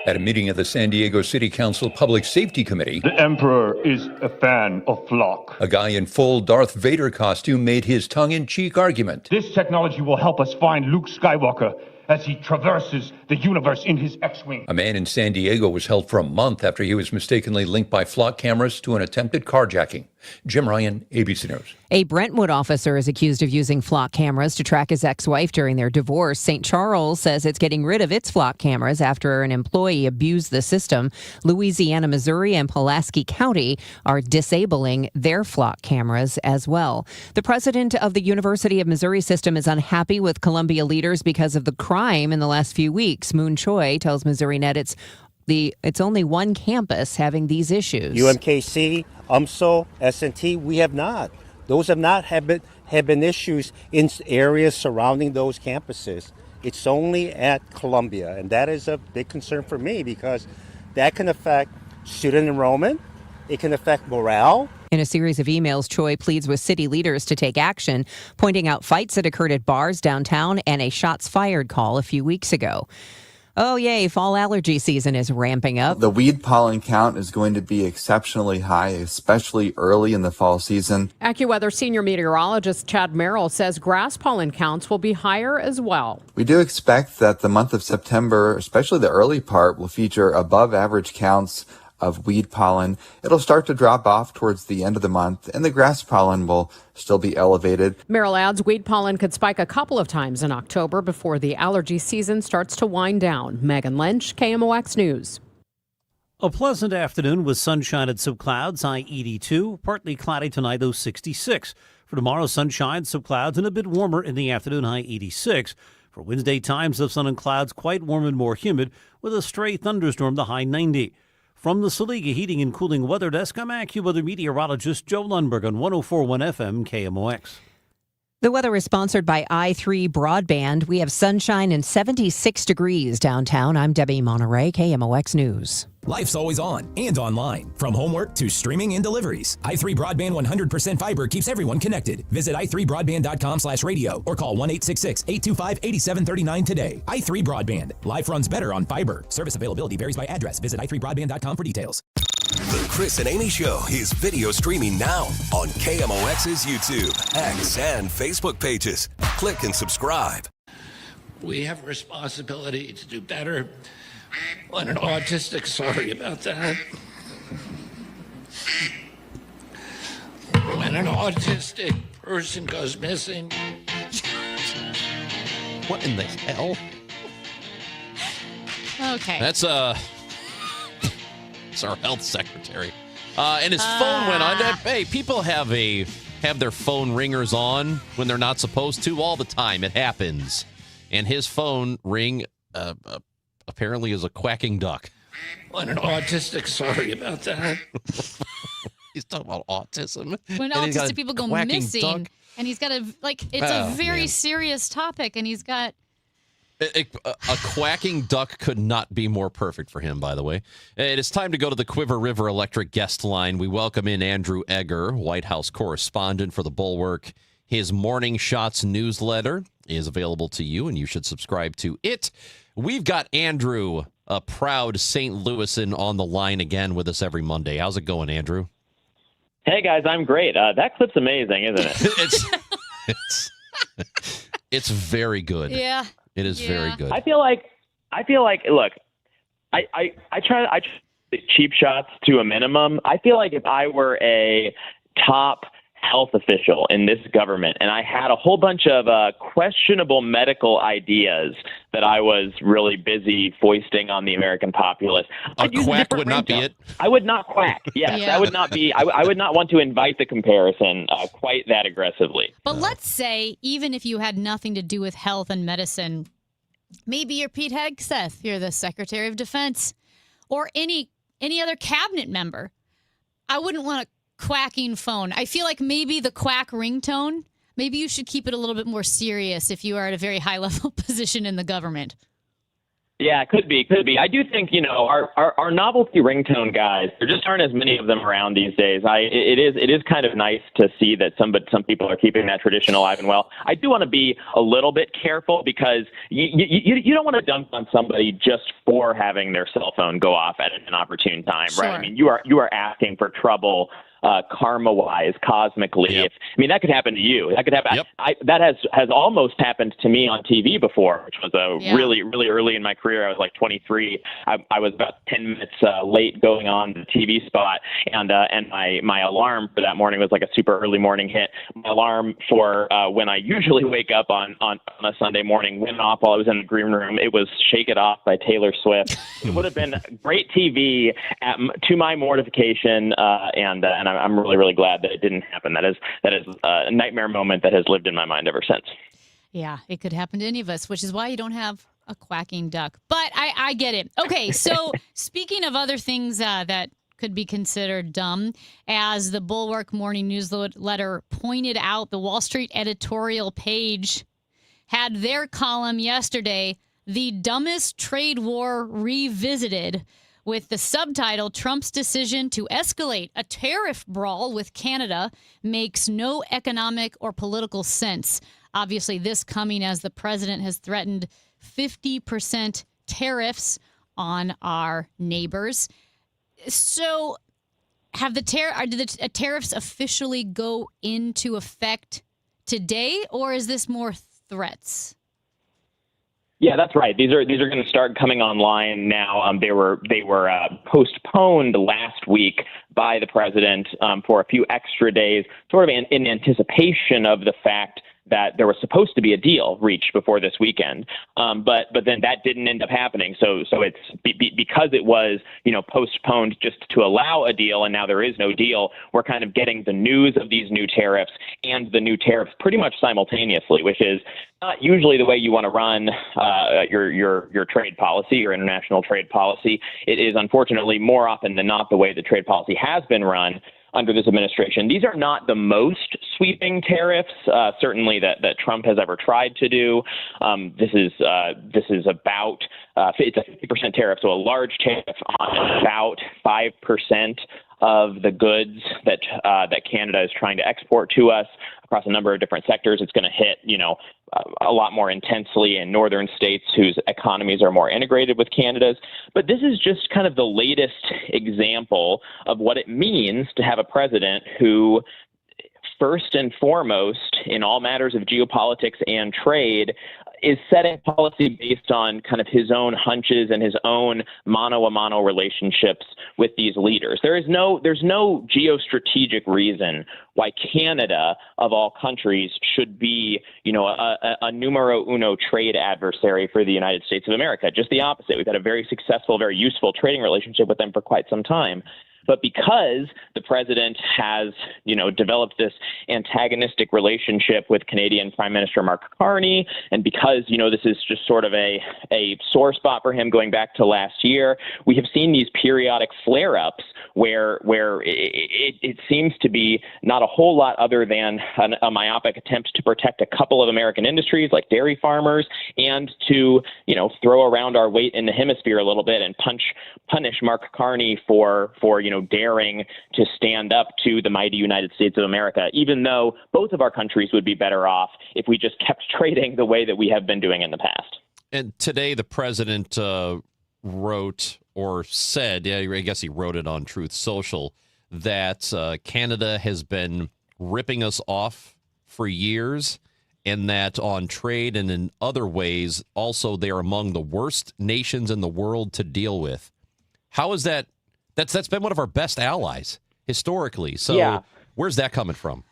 At a meeting of the San Diego City Council Public Safety Committee, the Emperor is a fan of flock. A guy in full Darth Vader costume made his tongue-in-cheek argument. This technology will help us find Luke Skywalker as he traverses the universe in his X-Wing. A man in San Diego was held for a month after he was mistakenly linked by flock cameras to an attempted carjacking. Jim Ryan, ABC News. A Brentwood officer is accused of using flock cameras to track his ex-wife during their divorce. St. Charles says it's getting rid of its flock cameras after an employee abused the system. Louisiana, Missouri, and Pulaski County are disabling their flock cameras as well. The president of the University of Missouri system is unhappy with Columbia leaders because of the crime in the last few weeks. Moon Choi tells Missouri Net it's only one campus having these issues. UMKC, UMSL, S&T, we have not. Those have not have been issues in areas surrounding those campuses. It's only at Columbia, and that is a big concern for me because that can affect student enrollment. It can affect morale. In a series of emails, Choi pleads with city leaders to take action, pointing out fights that occurred at bars downtown and a shots fired call a few weeks ago. Oh, yay, fall allergy season is ramping up. The weed pollen count is going to be exceptionally high, especially early in the fall season. AccuWeather senior meteorologist Chad Merrill says grass pollen counts will be higher as well. We do expect that the month of September, especially the early part, will feature above average counts of weed pollen. It'll start to drop off towards the end of the month, and the grass pollen will still be elevated. Merrill adds weed pollen could spike a couple of times in October before the allergy season starts to wind down. Megan Lynch, KMOX News. A pleasant afternoon with sunshine and some clouds, high 82. Partly cloudy tonight, though 66. For tomorrow, sunshine, some clouds, and a bit warmer in the afternoon, high 86. For Wednesday, times of sun and clouds, quite warm and more humid, with a stray thunderstorm, the high 90. From the Saliga Heating and Cooling Weather Desk, I'm AccuWeather meteorologist Joe Lundberg on 104.1 FM KMOX. The weather is sponsored by i3 Broadband. We have sunshine and 76 degrees downtown. I'm Debbie Monterey, KMOX News. Life's always on and online, from homework to streaming and deliveries. i3 Broadband 100% fiber keeps everyone connected. Visit i3broadband.com/radio or call 1-866-825-8739 today. i3 Broadband. Life runs better on fiber. Service availability varies by address. Visit i3broadband.com for details. The Chris and Amy Show is video streaming now on KMOX's YouTube, X, and Facebook pages. Click and subscribe. We have a responsibility to do better when an autistic, sorry about that. When an autistic person goes missing. What in the hell? Okay. That's it's our health secretary. And his phone went on. Hey, people have their phone ringers on when they're not supposed to all the time. It happens. And his phone ring apparently is a quacking duck. When an autistic, sorry about that. He's talking about autism. When autistic people go missing, duck. And he's got it's a very serious topic, and he's got... A quacking duck could not be more perfect for him, by the way. It is time to go to the Quiver River Electric guest line. We welcome in Andrew Egger, White House correspondent for The Bulwark. His Morning Shots newsletter is available to you, and you should subscribe to it. We've got Andrew, a proud St. Louisan, on the line again with us every Monday. How's it going, Andrew? Hey, guys, I'm great. That clip's amazing, isn't it? It's very good. Yeah. It is very good. I feel like, look, I try cheap shots to a minimum. I feel like if I were a top health official in this government and I had a whole bunch of questionable medical ideas that I was really busy foisting on the American populace, a quack would not be it. I would not quack. Yes, Yeah. I would not be. I would not want to invite the comparison quite that aggressively. But let's say, even if you had nothing to do with health and medicine, maybe you're Pete Hegseth, you're the Secretary of Defense, or any other cabinet member. I wouldn't want a quacking phone. I feel like maybe the quack ringtone, maybe you should keep it a little bit more serious if you are at a very high level position in the government. Yeah, could be. I do think, our novelty ringtone guys, there just aren't as many of them around these days. It is kind of nice to see that some people are keeping that tradition alive and well. I do want to be a little bit careful because you don't want to dunk on somebody just for having their cell phone go off at an opportune time, Sure. right? I mean, you are asking for trouble karma-wise, cosmically. Yep. That could happen to you. That could happen. Yep. That has almost happened to me on TV before, which was really, really early in my career. I was like 23. I was about 10 minutes late going on the TV spot, and my alarm for that morning was like a super early morning hit. My alarm for when I usually wake up on a Sunday morning went off while I was in the green room. It was "Shake It Off" by Taylor Swift. It would have been great TV to my mortification, and I'm really, really glad that it didn't happen. That is a nightmare moment that has lived in my mind ever since. Yeah, it could happen to any of us, which is why you don't have a quacking duck. But I get it. Okay, so speaking of other things that could be considered dumb, as the Bulwark Morning Newsletter pointed out, the Wall Street editorial page had their column yesterday, "The Dumbest Trade War Revisited," with the subtitle, "Trump's decision to escalate a tariff brawl with Canada makes no economic or political sense." Obviously, this coming as the president has threatened 50% tariffs on our neighbors. So did the tariffs officially go into effect today, or is this more threats? Yeah, that's right. These are going to start coming online now. They were postponed last week by the president for a few extra days, sort of in anticipation of the fact that there was supposed to be a deal reached before this weekend, but then that didn't end up happening. So it's because it was postponed just to allow a deal, and now there is no deal. We're kind of getting the news of these new tariffs and the new tariffs pretty much simultaneously, which is not usually the way you want to run your trade policy, your international trade policy. It is unfortunately more often than not the way the trade policy has been run under this administration. These are not the most sweeping tariffs, certainly that Trump has ever tried to do. This is about it's a 50% tariff, so a large tariff on about 5% of the goods that Canada is trying to export to us across a number of different sectors. It's going to hit a lot more intensely in northern states whose economies are more integrated with Canada's. But this is just kind of the latest example of what it means to have a president who, first and foremost, in all matters of geopolitics and trade, is setting policy based on kind of his own hunches and his own mano-a-mano relationships with these leaders. There's no geostrategic reason why Canada, of all countries, should be, a numero uno trade adversary for the United States of America. Just the opposite. We've had a very successful, very useful trading relationship with them for quite some time. But because the president has, developed this antagonistic relationship with Canadian Prime Minister Mark Carney, and because, this is just sort of a sore spot for him going back to last year, we have seen these periodic flare-ups where it seems to be not a whole lot other than a myopic attempt to protect a couple of American industries like dairy farmers, and to, throw around our weight in the hemisphere a little bit and punish Mark Carney for daring to stand up to the mighty United States of America, even though both of our countries would be better off if we just kept trading the way that we have been doing in the past. And today the president wrote or said, I guess he wrote it on Truth Social, that Canada has been ripping us off for years, and that on trade and in other ways, also they are among the worst nations in the world to deal with. How is that? That's been one of our best allies historically. So yeah. Where's that coming from?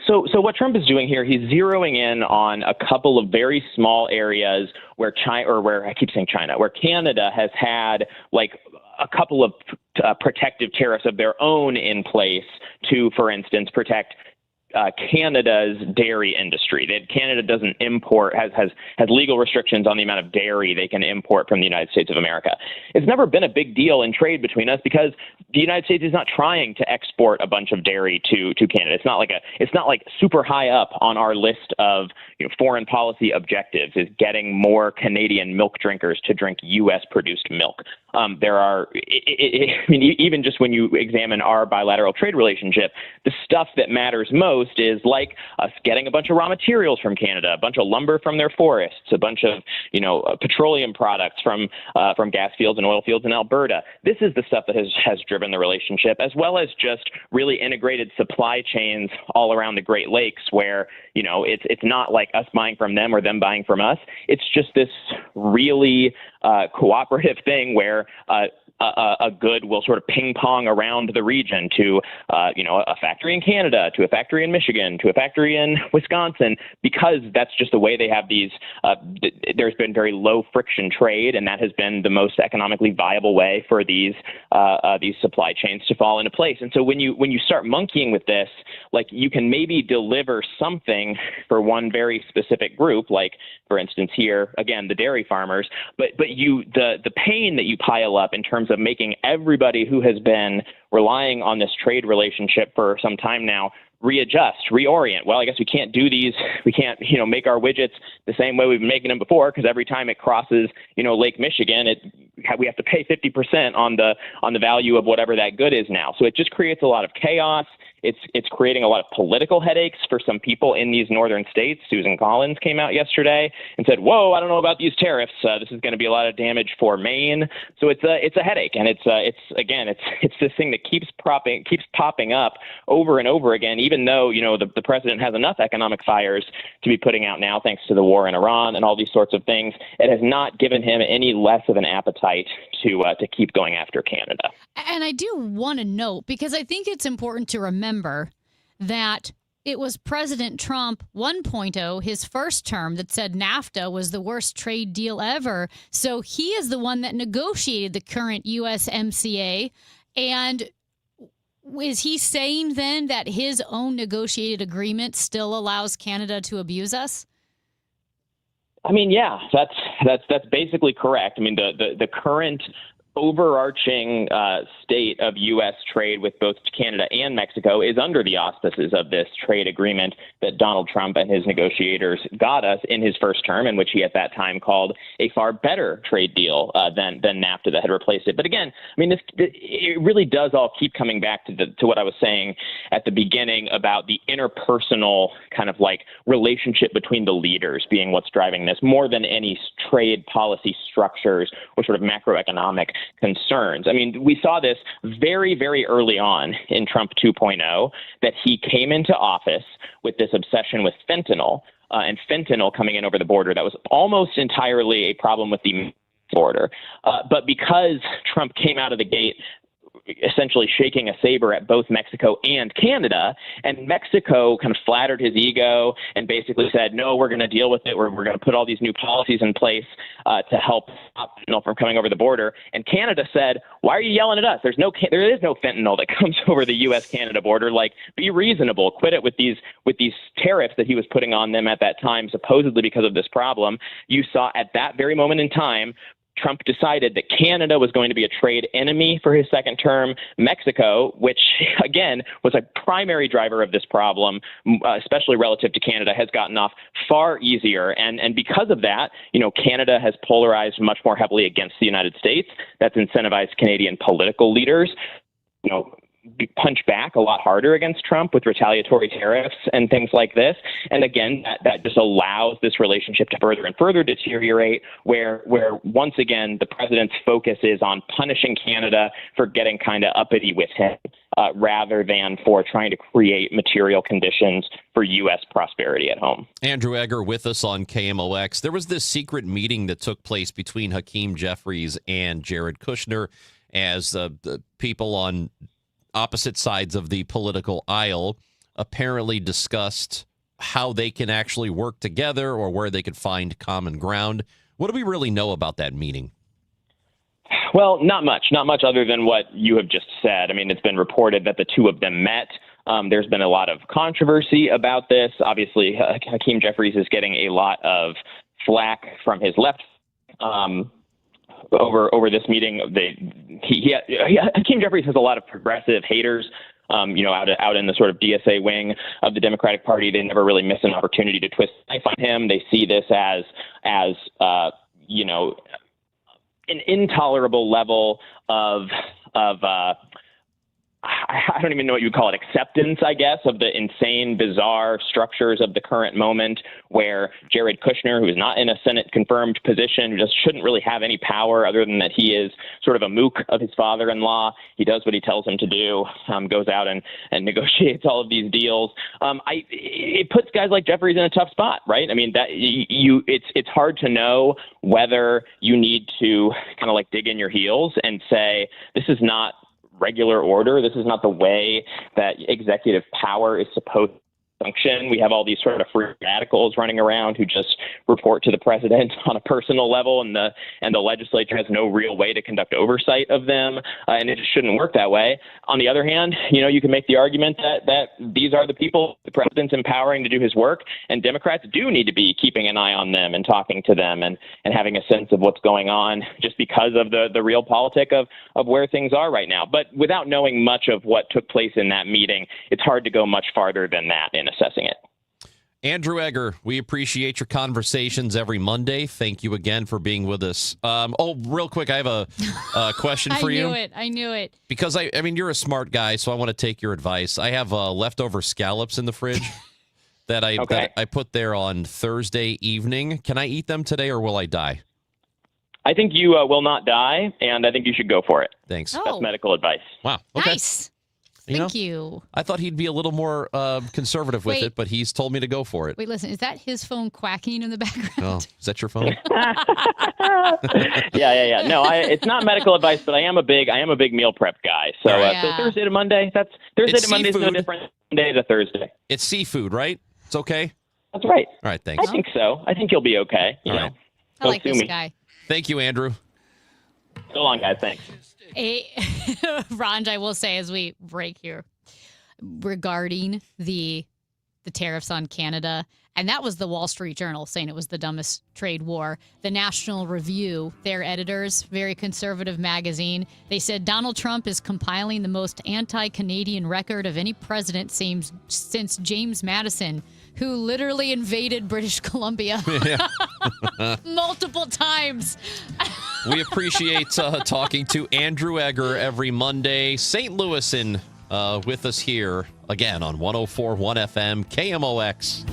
So what Trump is doing here, he's zeroing in on a couple of very small areas where where Canada has had like a couple of protective tariffs of their own in place to, for instance, protect Canada's dairy industry. Canada doesn't import, has legal restrictions on the amount of dairy they can import from the United States of America. It's never been a big deal in trade between us because the United States is not trying to export a bunch of dairy to Canada. It's not like super high up on our list of foreign policy objectives is getting more Canadian milk drinkers to drink U.S. produced milk. Even just when you examine our bilateral trade relationship, the stuff that matters most Coast is like us getting a bunch of raw materials from Canada, a bunch of lumber from their forests, a bunch of, petroleum products from gas fields and oil fields in Alberta. This is the stuff that has driven the relationship, as well as just really integrated supply chains all around the Great Lakes where, it's not like us buying from them or them buying from us. It's just this really cooperative thing where a good will sort of ping pong around the region to, a factory in Canada, to a factory in Michigan, to a factory in Wisconsin, because that's just the way they have these. There's been very low friction trade, and that has been the most economically viable way for these supply chains to fall into place. And so when you start monkeying with this, like you can maybe deliver something for one very specific group, like for instance here again the dairy farmers, but the pain that you pile up in terms of making everybody who has been relying on this trade relationship for some time now readjust, reorient. Well, I guess we can't do these. We can't, make our widgets the same way we've been making them before, because every time it crosses, Lake Michigan, we have to pay 50% on the value of whatever that good is now. So it just creates a lot of chaos. It's creating a lot of political headaches for some people in these northern states. Susan Collins came out yesterday and said, "Whoa, I don't know about these tariffs. This is going to be a lot of damage for Maine." So it's a headache, and it's this thing that keeps popping up over and over again. Even though the president has enough economic fires to be putting out now, thanks to the war in Iran and all these sorts of things, it has not given him any less of an appetite to keep going after Canada. And I do want to note, because I think it's important to remember that it was President Trump 1.0, his first term, that said NAFTA was the worst trade deal ever. So he is the one that negotiated the current USMCA. And is he saying then that his own negotiated agreement still allows Canada to abuse us? I mean, yeah, that's basically correct. I mean, the current overarching state of U.S. trade with both Canada and Mexico is under the auspices of this trade agreement that Donald Trump and his negotiators got us in his first term, in which he at that time called a far better trade deal than NAFTA that had replaced it. But again, I mean, it really does all keep coming back to what I was saying at the beginning about the interpersonal kind of like relationship between the leaders being what's driving this more than any trade policy structures or sort of macroeconomic concerns. I mean, we saw this very, very early on in Trump 2.0, that he came into office with this obsession with fentanyl and fentanyl coming in over the border. That was almost entirely a problem with the border. But because Trump came out of the gate essentially shaking a saber at both Mexico and Canada, and Mexico kind of flattered his ego and basically said, no, we're going to deal with it. We're going to put all these new policies in place to help stop fentanyl from coming over the border. And Canada said, why are you yelling at us? There is no fentanyl that comes over the U.S.-Canada border. Like, be reasonable. Quit it with these tariffs that he was putting on them at that time, supposedly because of this problem. You saw at that very moment in time, Trump decided that Canada was going to be a trade enemy for his second term. Mexico, which, again, was a primary driver of this problem, especially relative to Canada, has gotten off far easier. And because of that, Canada has polarized much more heavily against the United States. That's incentivized Canadian political leaders, punch back a lot harder against Trump with retaliatory tariffs and things like this. And again, that just allows this relationship to further and further deteriorate, where once again, the president's focus is on punishing Canada for getting kind of uppity with him, rather than for trying to create material conditions for U.S. prosperity at home. Andrew Egger with us on KMOX. There was this secret meeting that took place between Hakeem Jeffries and Jared Kushner as the people on opposite sides of the political aisle apparently discussed how they can actually work together or where they could find common ground. What do we really know about that meeting? Well, not much other than what you have just said. I mean, it's been reported that the two of them met. There's been a lot of controversy about this. Obviously, Hakeem Jeffries is getting a lot of flack from his left over this meeting. Hakeem Jeffries has a lot of progressive haters, out in the sort of DSA wing of the Democratic Party. They never really miss an opportunity to twist the knife on him. They see this as an intolerable level of I don't even know what you would call it, acceptance, I guess, of the insane, bizarre structures of the current moment where Jared Kushner, who is not in a Senate-confirmed position, who just shouldn't really have any power other than that he is sort of a mook of his father-in-law. He does what he tells him to do, goes out and negotiates all of these deals. It puts guys like Jeffries in a tough spot, right? I mean, that it's hard to know whether you need to kind of like dig in your heels and say, this is not regular order. This is not the way that executive power is supposed to function. We have all these sort of free radicals running around who just report to the president on a personal level, and the legislature has no real way to conduct oversight of them, and it just shouldn't work that way. On the other hand, you can make the argument that these are the people the president's empowering to do his work, and Democrats do need to be keeping an eye on them and talking to them and having a sense of what's going on, just because of the real politic of where things are right now. But without knowing much of what took place in that meeting, it's hard to go much farther than that in assessing it. Andrew Egger, we appreciate your conversations every Monday. Thank you again for being with us. Real quick, I have a question for you. I knew it. Because, I mean, you're a smart guy, so I want to take your advice. I have leftover scallops in the fridge that I put there on Thursday evening. Can I eat them today, or will I die? I think you will not die, and I think you should go for it. Thanks. That's medical advice. Wow. Okay. Nice. Thank you. I thought he'd be a little more conservative with it, but he's told me to go for it. Wait, listen, is that his phone quacking in the background? Oh, is that your phone? Yeah. No, it's not medical advice, but I am a big meal prep guy. So, so Thursday to Monday, Thursday to Monday is no different than Monday to Thursday. It's seafood, right? It's okay? That's right. All right, thanks. I think so. I think you'll be okay. You know. I like this guy. Thank you, Andrew. So long, guys. Thanks. Ron, I will say as we break here regarding the tariffs on Canada, and that was the Wall Street Journal saying it was the dumbest trade war. The National Review, their editors, very conservative magazine, they said Donald Trump is compiling the most anti-Canadian record of any president since James Madison, who literally invaded British Columbia multiple times. We appreciate talking to Andrew Egger every Monday. St. Louis with us here again on 104.1 FM KMOX.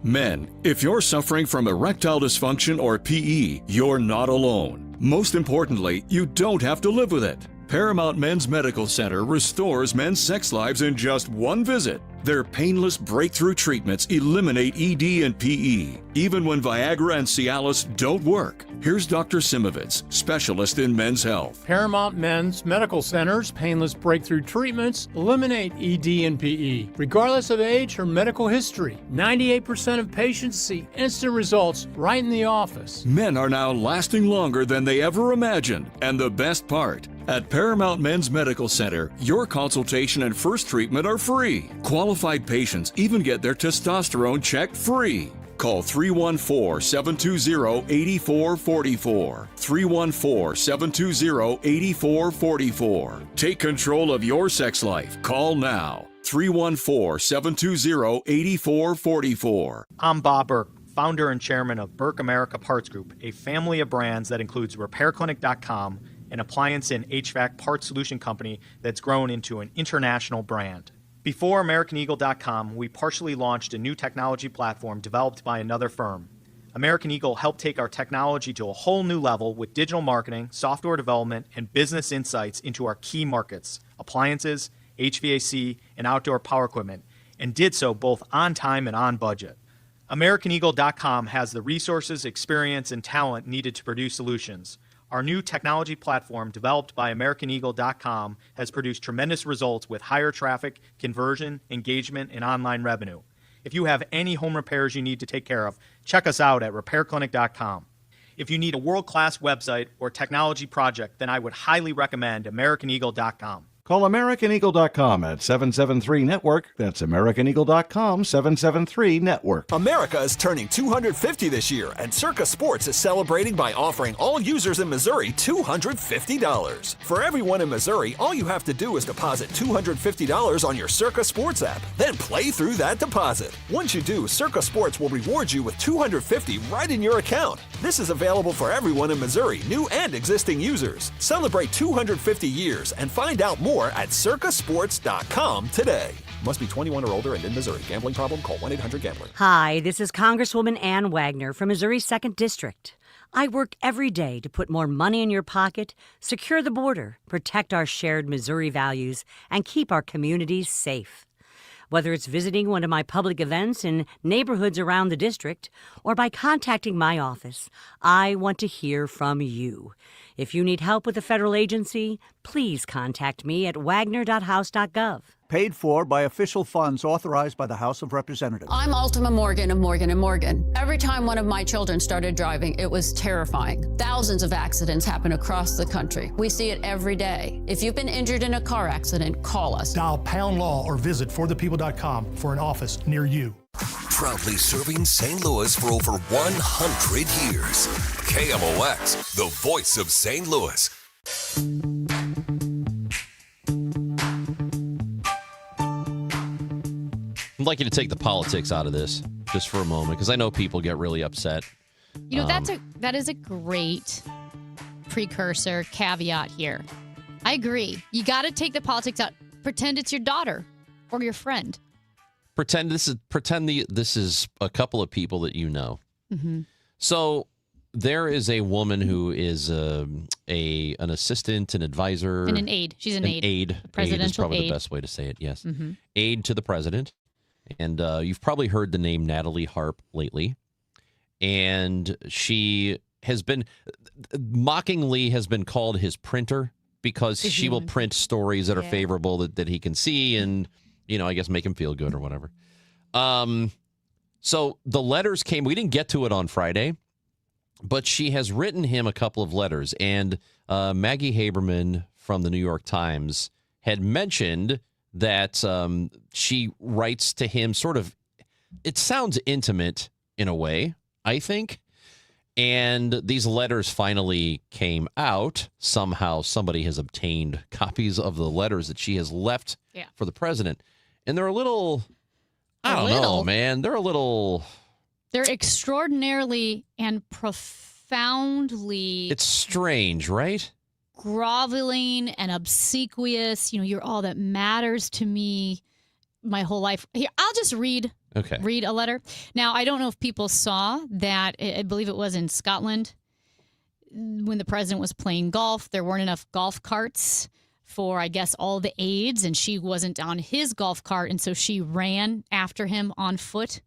Men, if you're suffering from erectile dysfunction or PE, you're not alone. Most importantly, you don't have to live with it. Paramount Men's Medical Center restores men's sex lives in just one visit. Their painless breakthrough treatments eliminate ED and PE, even when Viagra and Cialis don't work. Here's Dr. Simovitz, specialist in men's health. Paramount Men's Medical Center's painless breakthrough treatments eliminate ED and PE, regardless of age or medical history. 98% of patients see instant results right in the office. Men are now lasting longer than they ever imagined. And the best part, at Paramount Men's Medical Center, your consultation and first treatment are free. Qualified patients even get their testosterone checked free. Call 314-720-8444. 314-720-8444. Take control of your sex life. Call now. 314-720-8444. I'm Bob Burke, founder and chairman of Burke America Parts Group, a family of brands that includes RepairClinic.com, an appliance and HVAC parts solution company that's grown into an international brand. Before AmericanEagle.com, we partially launched a new technology platform developed by another firm. American Eagle helped take our technology to a whole new level with digital marketing, software development, and business insights into our key markets, appliances, HVAC, and outdoor power equipment, and did so both on time and on budget. AmericanEagle.com has the resources, experience, and talent needed to produce solutions. Our new technology platform, developed by AmericanEagle.com, has produced tremendous results with higher traffic, conversion, engagement, and online revenue. If you have any home repairs you need to take care of, check us out at RepairClinic.com. If you need a world-class website or technology project, then I would highly recommend AmericanEagle.com. Call AmericanEagle.com at 773-NETWORK. That's AmericanEagle.com, 773-NETWORK. America is turning 250 this year, and Circa Sports is celebrating by offering all users in Missouri $250. For everyone in Missouri, all you have to do is deposit $250 on your Circa Sports app, then play through that deposit. Once you do, Circa Sports will reward you with $250 right in your account. This is available for everyone in Missouri, new and existing users. Celebrate 250 years and find out more at circasports.com today. Must be 21 or older and in Missouri. Gambling problem? Call 1-800-GAMBLER. Hi, this is Congresswoman Ann Wagner from Missouri's 2nd District. I work every day to put more money in your pocket, secure the border, protect our shared Missouri values, and keep our communities safe. Whether it's visiting one of my public events in neighborhoods around the district or by contacting my office, I want to hear from you. If you need help with a federal agency, please contact me at wagner.house.gov. Paid for by official funds authorized by the House of Representatives. I'm Ultima Morgan of Morgan & Morgan. Every time one of my children started driving, it was terrifying. Thousands of accidents happen across the country. We see it every day. If you've been injured in a car accident, call us. Dial #law or visit forthepeople.com for an office near you. Proudly serving St. Louis for over 100 years. KMOX, the voice of St. Louis. I'd like you to take the politics out of this just for a moment, because I know people get really upset. You know, that is a great precursor caveat here. I agree. You got to take the politics out. Pretend it's your daughter or your friend. Pretend this is a couple of people that you know. Mm-hmm. So there is a woman who is an assistant, an advisor, And an aide. She's an aide. Aide. A presidential aide is probably aide. the best way to say it. Yes. Mm-hmm. Aide to the president. And you've probably heard the name Natalie Harp lately. And she has been mockingly called his printer, because she will print stories that are favorable that he can see and, I guess make him feel good or whatever. So the letters came. We didn't get to it on Friday, but she has written him a couple of letters. And Maggie Haberman from the New York Times had mentioned that she writes to him sort of, it sounds intimate in a way, I think. And these letters finally came out. Somehow somebody has obtained copies of the letters that she has left for the president. And they're a little, I don't know, man. They're extraordinarily and profoundly. It's strange, right? Groveling and obsequious. You're all that matters to me my whole life. Here, I'll just read a letter. Now, I don't know if people saw that. I believe it was in Scotland when the president was playing golf. There weren't enough golf carts for, I guess, all the aides, and she wasn't on his golf cart, and so she ran after him on foot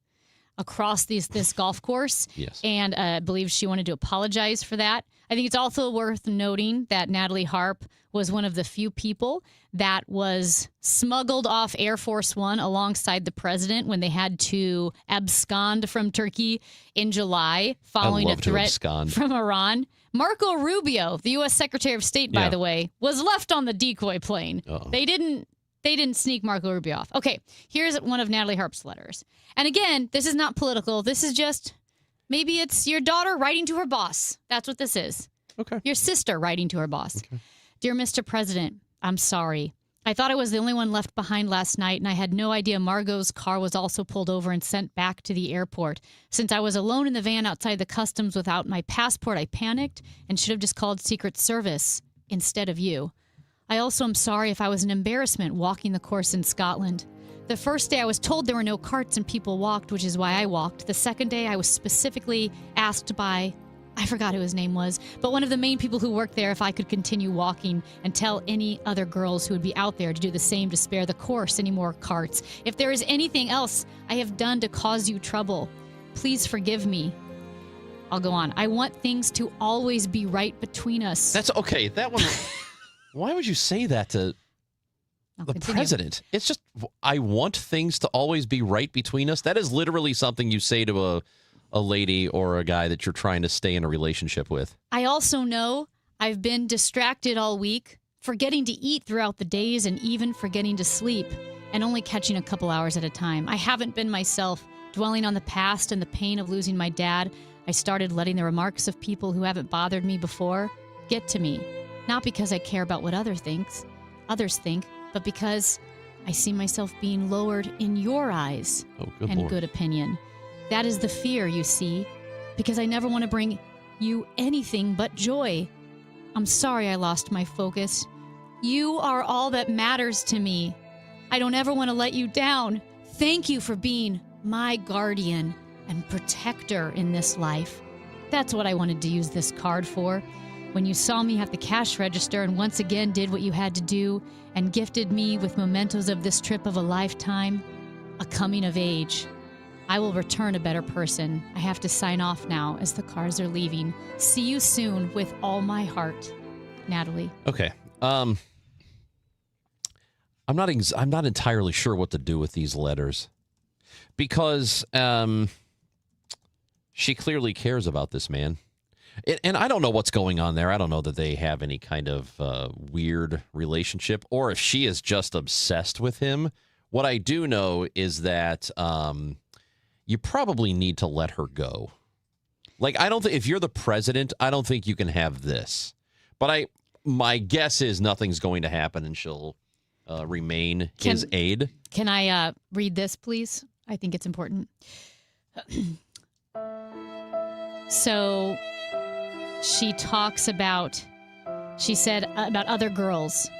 across this golf course. Yes. And I believe she wanted to apologize for that. I think it's also worth noting that Natalie Harp was one of the few people that was smuggled off Air Force One alongside the president when they had to abscond from Turkey in July following a threat from Iran. Marco Rubio, the U.S. Secretary of State, by the way, was left on the decoy plane. Uh-oh. They didn't sneak Marco Rubio off. Okay, here's one of Natalie Harp's letters. And again, this is not political. This is just, maybe it's your daughter writing to her boss. That's what this is. Okay. Your sister writing to her boss. Okay. Dear Mr. President, I'm sorry. I thought I was the only one left behind last night, and I had no idea Margot's car was also pulled over and sent back to the airport. Since I was alone in the van outside the customs without my passport, I panicked and should have just called Secret Service instead of you. I also am sorry if I was an embarrassment walking the course in Scotland. The first day I was told there were no carts and people walked, which is why I walked. The second day I was specifically asked by, I forgot who his name was, but one of the main people who worked there if I could continue walking and tell any other girls who would be out there to do the same to spare the course any more carts. If there is anything else I have done to cause you trouble, please forgive me. I'll go on. I want things to always be right between us. That's okay. That one. Why would you say that to the president? It's just, I want things to always be right between us. That is literally something you say to a lady or a guy that you're trying to stay in a relationship with. I also know I've been distracted all week. forgetting to eat throughout the days and even forgetting to sleep and only catching a couple hours at a time. I haven't been myself, dwelling on the past and the pain of losing my dad. I started letting the remarks of people who haven't bothered me before get to me. Not because I care about what others think, but because I see myself being lowered in your eyes and Lord. good opinion. That is the fear, you see, because I never want to bring you anything but joy. I'm sorry I lost my focus. You are all that matters to me. I don't ever want to let you down. Thank you for being my guardian and protector in this life. That's what I wanted to use this card for. When you saw me at the cash register and once again did what you had to do and gifted me with mementos of this trip of a lifetime, a coming of age. I will return a better person. I have to sign off now as the cars are leaving. See you soon with all my heart. Natalie. Okay. I'm not entirely sure what to do with these letters because she clearly cares about this man. And I don't know what's going on there. I don't know that they have any kind of weird relationship or if she is just obsessed with him. What I do know is that you probably need to let her go. Like, I don't think if you're the president, I don't think you can have this. But my guess is nothing's going to happen and she'll remain his aide. Can I read this, please? I think it's important. So she talks about, she said about other girls.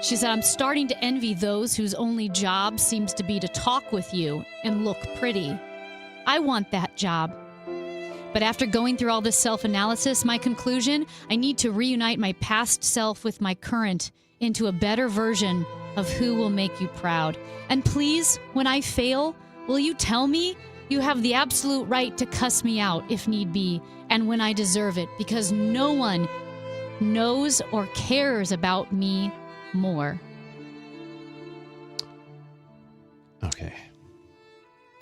She said, I'm starting to envy those whose only job seems to be to talk with you and look pretty. I want that job. But after going through all this self-analysis, my conclusion, I need to reunite my past self with my current into a better version of who will make you proud. And please, when I fail, will you tell me you have the absolute right to cuss me out if need be, and when I deserve it, because no one knows or cares about me more. Okay.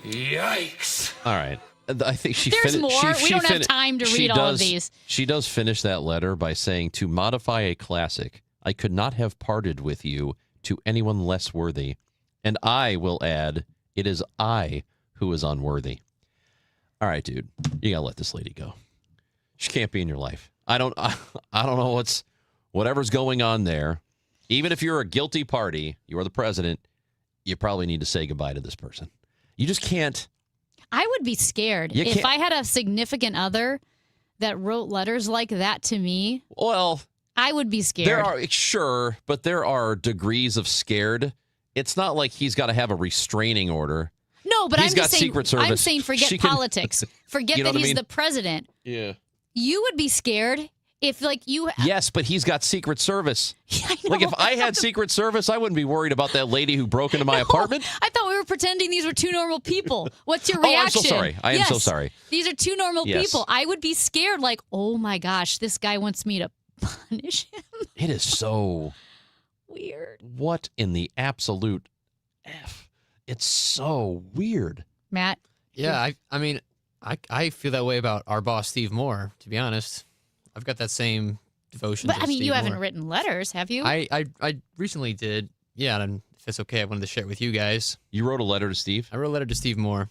Yikes. All right. I think she There's fin- more. she- We she don't have fin- time to she read all of does- these. She does finish that letter by saying, to modify a classic, I could not have parted with you to anyone less worthy. And I will add, it is I who is unworthy. All right, dude, you gotta let this lady go. She can't be in your life. I don't know whatever's going on there. Even if you're a guilty party, you are the president, you probably need to say goodbye to this person. You just can't. I would be scared You if can't- I had a significant other that wrote letters like that to me. Well, I would be scared. But there are degrees of scared. It's not like he's got to have a restraining order. No, but He's I'm got just saying. Secret Service. I'm saying forget She can- politics. Forget You know that what I he's mean? the president. Yeah. You would be scared if, like, you. Yes, but he's got Secret Service. Like, if I had Secret Service, I wouldn't be worried about that lady who broke into my apartment. I thought we were pretending these were two normal people. What's your Oh, I'm reaction? so sorry. I am so sorry. These are two normal Yes. people. I would be scared, like, oh my gosh, this guy wants me to punish him. It is so weird. What in the absolute F? It's so weird. Matt? Yeah, I mean, I feel that way about our boss, Steve Moore, to be honest. I've got that same devotion But to I mean, Steve you haven't Moore. written letters, have you? I recently did. Yeah, and if it's okay, I wanted to share it with you guys. You wrote a letter to Steve? I wrote a letter to Steve Moore.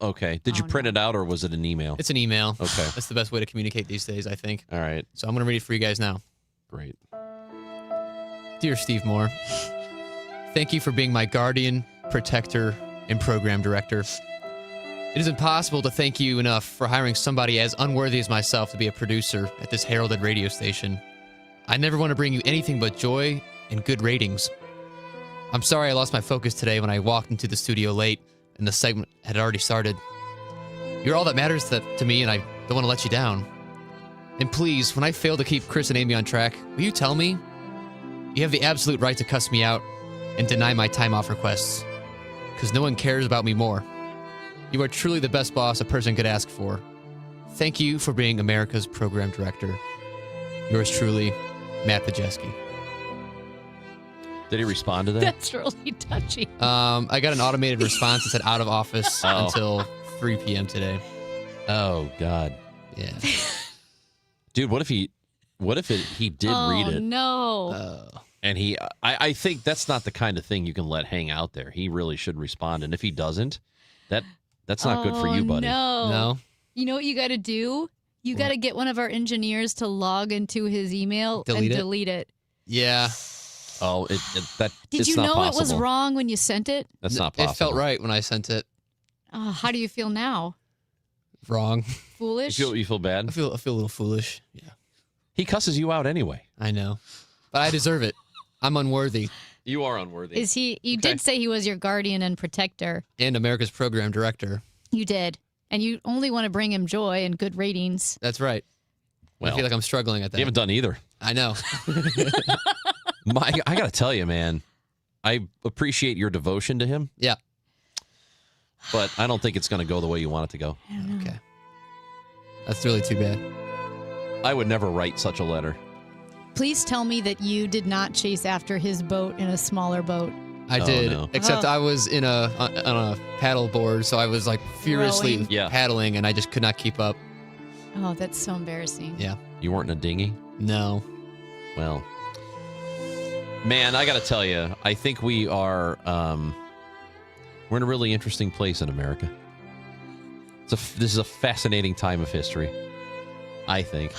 Okay. Did you print it out or was it an email? It's an email. Okay. That's the best way to communicate these days, I think. All right. So I'm going to read it for you guys now. Great. Dear Steve Moore, thank you for being my guardian, protector, and program director. It is impossible to thank you enough for hiring somebody as unworthy as myself to be a producer at this heralded radio station. I never want to bring you anything but joy and good ratings. I'm sorry I lost my focus today when I walked into the studio late and the segment had already started. You're all that matters to me, and I don't want to let you down. And please, when I fail to keep Chris and Amy on track, will you tell me? You have the absolute right to cuss me out and deny my time off requests, because no one cares about me more. You are truly the best boss a person could ask for. Thank you for being America's program director. Yours truly, Matt Pajeski. Did he respond to that? That's really touchy. I got an automated response that said out of office Oh. until 3 p.m. today. Oh, God. Yeah. Dude, what if he What if he did read it? No. And I think that's not the kind of thing you can let hang out there. He really should respond. And if he doesn't, that's not good for you, buddy. No. You know what you got to do? You got to get one of our engineers to log into his email and delete it. Yeah. Oh, Did you know it was wrong when you sent it? That's not possible. It felt right when I sent it. Oh, how do you feel now? Wrong. Foolish? You feel bad? I feel a little foolish. Yeah. He cusses you out anyway. I know. But I deserve it. I'm unworthy. You are unworthy. Is he? You did say he was your guardian and protector. And America's program director. You did. And you only want to bring him joy and good ratings. That's right. Well, I feel like I'm struggling at that. You haven't done either. I know. I got to tell you, man, I appreciate your devotion to him. Yeah. But I don't think it's going to go the way you want it to go. Okay. That's really too bad. I would never write such a letter. Please tell me that you did not chase after his boat in a smaller boat. I did, except I was on a paddle board, so I was like furiously paddling, and I just could not keep up. Oh, that's so embarrassing. Yeah. You weren't in a dinghy? No. Well, man, I got to tell you, I think we are we're in a really interesting place in America. This is a fascinating time of history, I think.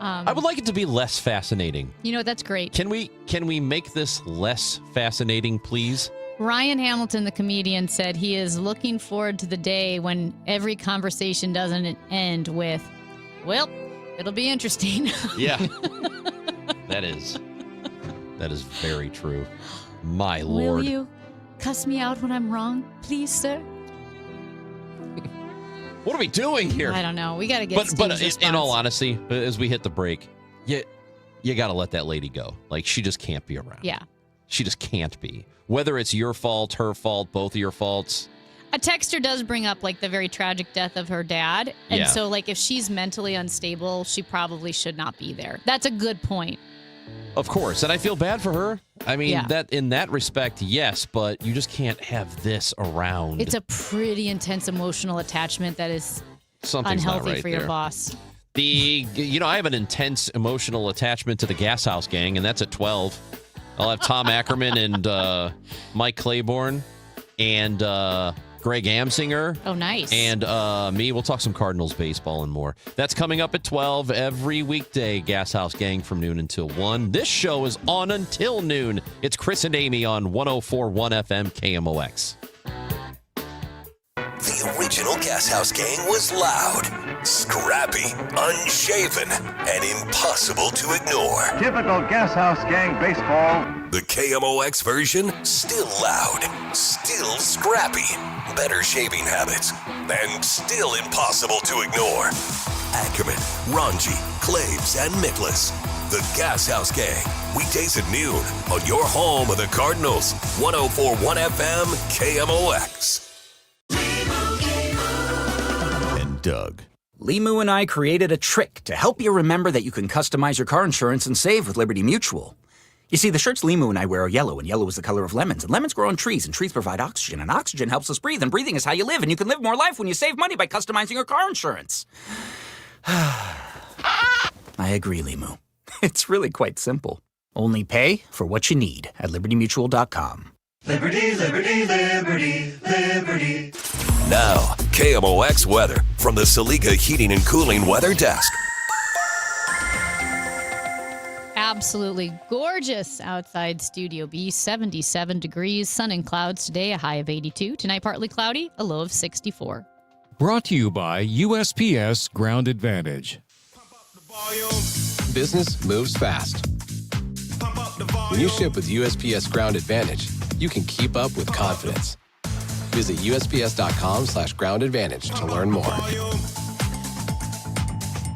I would like it to be less fascinating. You know, that's great. Can we make this less fascinating, please? Ryan Hamilton, the comedian, said he is looking forward to the day when every conversation doesn't end with, well, it'll be interesting. Yeah. That is very true. My Lord. Will you cuss me out when I'm wrong, please, sir? What are we doing here? I don't know. We got to get But in all honesty, as we hit the break, you got to let that lady go. Like, she just can't be around. Yeah. She just can't be. Whether it's your fault, her fault, both of your faults. A texter does bring up, like, the very tragic death of her dad. And so, like, if she's mentally unstable, she probably should not be there. That's a good point. Of course. And I feel bad for her. I mean, that in that respect, yes, but you just can't have this around. It's a pretty intense emotional attachment that is Something's unhealthy not right for your there. boss. I have an intense emotional attachment to the Gas House Gang, and that's at 12. I'll have Tom Ackerman and Mike Claiborne and Greg Amsinger. Oh, nice. And me. We'll talk some Cardinals baseball and more. That's coming up at 12 every weekday. Gas House Gang from noon until 1. This show is on until noon. It's Chris and Amy on 104.1 FM KMOX. The original Gas House Gang was loud, scrappy, unshaven, and impossible to ignore. Typical Gas House Gang baseball. The KMOX version, still loud, still scrappy, better shaving habits, and still impossible to ignore. Ackerman, Ranji, Claves, and Miklas. The Gas House Gang, weekdays at noon on your home of the Cardinals, 104.1 FM KMOX. And Doug. Limu and I created a trick to help you remember that you can customize your car insurance and save with Liberty Mutual. You see, the shirts Limu and I wear are yellow, and yellow is the color of lemons, and lemons grow on trees, and trees provide oxygen, and oxygen helps us breathe, and breathing is how you live, and you can live more life when you save money by customizing your car insurance. I agree, Limu. It's really quite simple. Only pay for what you need at libertymutual.com. Liberty, liberty, liberty, liberty. Now, KMOX weather from the Saliga Heating and Cooling Weather Desk. Absolutely gorgeous outside Studio B. 77 degrees, sun and clouds today, a high of 82. Tonight, partly cloudy, a low of 64. Brought to you by USPS Ground Advantage. Business moves fast. When you ship with USPS Ground Advantage, you can keep up with confidence. Visit USPS.com/Ground Advantage to learn more.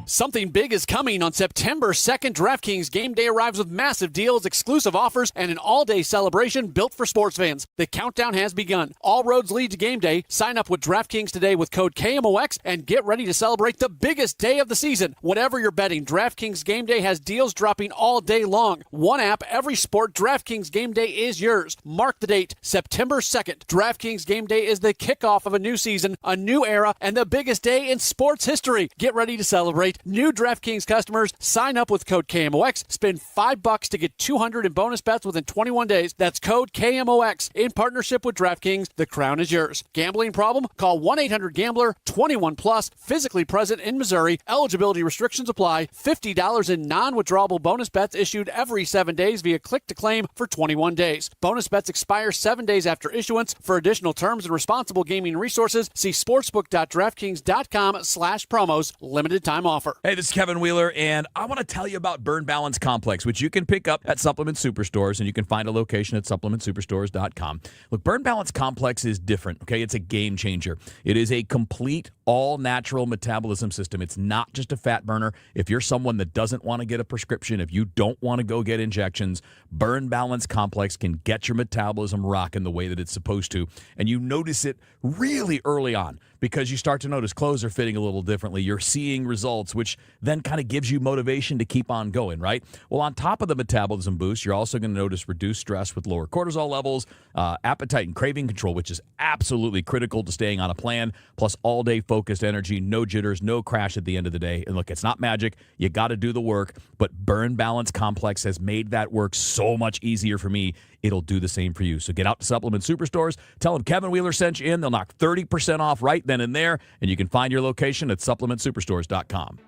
Something big is coming on September 2nd. DraftKings Game Day arrives with massive deals, exclusive offers, and an all-day celebration built for sports fans. The countdown has begun. All roads lead to Game Day. Sign up with DraftKings today with code KMOX and get ready to celebrate the biggest day of the season. Whatever you're betting, DraftKings Game Day has deals dropping all day long. One app, every sport, DraftKings Game Day is yours. Mark the date, September 2nd. DraftKings Game Day is the kickoff of a new season, a new era, and the biggest day in sports history. Get ready to celebrate. New DraftKings customers sign up with code KMOX, spend $5 to get $200 in bonus bets within 21 days. That's code KMOX. In partnership with DraftKings, the crown is yours. Gambling problem? Call 1-800-GAMBLER. 21 plus. Physically present in Missouri. Eligibility restrictions apply. $50 in non-withdrawable bonus bets issued every 7 days via click to claim for 21 days. Bonus bets expire 7 days after issuance. For additional terms and responsible gaming resources, see sportsbook.draftkings.com/promos. Limited time offer. Hey, this is Kevin Wheeler, and I want to tell you about Burn Balance Complex, which you can pick up at Supplement Superstores, and you can find a location at supplementsuperstores.com. Look, Burn Balance Complex is different, okay? It's a game changer. It is a complete all-natural metabolism system. It's not just a fat burner. If you're someone that doesn't want to get a prescription, if you don't want to go get injections, Burn Balance Complex can get your metabolism rocking the way that it's supposed to. And you notice it really early on because you start to notice clothes are fitting a little differently. You're seeing results, which then kind of gives you motivation to keep on going, right? Well, on top of the metabolism boost, you're also going to notice reduced stress with lower cortisol levels, appetite and craving control, which is absolutely critical to staying on a plan, plus all-day focused energy, no jitters, no crash at the end of the day. And look, it's not magic. You got to do the work, but Burn Balance Complex has made that work so much easier for me. It'll do the same for you. So get out to Supplement Superstores. Tell them Kevin Wheeler sent you in. They'll knock 30% off right then and there, and you can find your location at supplementsuperstores.com.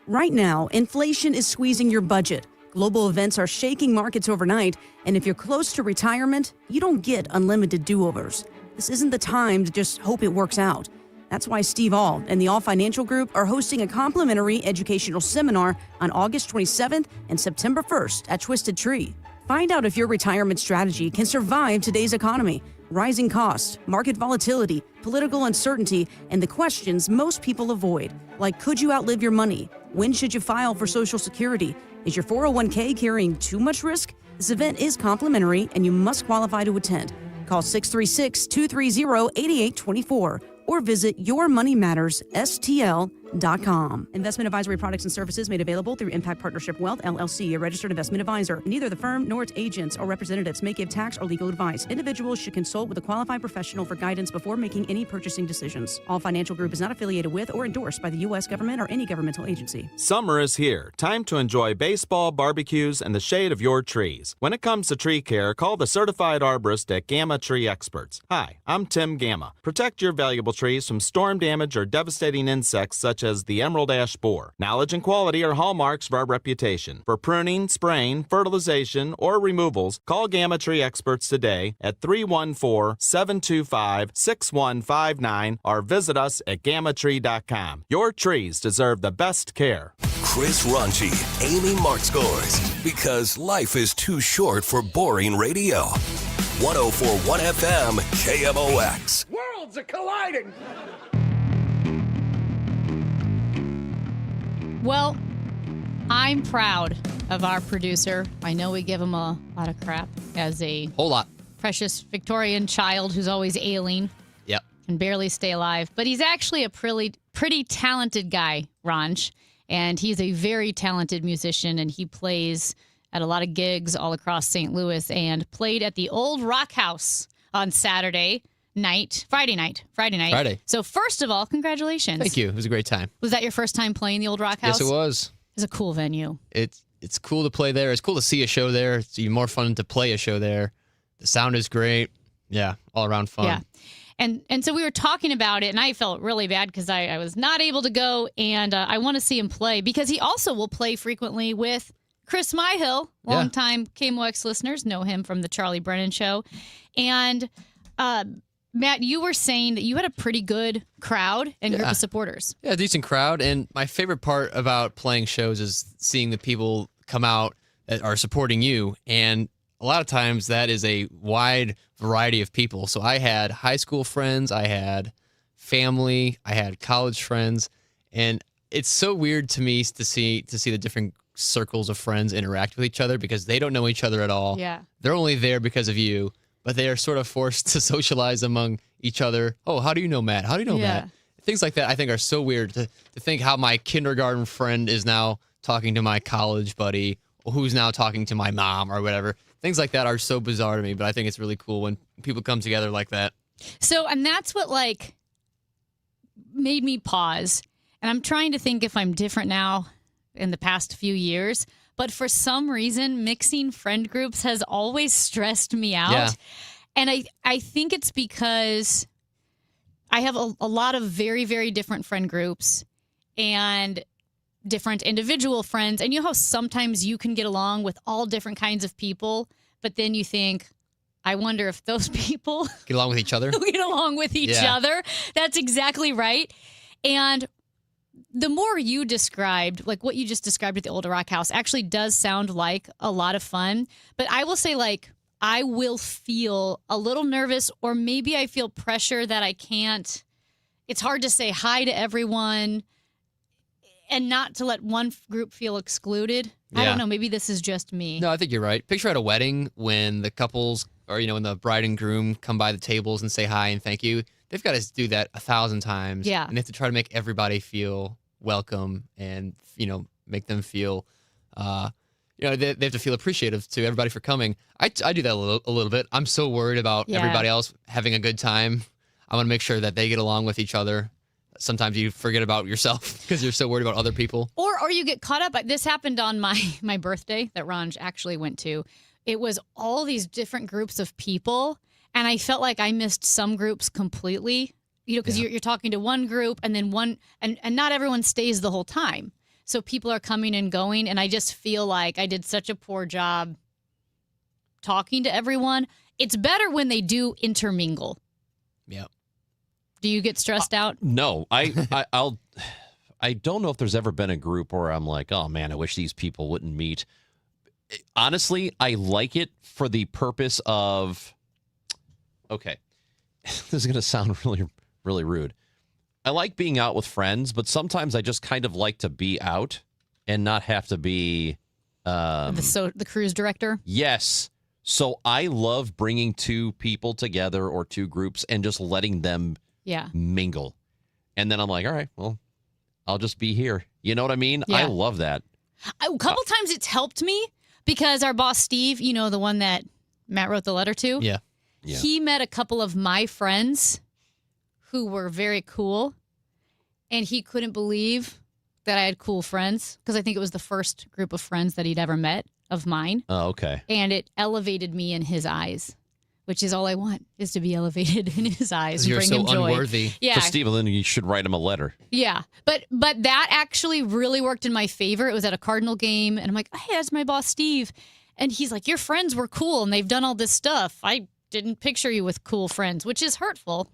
Right now, inflation is squeezing your budget. Global events are shaking markets overnight, and if you're close to retirement, you don't get unlimited do-overs. This isn't the time to just hope it works out. That's why Steve All and the All Financial Group are hosting a complimentary educational seminar on August 27th and September 1st at Twisted Tree. Find out if your retirement strategy can survive today's economy, rising costs, market volatility, political uncertainty, and the questions most people avoid, like could you outlive your money? When should you file for Social Security? Is your 401k carrying too much risk? This event is complimentary and you must qualify to attend. Call 636-230-8824 or visit yourmoneymattersstl.com. Investment advisory products and services made available through Impact Partnership Wealth, LLC, a registered investment advisor. Neither the firm nor its agents or representatives may give tax or legal advice. Individuals should consult with a qualified professional for guidance before making any purchasing decisions. All Financial Group is not affiliated with or endorsed by the U.S. government or any governmental agency. Summer is here. Time to enjoy baseball, barbecues, and the shade of your trees. When it comes to tree care, call the certified arborist at Gamma Tree Experts. Hi, I'm Tim Gamma. Protect your valuable trees from storm damage or devastating insects such as the emerald ash borer. Knowledge and quality are hallmarks of our reputation. For pruning, spraying, fertilization, or removals, call Gamma Tree Experts today at 314-725-6159 or visit us at gammatree.com. Your trees deserve the best care. Chris Raunchy, Amy Martzgors, because life is too short for boring radio. 104.1 FM, KMOX. Worlds are colliding. Well, I'm proud of our producer. I know we give him a lot of crap as a whole lot precious Victorian child who's always ailing. Yep. Can barely stay alive. But he's actually a pretty talented guy, Ranch. And he's a very talented musician, and he plays at a lot of gigs all across St. Louis and played at the Old Rock House on Friday night. So first of all, congratulations. Thank you. It was a great time. Was that your first time playing the Old Rock House? Yes, it was. It's a cool venue. It's cool to play there. It's cool to see a show there. It's even more fun to play a show there. The sound is great. Yeah, all around fun. Yeah. And so we were talking about it, and I felt really bad because I was not able to go, and I want to see him play because he also will play frequently with Chris Myhill. Longtime KMOX listeners know him from the Charlie Brennan Show. And Matt, you were saying that you had a pretty good crowd and group of supporters. Yeah, a decent crowd. And my favorite part about playing shows is seeing the people come out that are supporting you. And a lot of times that is a wide variety of people. So I had high school friends, I had family, I had college friends. And it's so weird to me to see the different circles of friends interact with each other because they don't know each other at all. Yeah. They're only there because of you. But they are sort of forced to socialize among each other. Oh, how do you know Matt? How do you know Matt? Things like that I think are so weird to think how my kindergarten friend is now talking to my college buddy, who's now talking to my mom or whatever. Things like that are so bizarre to me, but I think it's really cool when people come together like that. So, and that's what made me pause. and I'm trying to think if I'm different now in the past few years, but for some reason, mixing friend groups has always stressed me out. Yeah. And I think it's because I have a lot of very, very different friend groups and different individual friends. And you know how sometimes you can get along with all different kinds of people, but then you think, I wonder if those people Get along with each other. get along with each other. That's exactly right. And the more you described, like what you just described at the Old Rock House, actually does sound like a lot of fun. But I will say, like, I will feel a little nervous, or maybe I feel pressure that I can't. It's hard to say hi to everyone and not to let one group feel excluded. I Yeah. don't know. Maybe this is just me. No, I think you're right. Picture at a wedding when the couples, or when the bride and groom come by the tables and say hi and thank you. They've got to do that 1,000 times. Yeah. And they have to try to make everybody feel welcome and, make them feel, they have to feel appreciative to everybody for coming. I do that a little bit. I'm so worried about Yeah. everybody else having a good time. I want to make sure that they get along with each other. Sometimes you forget about yourself because you're so worried about other people. Or you get caught up. This happened on my birthday that Ranj actually went to. It was all these different groups of people, and I felt like I missed some groups completely. Because you're talking to one group, and then and not everyone stays the whole time. So people are coming and going, and I just feel like I did such a poor job talking to everyone. It's better when they do intermingle. Yeah. Do you get stressed out? No, I don't know if there's ever been a group where I'm like, oh man, I wish these people wouldn't meet. Honestly, I like it for the purpose of, okay, this is going to sound really, really rude. I like being out with friends, but sometimes I just kind of like to be out and not have to be The cruise director? Yes. So I love bringing two people together or two groups and just letting them mingle. And then I'm like, all right, well, I'll just be here. You know what I mean? Yeah. I love that. A couple times it's helped me because our boss, Steve, the one that Matt wrote the letter to? Yeah. He met a couple of my friends who were very cool, and he couldn't believe that I had cool friends because I think it was the first group of friends that he'd ever met of mine. Oh, okay. And it elevated me in his eyes, which is all I want, is to be elevated in his eyes and You're bring so him joy. unworthy. Yeah. For Steve, then you should write him a letter. Yeah, but that actually really worked in my favor. It was at a Cardinal game, and I'm like, hey, that's my boss, Steve. And he's like, your friends were cool, and they've done all this stuff. I didn't picture you with cool friends, which is hurtful.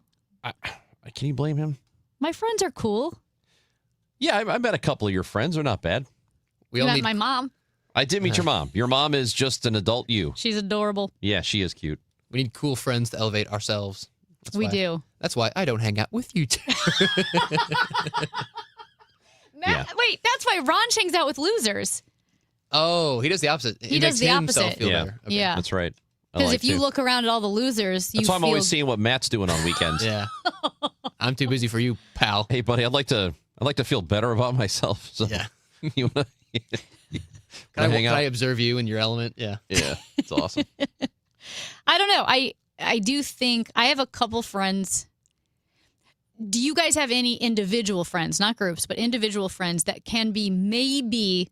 Can you blame him? My friends are cool. Yeah, I met a couple of your friends. They're not bad. You met my mom. I did meet your mom. Your mom is just an adult you. She's adorable. Yeah, she is cute. We need cool friends to elevate ourselves. We do. That's why I don't hang out with you two. Wait, that's why Ron hangs out with losers. Oh, he does the opposite. He makes does the himself opposite. feel Yeah. better. Okay. Yeah. That's right. I Because like if you to. look around at all the losers, That's why I'm feel always seeing what Matt's doing on weekends. Yeah. I'm too busy for you, pal. Hey, buddy, I'd like to feel better about myself. So Yeah. you wanna, Can hang out? I observe you in your element? Yeah. Yeah, it's awesome. I don't know. I do think I have a couple friends. Do you guys have any individual friends, not groups, but individual friends that can be maybe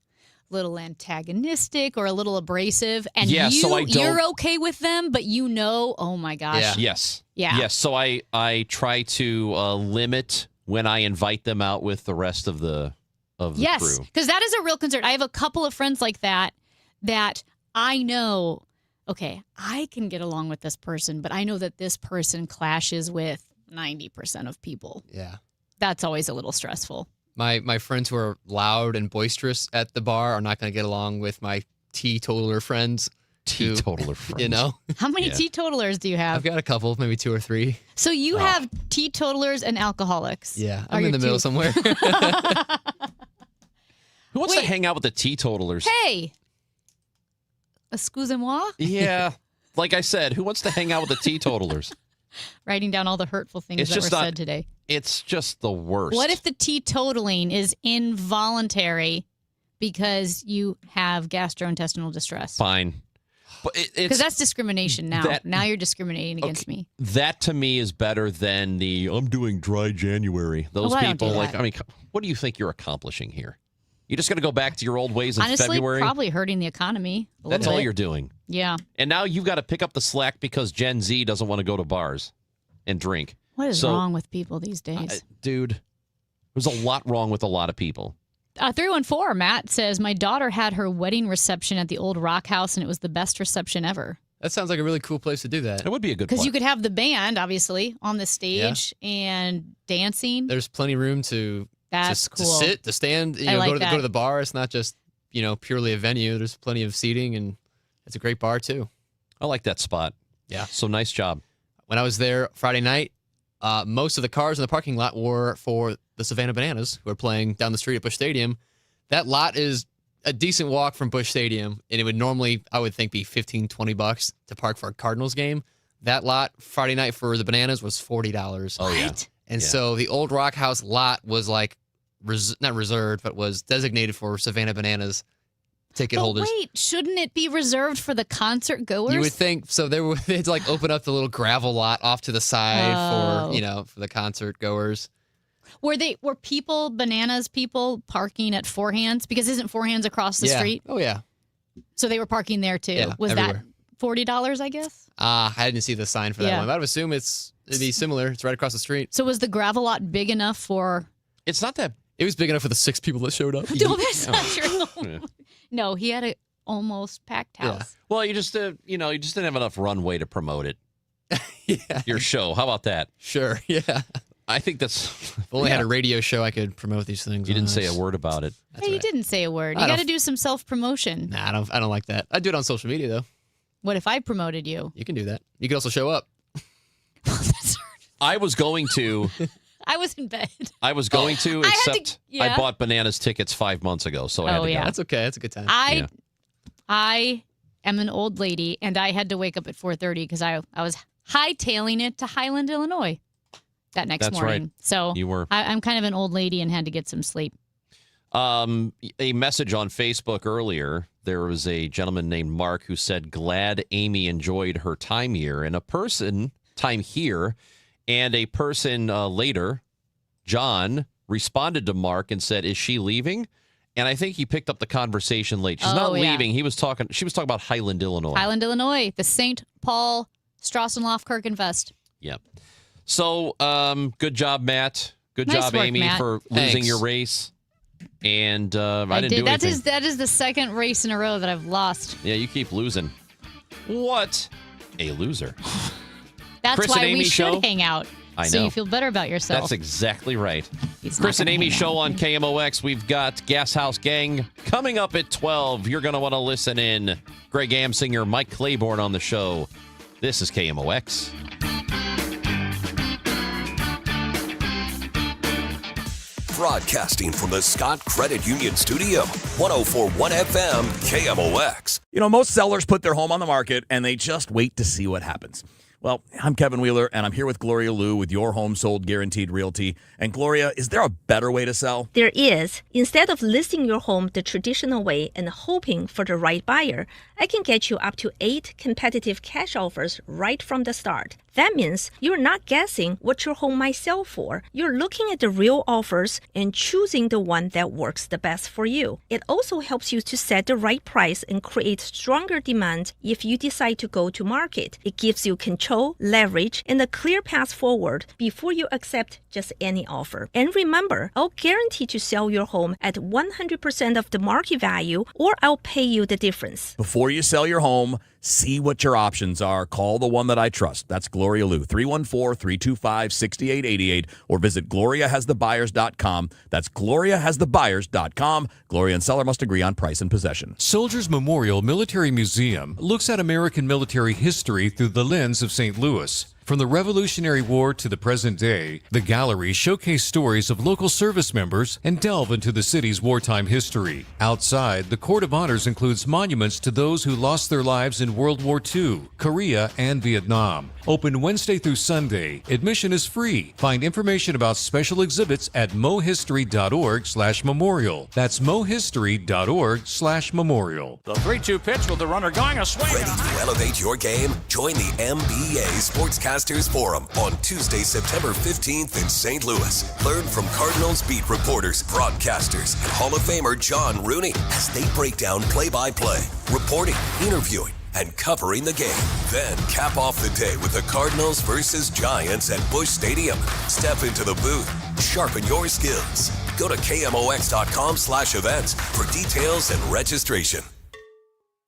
a little antagonistic or a little abrasive, and Yeah, so I don't- you're okay with them, but oh my gosh. Yes. Yeah. Yes. So I try to limit when I invite them out with the rest of the Yes, crew. because that is a real concern. I have a couple of friends like that I know, okay, I can get along with this person, but I know that this person clashes with 90% of people. Yeah. That's always a little stressful. My friends who are loud and boisterous at the bar are not going to get along with my teetotaler friends. Teetotaler friends. You know? How many Yeah. teetotalers do you have? I've got a couple, maybe 2 or 3. So you have teetotalers and alcoholics. Yeah. Are I'm in your the middle two- somewhere. Who wants to Wait. hang out with the teetotalers? Hey, excusez-moi? Yeah. Like I said, who wants to hang out with the teetotalers? Writing down all the hurtful things It's that were just not- said today. It's just the worst. What if the teetotaling is involuntary because you have gastrointestinal distress? Fine. Because that's discrimination now. Now you're discriminating against me. That to me is better than the I'm doing dry January. Those I people, don't do that. what do you think you're accomplishing here? You just got to go back to your old ways in Honestly, February? probably hurting the economy. That's all bit. you're doing. Yeah. And now you've got to pick up the slack because Gen Z doesn't want to go to bars and drink. What is wrong with people these days? Dude, there's a lot wrong with a lot of people. 314, Matt says, my daughter had her wedding reception at the old Rock House, and it was the best reception ever. That sounds like a really cool place to do that. It would be a good Because you could have the band, obviously, on the stage and dancing. There's plenty of room to cool. sit, to stand, I like go to the bar. It's not just, purely a venue. There's plenty of seating, and it's a great bar, too. I like that spot. Yeah. So nice job. When I was there Friday night, most of the cars in the parking lot were for the Savannah Bananas, who are playing down the street at Busch Stadium. That lot is a decent walk from Busch Stadium, and it would normally, I would think, be $15, $20 to park for a Cardinals game. That lot Friday night for the Bananas was $40. Oh, yeah. And so the old Rock House lot was like, not reserved, but was designated for Savannah Bananas ticket holders. Wait, shouldn't it be reserved for the concert goers? You would think so. They had to open up the little gravel lot off to the side for the concert goers. Were Bananas people parking at Four Hands? Because isn't Four Hands across the street? Oh yeah. So they were parking there too. Yeah, Was everywhere. that $40? I guess. I didn't see the sign for that one. But I would assume it'd be similar. It's right across the street. So was the gravel lot big enough for? It's not that. It was big enough for the 6 people that showed up. No, that's not true. No, he had an almost packed house. Yeah. Well, you just didn't have enough runway to promote it. Your show. How about that? Sure. Yeah. I think that's. If only had a radio show, I could promote these things. You didn't say a word about it. Hey, you didn't say a word. I You got don't- to do some self-promotion. Nah, I don't like that. I do it on social media though. What if I promoted you? You can do that. You can also show up. I was going to. I was in bed. I was going to, I had to- except yeah. I bought Bananas tickets 5 months ago, so I had Oh, to yeah. go. That's okay. That's a good time. I am an old lady, and I had to wake up at 4:30 because I was hightailing it to Highland, Illinois that next That's morning. right. So You were. I'm kind of an old lady and had to get some sleep. A message on Facebook earlier. There was a gentleman named Mark who said, "Glad Amy enjoyed her time here," and a person later, John, responded to Mark and said, "Is she leaving?" And I think he picked up the conversation late. She's not yeah. leaving. She was talking about Highland, Illinois. Highland, Illinois, the St. Paul Strassenlauf Fest. Yep. So, good job, Matt. Good Nice job, work, Amy, Matt. for losing Thanks. your race. And I didn't do That anything. that is the second race in a row that I've lost. Yeah, you keep losing. What a loser. That's Chris why and Amy we should show? hang out. I So know. you feel better about yourself. That's exactly right. He's not Chris and gonna Amy hang show out on with me. KMOX. We've got Gas House Gang coming up at 12. You're going to want to listen in. Greg Amsinger, Mike Claiborne on the show. This is KMOX. Broadcasting from the Scott Credit Union Studio, 104.1 FM, KMOX. You know, most sellers put their home on the market and they just wait to see what happens. Well, I'm Kevin Wheeler, and I'm here with Gloria Liu with Your Home Sold Guaranteed Realty. And Gloria, is there a better way to sell? There is. Instead of listing your home the traditional way and hoping for the right buyer, I can get you up to 8 competitive cash offers right from the start. That means you're not guessing what your home might sell for. You're looking at the real offers and choosing the one that works the best for you. It also helps you to set the right price and create stronger demand if you decide to go to market. It gives you control, leverage, and a clear path forward before you accept just any offer. And remember, I'll guarantee to sell your home at 100% of the market value, or I'll pay you the difference. Before you sell your home, see what your options are. Call the one that I trust. That's Gloria Liu, 314-325-6888, or visit GloriaHasTheBuyers.com. That's GloriaHasTheBuyers.com. Gloria and seller must agree on price and possession. Soldiers Memorial Military Museum looks at American military history through the lens of St. Louis. From the Revolutionary War to the present day, the galleries showcase stories of local service members and delve into the city's wartime history. Outside, the Court of Honors includes monuments to those who lost their lives in World War II, Korea, and Vietnam. Open Wednesday through Sunday. Admission is free. Find information about special exhibits at mohistory.org/memorial. That's mohistory.org/memorial. The 3-2 pitch with the runner going a swing. Ready to elevate your game? Join the MBA Sportscasters Forum on Tuesday, September 15th in St. Louis. Learn from Cardinals beat reporters, broadcasters, and Hall of Famer John Rooney as they break down play-by-play, reporting, interviewing, and covering the game. Then cap off the day with the Cardinals versus Giants at Busch Stadium. Step into the booth. Sharpen your skills. Go to KMOX.com/events for details and registration.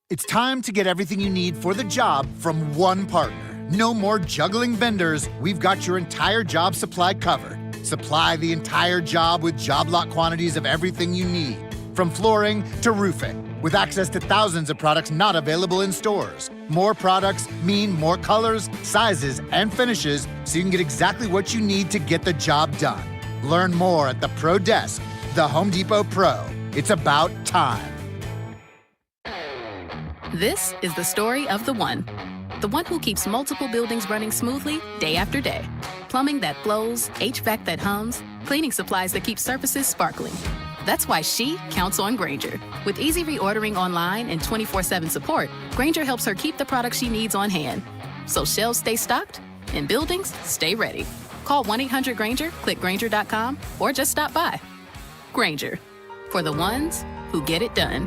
It's time to get everything you need for the job from one partner. No more juggling vendors. We've got your entire job supply covered. Supply the entire job with job lot quantities of everything you need, from flooring to roofing, with access to thousands of products not available in stores. More products mean more colors, sizes, and finishes, so you can get exactly what you need to get the job done. Learn more at the Pro Desk, the Home Depot Pro. It's about time. This is the story of the one who keeps multiple buildings running smoothly day after day. Plumbing that flows, HVAC that hums, cleaning supplies that keep surfaces sparkling. That's why she counts on Grainger. With easy reordering online and 24/7 support, Grainger helps her keep the products she needs on hand. So shelves stay stocked and buildings stay ready. Call 1-800-GRAINGER, click Grainger.com, or just stop by. Grainger, for the ones who get it done.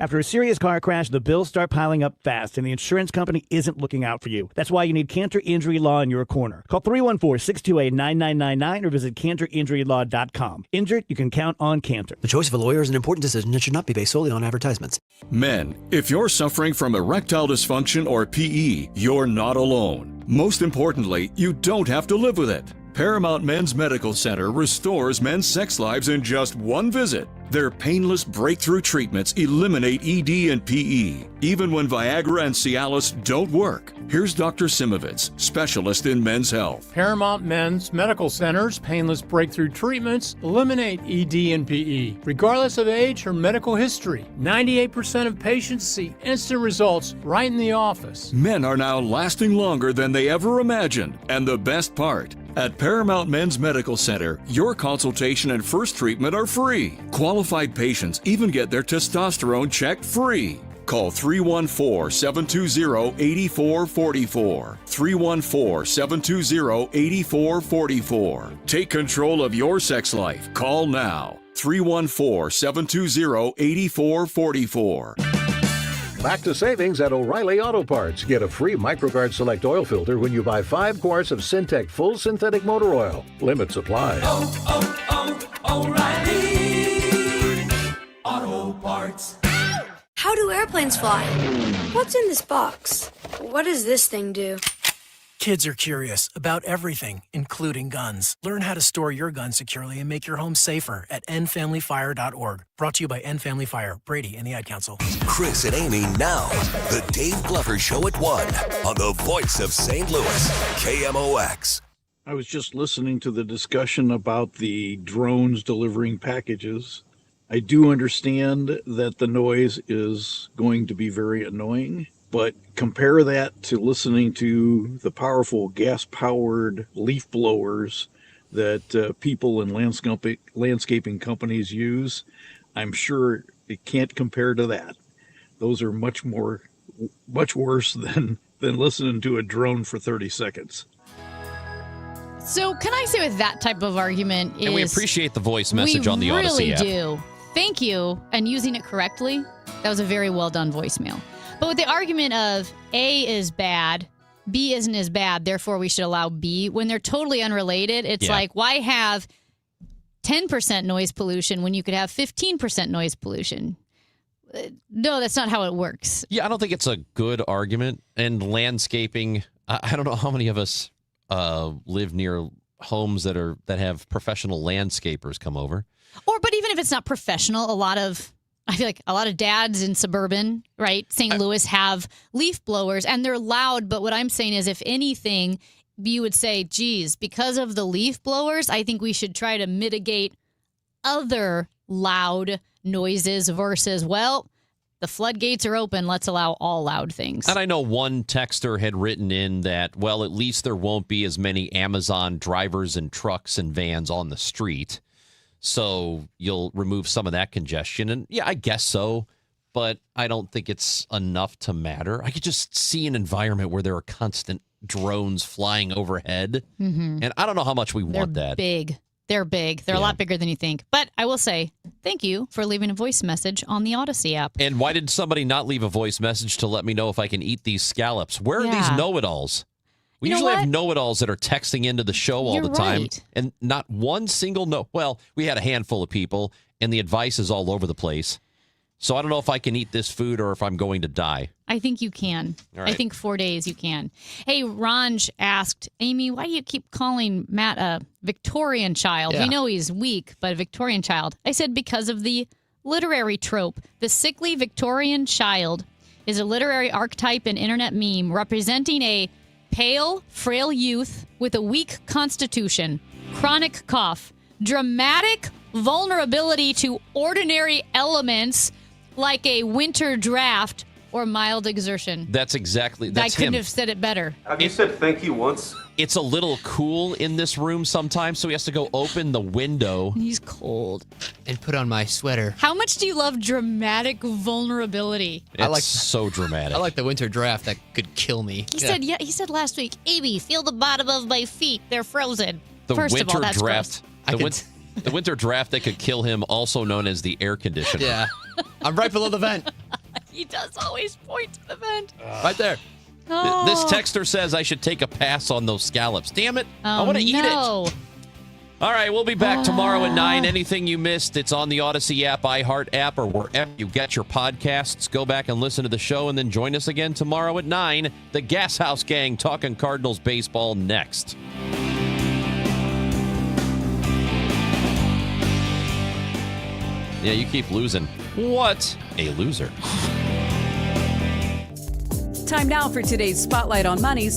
After a serious car crash, the bills start piling up fast, and the insurance company isn't looking out for you. That's why you need Cantor Injury Law in your corner. Call 314-628-9999 or visit CantorInjuryLaw.com. Injured, you can count on Cantor. The choice of a lawyer is an important decision and should not be based solely on advertisements. Men, if you're suffering from erectile dysfunction or PE, you're not alone. Most importantly, you don't have to live with it. Paramount Men's Medical Center restores men's sex lives in just one visit. Their painless breakthrough treatments eliminate ED and PE, even when Viagra and Cialis don't work. Here's Dr. Simovitz, specialist in men's health. Paramount Men's Medical Center's painless breakthrough treatments eliminate ED and PE, regardless of age or medical history. 98% of patients see instant results right in the office. Men are now lasting longer than they ever imagined, and the best part, at Paramount Men's Medical Center, your consultation and first treatment are free. Qualified patients even get their testosterone checked free. Call 314-720-8444. 314-720-8444. Take control of your sex life. Call now. 314-720-8444. Back to savings at O'Reilly Auto Parts. Get a free MicroGuard Select Oil Filter when you buy 5 quarts of Syntec Full Synthetic Motor Oil. Limit supply. O'Reilly Auto Parts. How do airplanes fly? What's in this box? What does this thing do? Kids are curious about everything, including guns. Learn how to store your gun securely and make your home safer at endfamilyfire.org. Brought to you by End Family Fire, Brady, and the Ad Council. Chris and Amy now. The Dave Glover Show at 1 on the voice of St. Louis, KMOX. I was just listening to the discussion about the drones delivering packages. I do understand that the noise is going to be very annoying. But compare that to listening to the powerful gas-powered leaf blowers that people in landscaping companies use. I'm sure it can't compare to that. Those are much worse than listening to a drone for 30 seconds. So can I say with that type of argument is... And we appreciate the voice message on the Odyssey app. We really do. Thank you. And using it correctly, that was a very well done voicemail. But with the argument of A is bad, B isn't as bad, therefore we should allow B, when they're totally unrelated, it's like, why have 10% noise pollution when you could have 15% noise pollution? No, that's not how it works. Yeah, I don't think it's a good argument. And landscaping, I don't know how many of us live near homes that have professional landscapers come over. But even if it's not professional, I feel like a lot of dads in suburban, right, St. Louis have leaf blowers, and they're loud. But what I'm saying is, if anything, you would say, geez, because of the leaf blowers, I think we should try to mitigate other loud noises versus, well, the floodgates are open. Let's allow all loud things. And I know one texter had written in that, well, at least there won't be as many Amazon drivers and trucks and vans on the street. So you'll remove some of that congestion. And yeah, I guess so. But I don't think it's enough to matter. I could just see an environment where there are constant drones flying overhead. Mm-hmm. And I don't know how much we want that. Big. They're big. They're a lot bigger than you think. But I will say, thank you for leaving a voice message on the Odyssey app. And why did somebody not leave a voice message to let me know if I can eat these scallops? Where are these know-it-alls? We usually have know-it-alls that are texting into the show all the time. Right. And not one single no. Well, we had a handful of people, and the advice is all over the place. So I don't know if I can eat this food or if I'm going to die. I think you can. All right. I think 4 days you can. Hey, Ranj asked, Amy, why do you keep calling Matt a Victorian child? Yeah. We know he's weak, but a Victorian child. I said because of the literary trope. The sickly Victorian child is a literary archetype and internet meme representing a pale, frail youth with a weak constitution, chronic cough, dramatic vulnerability to ordinary elements like a winter draft or mild exertion. That's exactly, that's I couldn't him. have said it better. Have you said thank you once? It's a little cool in this room sometimes, so he has to go open the window. He's cold. And put on my sweater. How much do you love dramatic vulnerability? It's so dramatic. I like the winter draft that could kill me. He said last week, Amy, feel the bottom of my feet. They're frozen. The First winter of all, that's draft. The winter draft that could kill him, also known as the air conditioner. Yeah. I'm right below the vent. He does always point to the vent. Right there. Oh. This texter says I should take a pass on those scallops. Damn it. I Oh, want to eat it. no. All right, we'll be back tomorrow at 9. Anything you missed, it's on the Odyssey app, iHeart app, or wherever you get your podcasts. Go back and listen to the show, and then join us again tomorrow at 9. The Gas House Gang talking Cardinals baseball next. Yeah, you keep losing. What a loser. Time now for today's Spotlight on Money.